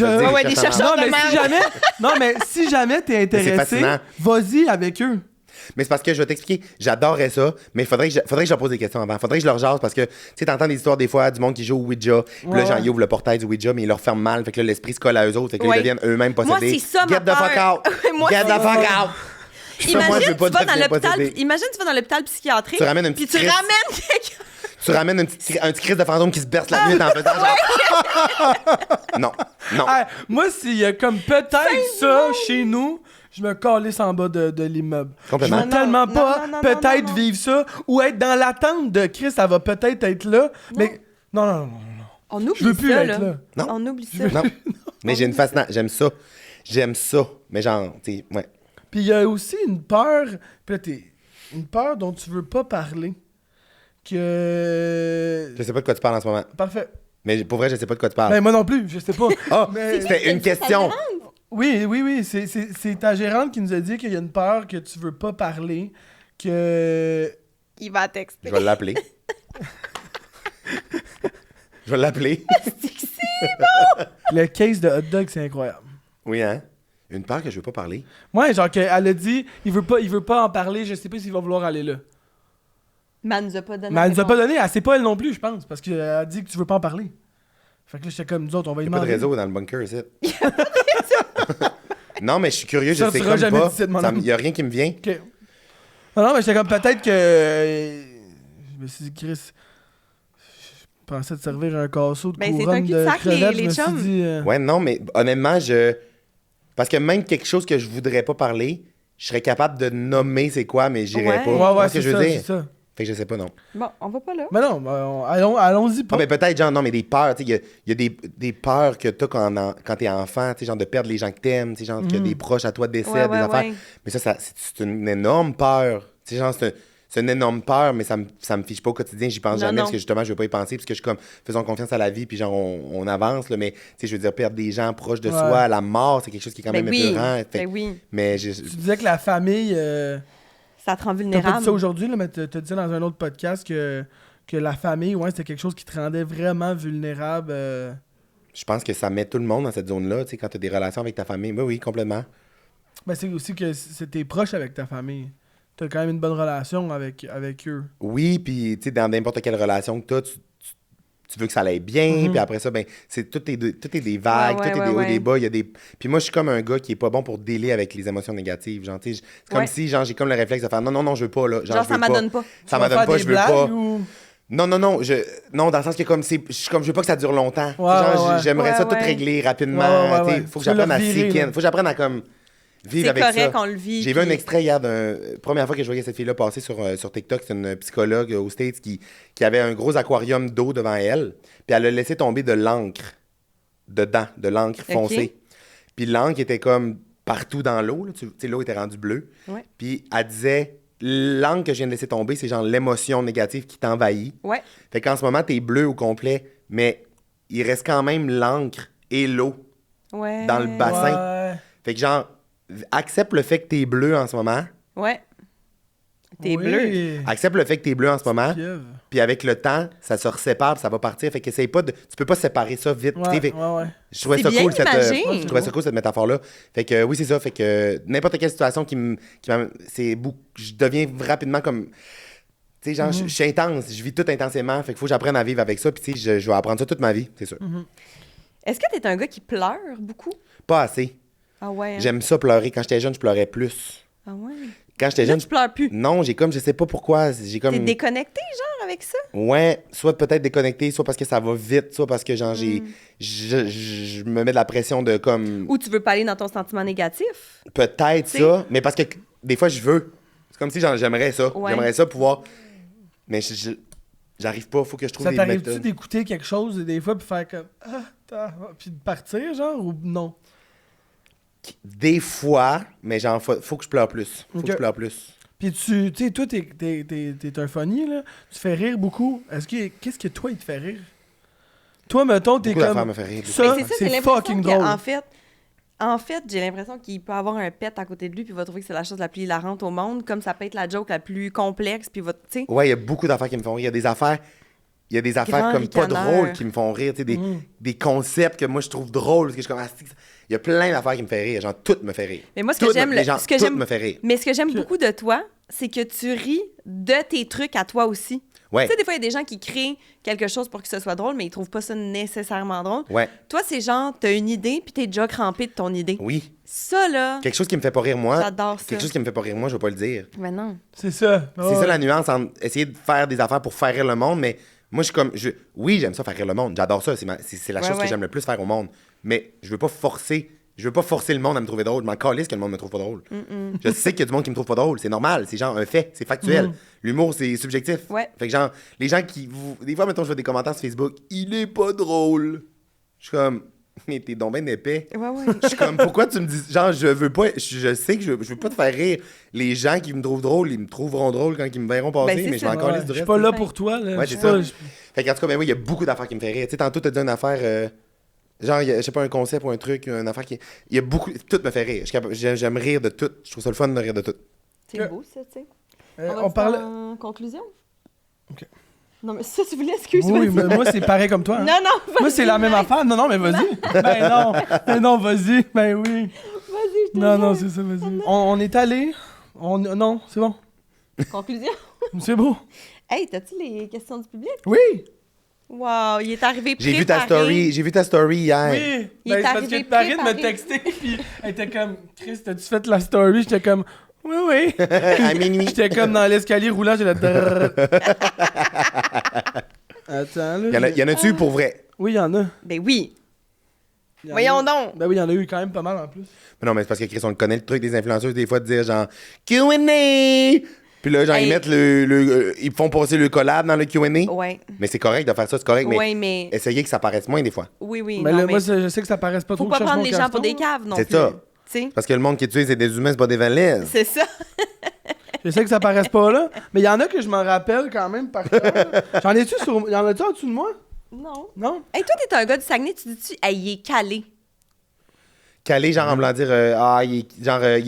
chercheurs de merde. Mais si jamais t'es intéressé, vas-y avec eux. Mais c'est parce que je vais t'expliquer, j'adorerais ça, mais faudrait que je leur pose des questions avant. Faudrait que je leur jase parce que, tu sais, t'entends des histoires des fois du monde qui joue au Ouija, puis là, genre, ils ouvrent le portail du Ouija, mais ils leur ferment mal, fait que là, l'esprit se colle à eux autres, fait que là, ils deviennent eux-mêmes possédés. Moi, c'est ça, Get the fuck out! Get the fuck out! Imagine, tu vas dans l'hôpital psychiatrique, tu ramènes puis tu ramènes quelqu'un. Tu ramènes un petit crise de fantôme qui se berce la nuit en faisant genre... Non. Moi, s'il y a comme peut-être ça chez nous, je me calisse en bas de l'immeuble. Complètement. Je veux tellement pas peut-être vivre ça ou être dans l'attente de Chris, ça va peut-être être là. Mais non. On oublie je veux plus ça, être là. Non. On oublie ça. Non. Mais j'ai une fascination. J'aime ça. Mais genre, tu sais, ouais. Puis il y a aussi une peur, une peur dont tu veux pas parler. Que... Je sais pas de quoi tu parles en ce moment. Parfait. Mais pour vrai, je sais pas de quoi tu parles. Ben, moi non plus, je sais pas. C'était une question. Oui. C'est ta gérante qui nous a dit qu'il y a une peur que tu veux pas parler, que... Il va texter. Je vais l'appeler. Je vais l'appeler. Le case de hot dog, c'est incroyable. Oui, hein? Une peur que je veux pas parler. Ouais, genre qu'elle a dit, il veut pas en parler, je sais pas s'il va vouloir aller là. Mais elle nous a pas donné. Mais elle nous a pas donné, elle sait pas elle non plus, je pense, parce qu'elle a dit que tu veux pas en parler. Fait que là, j'étais comme, nous autres, on va y Il n'y a pas demander. de réseau dans le bunker, ici. Non, mais je suis curieux, je sais seras comme jamais pas. dit de mon Il nom. n'y a rien qui me vient. OK. Non, mais j'étais comme, peut-être que... je me suis dit, Chris... Je pensais te servir un casseau de Ben, c'est couronne un de cul-de-sac, crevettes, les je me suis chums. dit... Ouais, non, mais honnêtement, parce que même quelque chose que je voudrais pas parler, je serais capable de nommer c'est quoi, mais j'irais Ouais. pas. Ouais, Tu vois ouais, ce que c'est je veux ça, dire? c'est ça. Fait que je sais pas, non. Bon, on va pas là. Mais non, allons-y pas. Ah, mais peut-être, genre, non, mais des peurs, tu sais, il y a des peurs que t'as quand t'es enfant, tu sais, genre de perdre les gens que t'aimes, tu sais, genre que des proches à toi décèdent, des affaires. Mais ça c'est une énorme peur. Tu sais, genre, c'est une énorme peur, mais ça me fiche pas au quotidien, j'y pense jamais, parce que justement, je veux pas y penser, parce que je suis comme, faisons confiance à la vie, puis genre, on avance, là, mais, tu sais, je veux dire, perdre des gens proches de soi, la mort, c'est quelque chose qui est quand même épeurant. Ben oui. Mais Tu disais que la famille... Ça te rend T'as vulnérable. pas dit ça aujourd'hui, là, mais t'as dit dans un autre podcast que la famille, ouais, c'était quelque chose qui te rendait vraiment vulnérable. je pense que ça met tout le monde dans cette zone-là, tu sais, quand t'as des relations avec ta famille. Oui, complètement. Ben, c'est aussi que t'es proche avec ta famille. T'as quand même une bonne relation avec eux. Oui, puis tu sais, dans n'importe quelle relation que tu veux que ça aille bien, puis après ça, ben, tout est des vagues, tout est des hauts et des bas. Il y a des... Puis moi, je suis comme un gars qui est pas bon pour dealer avec les émotions négatives. Genre, c'est comme si, genre, j'ai comme le réflexe de faire non, je veux pas, là. Genre, ça m'adonne pas. Ça m'adonne pas, je veux pas. Ou... Non, non, dans le sens que je veux pas que ça dure longtemps. J'aimerais ça tout régler rapidement. Faut que j'apprenne à seek-in. Faut que j'apprenne à comme vivre avec ça. C'est correct, on le vit. J'ai vu un extrait hier première fois que je voyais cette fille-là passer sur TikTok, c'est une psychologue aux States qui avait un gros aquarium d'eau devant elle, puis elle a laissé tomber de l'encre dedans, de l'encre foncée. Puis l'encre était comme partout dans l'eau, tu sais, l'eau était rendue bleue. Ouais. Puis elle disait, l'encre que je viens de laisser tomber, c'est genre l'émotion négative qui t'envahit. Ouais. Fait qu'en ce moment, t'es bleu au complet, mais il reste quand même l'encre et l'eau dans le bassin. Ouais. Fait que genre, accepte le fait que t'es bleu en ce moment. Ouais. T'es bleu. Accepte le fait que t'es bleu en ce moment. Puis avec le temps, ça se resépare, ça va partir. Fait qu'essaye pas de... Tu peux pas séparer ça vite. Je trouvais ça cool, je trouvais ça cool, cette métaphore-là. Fait que oui, c'est ça. Fait que n'importe quelle situation je deviens rapidement comme... Tu sais, genre, je suis intense. Je vis tout intensément. Fait qu'il faut que j'apprenne à vivre avec ça. Puis tu sais, je vais apprendre ça toute ma vie, c'est sûr. Est-ce que t'es un gars qui pleure beaucoup? Pas assez. Ah ouais. Hein? J'aime ça pleurer. Quand j'étais jeune, je pleurais plus. Ah ouais. Quand j'étais jeune, tu pleures plus. Non, je sais pas pourquoi. T'es déconnecté, genre, avec ça? Ouais, soit peut-être déconnecté, soit parce que ça va vite, soit parce que, genre, je me mets de la pression de comme. Ou tu veux pas aller dans ton sentiment négatif? Peut-être ça, mais parce que des fois, je veux. C'est comme si j'aimerais ça. Ouais. J'aimerais ça pouvoir. Mais j'arrive pas, faut que je trouve des méthodes. Ça t'arrive-tu d'écouter quelque chose des fois puis faire comme puis de partir, genre, ou non? Des fois, mais genre, faut que je pleure plus. Faut que je pleure plus. Puis tu sais, toi, t'es un funny, là. Tu fais rire beaucoup. Qu'est-ce que toi, il te fait rire? Toi, mettons, t'es comme... Me fait rire, ça, c'est fucking drôle. En fait, j'ai l'impression qu'il peut avoir un pet à côté de lui puis il va trouver que c'est la chose la plus hilarante au monde, comme ça peut être la joke la plus complexe puis va, tu sais. Ouais, il y a beaucoup d'affaires qui me font rire. Il y a des affaires comme pas drôles qui me font rire, tu sais, des concepts que moi je trouve drôles, parce que je suis comme il y a plein d'affaires qui me font rire, genre tout me fait rire. Mais moi ce que j'aime me fait rire. Mais ce que j'aime beaucoup de toi, c'est que tu ris de tes trucs à toi aussi. Ouais. Tu sais, des fois, il y a des gens qui créent quelque chose pour que ce soit drôle, mais ils trouvent pas ça nécessairement drôle. Ouais. Toi, c'est genre, t'as une idée, puis t'es déjà crampé de ton idée. Oui. Ça, là... Quelque chose qui me fait pas rire, moi... J'adore ça. Quelque chose qui me fait pas rire, moi, je vais pas le dire. Mais non. C'est ça. C'est ça la nuance entre essayer de faire des affaires pour faire rire le monde, mais moi, je suis comme... Oui, j'aime ça faire rire le monde. J'adore ça. C'est la chose que j'aime le plus faire au monde. Mais je veux pas forcer... Je veux pas forcer le monde à me trouver drôle. Je m'en calisse que le monde me trouve pas drôle. Je sais qu'il y a du monde qui me trouve pas drôle. C'est normal. C'est genre un fait. C'est factuel. L'humour, c'est subjectif. Ouais. Fait que genre, les gens qui... Des fois, mettons, je vois des commentaires sur Facebook. Il est pas drôle. Je suis comme... Mais t'es donc ben épais. Ouais. Je suis comme, pourquoi tu me dis... Genre, je veux pas... Je sais que je veux pas te faire rire. Les gens qui me trouvent drôle, ils me trouveront drôle quand ils me verront passer, mais je m'en calisse du reste. Je suis pas là pour toi, là. Ouais, c'est ça. Fait qu'en tout cas, ben oui, il y a beaucoup d'affaires qui me font rire. Tu sais, tantôt, t'as dit une affaire... Genre, je sais pas, un concept ou un truc, une affaire qui... Il y a beaucoup... Tout me fait rire. J'aime rire de tout. Je trouve ça le fun de rire de tout. C'est beau, ça, tu sais. On parle... en conclusion? OK. Non, mais ça, tu voulais, excuse-moi. Oui, mais moi, c'est pareil comme toi. Hein. Non, moi, c'est la même affaire. Non, mais vas-y. Ben non, vas-y. Ben oui. Vas-y, je te Non, c'est ça, vas-y. On est allé. Non, c'est bon. Conclusion? C'est beau. Hey, t'as-tu les questions du public? Oui. Wow, il est arrivé J'ai vu ta story hier. Oui. Il est parce arrivé que Marine me préparé. textait, puis elle était comme, Chris, t'as-tu fait la story? J'étais comme, oui. À minuit. J'étais comme dans l'escalier roulant, j'ai la... Attends, là. Y en a-tu eu pour vrai? Oui, il y en a. Ben oui. Il y en Voyons a. donc. Ben oui, il y en a eu quand même pas mal en plus. Mais non, mais c'est parce que Chris, on le connaît, le truc des influenceuses, des fois, de dire genre Q&A! Puis là, genre, Hey. ils mettent ils font passer le collab dans le Q&A. Ouais. Mais c'est correct de faire ça, c'est correct, mais Ouais, mais... essayez que ça paraisse moins des fois. Oui, Mais non, là, mais... moi, je sais que ça paraisse pas Faut trop. pas que je cherche prendre mon les gens pour caston. des caves non C'est plus. ça. Tu sais? Parce que le monde qui tue, c'est des humains, c'est pas des valaises. C'est ça. Je sais que ça paraisse pas là, mais il y en a que je m'en rappelle quand même par cœur. Y'en a-tu en dessous de moi? Non. Non? Hey, toi, t'es un gars du Saguenay, tu dis-tu, hey, il est calé. Calé, genre en voulant dire, il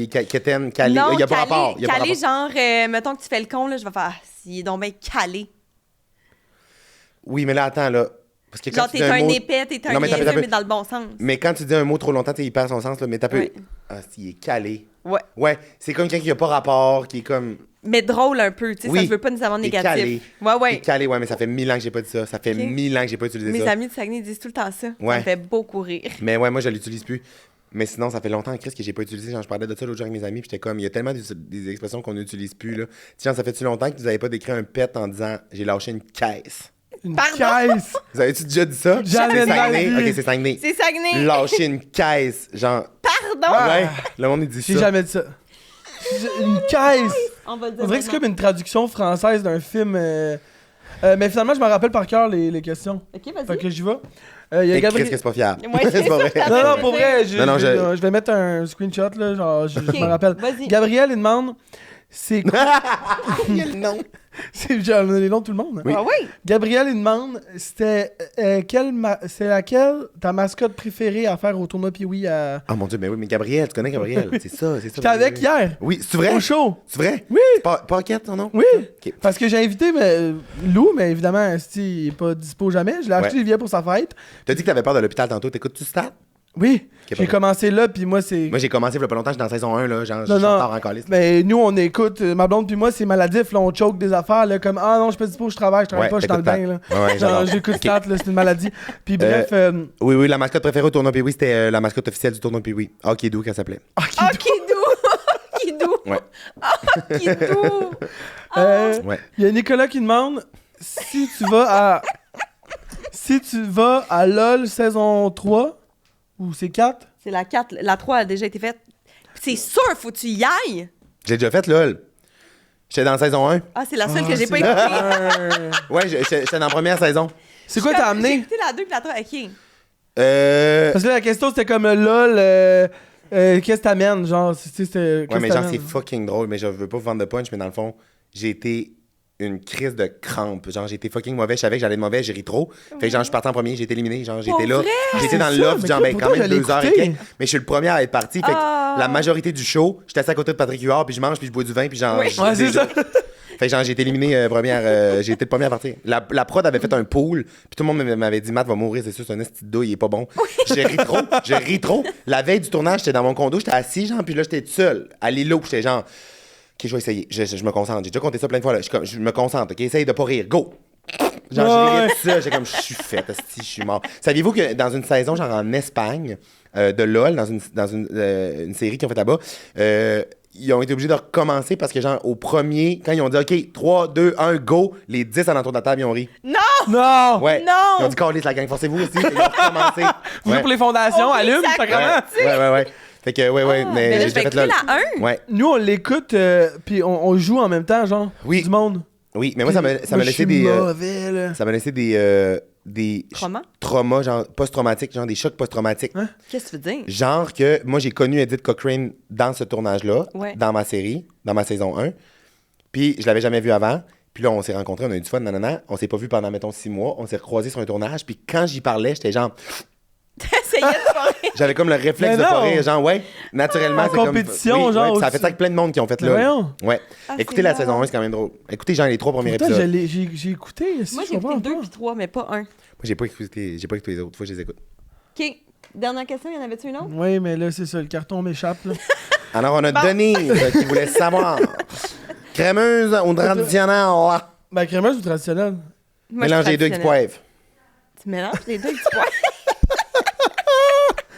est quétaine, calé. Non, Il y a pas calé, rapport. Il y a pas calé, rapport. genre, mettons que tu fais le con, là, je vais faire, il est donc bien calé. Oui, mais là, attends, là. Parce que quand Genre, tu t'es dis un un mot... épais, t'es un Non, mais t'as niaiseux, peu. mais dans le bon sens. Mais quand tu dis un mot trop longtemps, il perd son sens, là, mais t'as peu. Ouais. Ah, il est calé. Ouais. Ouais, c'est comme quelqu'un qui a pas rapport, qui est comme... Mais drôle un peu, tu sais, Oui. ça ne veut pas nécessairement T'es négatif. calé. Ouais, T'es ouais. calé, ouais, mais ça fait 1000 ans que j'ai pas dit ça. Ça fait Ok. 1000 ans que j'ai pas utilisé Mes ça. amis de Saguenay disent tout le temps ça. Ça Ouais. me fait beaucoup rire. Mais ouais, moi, je l'utilise plus. Mais sinon, ça fait longtemps, Chris, que j'ai pas utilisé. Genre, je parlais de ça l'autre jour avec mes amis, puis j'étais comme, il y a tellement des expressions qu'on n'utilise plus, là. Tu sais, genre, ça fait-tu longtemps que vous avez pas décrit un pet en disant, j'ai lâché une caisse? Une Pardon? caisse! Vous avez-tu déjà dit ça? Jamais C'est de la Saguenay? vie. Ok, c'est Saguenay. C'est Saguenay! Lâcher une caisse. Genre, Pardon! ouais, le monde, il dit J'ai ça. jamais dit ça. Une caisse! On va le dire On dirait que c'est maintenant. comme une traduction française d'un film. Mais finalement, je me rappelle par cœur les questions. OK, Fait vas-y. que j'y vais. Il y a Et Chris, Gabriel. que c'est pas fiable. Ouais, c'est c'est pas vrai. ça. Non, pour vrai, Non, je vais mettre un screenshot, là, genre, je Ok, me rappelle. vas-y. Gabriel, il demande, c'est quoi... Il y a le nom. C'est j'ai donné les noms de tout le monde. hein. Ah oui? Gabriel, il demande, c'était c'est laquelle ta mascotte préférée à faire au tournoi Pee-Wee à... Oh mon Dieu, mais oui, mais Gabriel, tu connais Gabriel. C'est ça. J'étais avec hier, Oui, c'est vrai? au show. C'est vrai? Oui. C'est pas Pocket, ton nom? Oui, Ok. parce que j'ai invité Lou, mais évidemment, il est pas dispo jamais. Je l'ai acheté Ouais. les billets pour sa fête. T'as dit que t'avais peur de l'hôpital tantôt. T'écoutes-tu Stat? Oui, Ok, j'ai pas commencé là, puis moi, c'est... Moi, j'ai commencé il y a pas longtemps, j'étais dans saison 1, là. Genre, je Non, suis non. en retard en calice. Mais nous, on écoute, ma blonde puis moi, c'est maladif, là, on choke des affaires, là, comme « Ah non, je suis pas dispo, je travaille pas, je suis dans le bain, là. Ouais, Genre, j'adore. j'écoute Ok. Stat, là, c'est une maladie. Puis bref, Oui, la mascotte préférée au tournoi Pee-Wee, c'était la mascotte officielle du tournoi Pee-Wee. Ah, Kidou, qu'elle s'appelait. Oh, Kidou! Kidou! Ouais. Oh, Kidou! Ouais. il y a Nicolas qui demande si tu vas à LOL saison 3 ou c'est 4. C'est la 4. La 3 a déjà été faite. C'est sûr, faut que tu y ailles! J'ai déjà fait, LOL. J'étais dans saison 1. Ah, c'est la seule que j'ai pas écoutée. Ouais, j'étais dans la première saison. C'est quoi t'as J'ai amené? écouté la 2 puis la 3. OK. Parce que là, la question, c'était comme LOL, qu'est-ce que t'amènes? Genre, c'était... Ouais, qu'est-ce mais que genre, t'amènes? c'est fucking drôle, mais je veux pas vous vendre de punch, mais dans le fond, j'ai été une crise de crampe. Genre, j'ai été fucking mauvais. Je savais que j'allais être mauvais, j'ai ri trop. Fait que genre, je suis parti en premier, j'ai été éliminé. Genre, j'étais Pour là. vrai? J'étais dans c'est le ça, loft, mais genre, toi, ben, quand pourquoi même j'allais 2 heures et écouter? quelques. Mais je suis le premier à être parti. Fait Ah. que la majorité du show, j'étais assis à côté de Patrick Huard, puis je mange, puis je bois du vin, puis genre. Oui. je- Ouais, c'est ça. Fait que genre, j'ai été éliminé première. J'ai été le premier à partir. La prod avait fait un pool, puis tout le monde m'avait dit, Matt va mourir, c'est sûr, c'est un esti de dos, il est pas bon. J'ai ri trop, je ris trop. La veille du tournage, j'étais dans mon condo, j'étais assis, genre, puis là, j'étais tout seul à l'îlot, puis j'étais genre, OK, je vais essayer. Je me concentre. J'ai déjà compté ça plein de fois, là. Je me concentre, OK, essaye de pas rire. Go! Genre, j'ai ri de ça, j'ai comme, je suis fait, esti, je suis mort. Saviez-vous que dans une saison, genre en Espagne, de LOL, dans une série qu'ils ont fait là-bas, ils ont été obligés de recommencer parce que, genre, au premier, quand ils ont dit, OK, 3, 2, 1, go, les 10 alentours de la table, ils ont ri. Non! Non! Ouais. Non! Ils ont dit, Carlis, la gang, forcez-vous aussi. Ils ont recommencé. Vous Ouais. pour les fondations, Oh, oui, allume, ça sacrément. Ouais. Fait que, ouais, Ah, mais mais là, j'ai je vais déjà fait écouter LOL. la 1. Ouais. Nous, on l'écoute, puis on joue en même temps, genre, Oui. du monde. Oui, mais moi, ça m'a Moi, laissé je suis des. mauvais, là. Ça m'a laissé des Traumas? traumas, genre post-traumatiques, genre des chocs post-traumatiques. Hein? Qu'est-ce que tu veux dire? Genre que moi, j'ai connu Edith Cochrane dans ce tournage-là, Ouais. dans ma série, dans ma saison 1. Puis je l'avais jamais vu avant. Puis là, on s'est rencontrés, on a eu du fun, nanana. On s'est pas vu pendant, mettons, 6 mois. On s'est recroisés sur un tournage. Puis quand j'y parlais, j'étais genre... T'essayais de pas rire. J'avais comme le réflexe de pas rire. Genre, ouais, naturellement, en c'est compétition, comme... Oui, genre. ouais, ça a fait ça avec plein de monde qui ont fait là. Voyons. Ouais. Ah, Écoutez la marrant. saison 1, c'est quand même drôle. Écoutez, genre, les 3 premiers Putain, épisodes. j'ai écouté. Si, Moi, je j'ai écouté comprends 2 pas. puis 3, mais pas 1. Moi, j'ai pas écouté les autres. Fois, je les écoute. OK. Dernière question, y en avait-tu une autre? Oui, mais là, c'est ça, le carton m'échappe. Là. Alors, on a Denise qui voulait savoir. Crémeuse ou traditionnelle? Ben, crémeuse ou traditionnelle? Moi, Mélanger les deux avec du poivre. Tu mélanges les deux avec du poivre?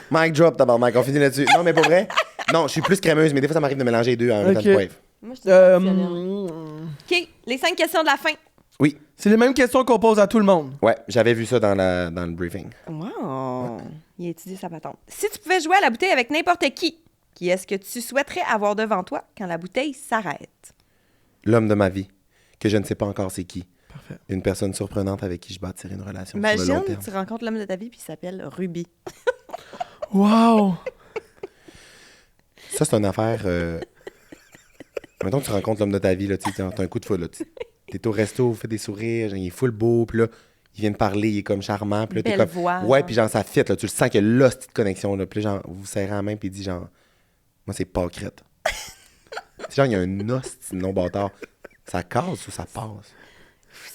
Mic drop, tabarnak. On finit là-dessus. Non, mais pour vrai, non, je suis plus crémeuse, mais des fois, ça m'arrive de mélanger les deux en même temps de poivre. Moi, je suis traditionnelle. Euh, OK. Les 5 questions de la fin. Oui. c'est les mêmes questions qu'on pose à tout le monde. Ouais, j'avais vu ça dans le briefing. Wow. Il a étudié sa patente. Si tu pouvais jouer à la bouteille avec n'importe qui est-ce que tu souhaiterais avoir devant toi quand la bouteille s'arrête? L'homme de ma vie, que je ne sais pas encore c'est qui. Parfait. Une personne surprenante avec qui je bâtirai une relation sur le long Imagine, terme. tu rencontres l'homme de ta vie puis il s'appelle Ruby. Wow! Ça, c'est une affaire... Mettons que tu rencontres l'homme de ta vie, là, tu as un coup de foudre. Là, t'es au resto, fais des sourires, genre, il est full beau, puis là, il vient de parler, il est comme charmant, puis là, t'es Belle comme... voix, Ouais, genre. puis genre, ça fit, là, tu le sens qu'il y a là, cette connexion, là, puis là, genre, vous vous serrez la main, puis il dit, genre, moi, c'est pas crête. C'est genre, il y a un os, non bâtard. Ça casse ou ça passe?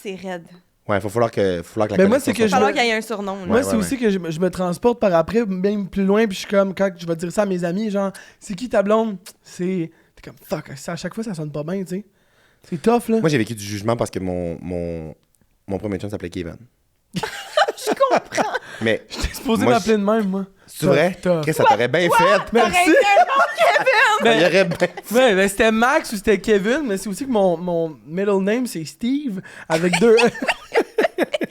C'est raide. Ouais, il va falloir que la Ben, moi, connexion c'est que Il va soit falloir me- qu'il y ait un surnom. là. Moi, Ouais, c'est aussi que je me transporte par après, même plus loin, puis je suis comme, quand je vais dire ça à mes amis, genre, c'est qui ta blonde? T'es comme, fuck, ça, à chaque fois, ça sonne pas bien, tu sais. C'est tough, là. Moi, j'ai vécu du jugement parce que mon premier chum s'appelait Kevin. Je comprends. Mais, T'es supposé moi, m'appeler de même, moi. c'est vrai? Tough. Chris, ça t'aurait bien fait. Merci. T'aurais été un bon Kevin. Il aurait bien... Ouais, ben, c'était Max ou c'était Kevin, mais c'est aussi que mon middle name, c'est Steve, avec deux E.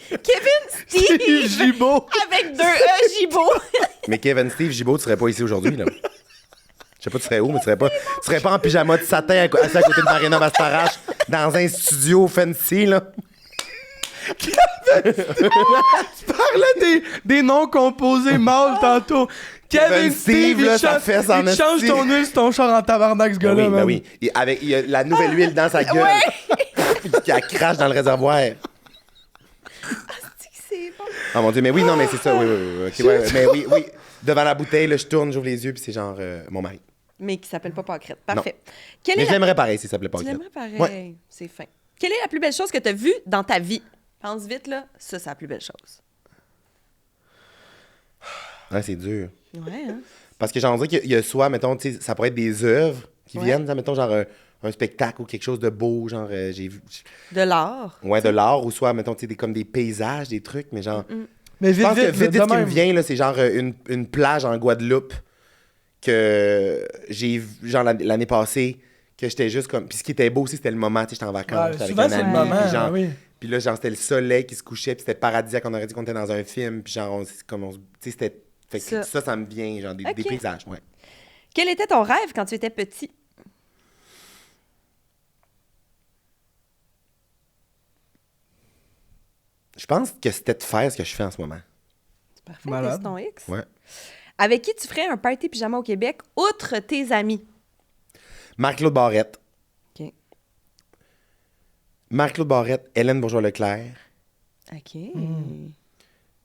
Kevin Steve Steve. Gibault. Avec 2 E Gibault. Mais Kevin Steve Gibault, tu serais pas ici aujourd'hui, là. Je sais pas tu serais où, mais tu serais pas en pyjama de satin assis à côté de Marina Bastarache dans un studio fancy, là. Tu parlais des noms composés mâles tantôt. Kevin Steve, là, il ça change, fait son il change esti. ton huile sur ton char en tabarnak, ce Ben gars-là, oui, ben man. oui. Il a la nouvelle huile dans sa gueule. Qui a crache dans le réservoir. C'est bon. Oh mon Dieu, mais oui, non, mais c'est ça. Oui, ok, ouais, mais oui. Devant la bouteille, là, je tourne, j'ouvre les yeux, puis c'est genre mon mari. Mais qui s'appelle pas Pâquerette. Parfait. Mais je l'aimerais pareil s'il s'appelait pas Tu Kevin. l'aimerais pareil. Ouais. C'est fin. Quelle est la plus belle chose que tu as vue dans ta vie? Pense vite, là. Ça, c'est la plus belle chose. Ouais, c'est dur. Ouais, hein? Parce que j'en dirais qu'il y a soit, mettons, tu sais, ça pourrait être des œuvres qui Ouais. viennent, mettons, genre un spectacle ou quelque chose de beau, genre, j'ai vu. De l'art. Ouais, de l'art, ou soit, mettons, tu sais, comme des paysages, des trucs, mais genre. Mais Je vite, pense que vite, vite, de ce qui me même. vient, là, c'est genre une plage en Guadeloupe que j'ai vu, genre, l'année passée, que j'étais juste comme. Puis ce qui était beau aussi, c'était le moment, tu sais, j'étais en vacances, Ouais, j'étais avec souvent, un c'est le ami, moment, puis genre. oui. Puis là, genre, c'était le soleil qui se couchait, puis c'était paradisiaque, on aurait dit qu'on était dans un film, puis genre, tu sais, c'était. Fait que ça me vient, genre, des Ok. paysages, ouais. Quel était ton rêve quand tu étais petit? Je pense que c'était de faire ce que je fais en ce moment. C'est parfait. Malade. C'est ton X. Ouais. Avec qui tu ferais un party pyjama au Québec, outre tes amis? Marc-Claude Barrette. OK. Marc-Claude Barrette, Hélène Bourgeois-Leclerc. OK.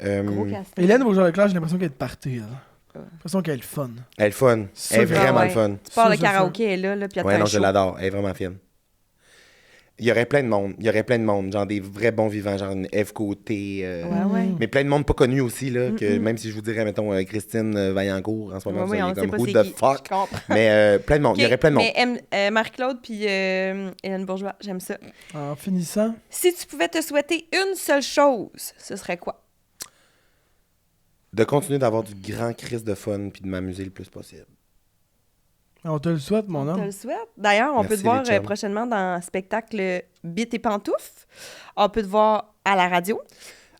euh, Gros casting. Hélène Bourgeois-Leclerc, j'ai l'impression qu'elle est partie, là. J'ai l'impression qu'elle est le fun. Elle est fun. Ça, Elle est c'est- vraiment Ah le ouais. fun. Tu pars le Ça, ça, karaoké, elle est là, puis elle Ouais, te non, fait je un show. l'adore. Elle est vraiment fine. Il y aurait plein de monde. Il y aurait plein de monde. Genre des vrais bons vivants, genre une Eve Côté. Ouais, ouais. Mais plein de monde pas connu aussi, là. Que même si je vous dirais, mettons, Christine Vaillancourt, en ce moment, Ouais, vous ouais, on seriez sait comme pas who c'est the qui. fuck. Je comprends. Mais plein de monde. Il y OK, aurait plein de monde. Mais Marc-Claude puis Hélène Bourgeois, j'aime ça. En finissant, Si tu pouvais te souhaiter une seule chose, ce serait quoi? De continuer d'avoir du grand crise de fun puis de m'amuser le plus possible. on te le souhaite, mon Je te homme. le souhaite. D'ailleurs, on Merci, peut te voir les chums. prochainement dans le spectacle Bit et Pantoufles. On peut te voir à la radio.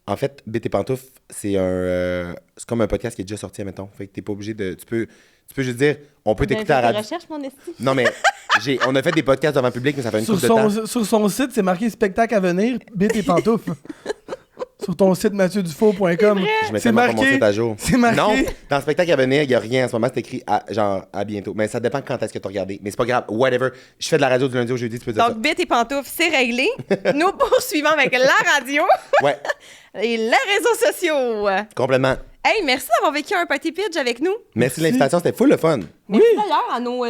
En fait, BT Pantouf, c'est c'est comme un podcast qui est déjà sorti, mettons. Fait que t'es pas obligé de. Tu peux juste dire, on peut t'écouter à la radio. recherche, mon esti. Non, mais on a fait des podcasts devant le public, mais ça fait une Sur couple de temps. sur son site, c'est marqué spectacle à venir, bite et pantoufles. Sur ton site mathieudufaux.com. Je mets C'est tellement pas mon marqué. site à jour. C'est marqué. Non, dans le spectacle à venir, il n'y a rien en ce moment. C'est écrit à bientôt. Mais ça dépend quand est-ce que tu as regardé. Mais c'est pas grave. Whatever. Je fais de la radio du lundi au jeudi, tu peux dire Donc, Bit et Pantoufles, c'est réglé. Nous poursuivons avec la radio ça. Ouais, et les réseaux sociaux. complètement. Hey, merci d'avoir vécu un party pitch avec nous. Merci de l'invitation, c'était full le fun. Merci d'ailleurs à nos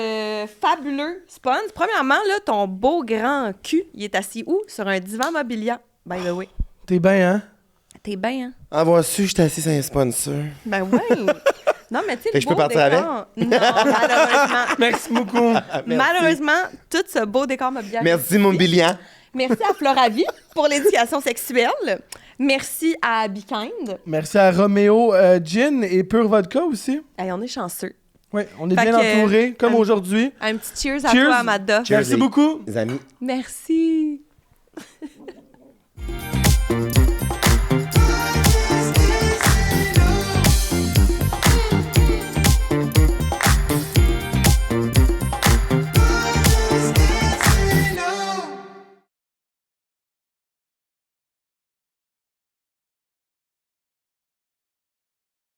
fabuleux sponsors. Premièrement, là, ton beau grand cul, il est assis où? Sur un divan mobilier, by the way. T'es bien, hein? T'es bien, hein? Avoir su, j'étais assis sur un sponsor. Ben ouais. Non, mais tu sais, Fait que je peux partir avec? Non, malheureusement. Merci beaucoup. Malheureusement, tout ce beau décor mobilier. Merci, mon bilian. Merci à Floravie pour l'éducation sexuelle. Merci à Be Kind. Merci à Roméo Gin et Pure Vodka aussi. Hey, on est chanceux. Oui, on est bien entourés, comme aujourd'hui. Un petit cheers à toi, Amada. Cheers, Merci beaucoup. Les amis. Merci.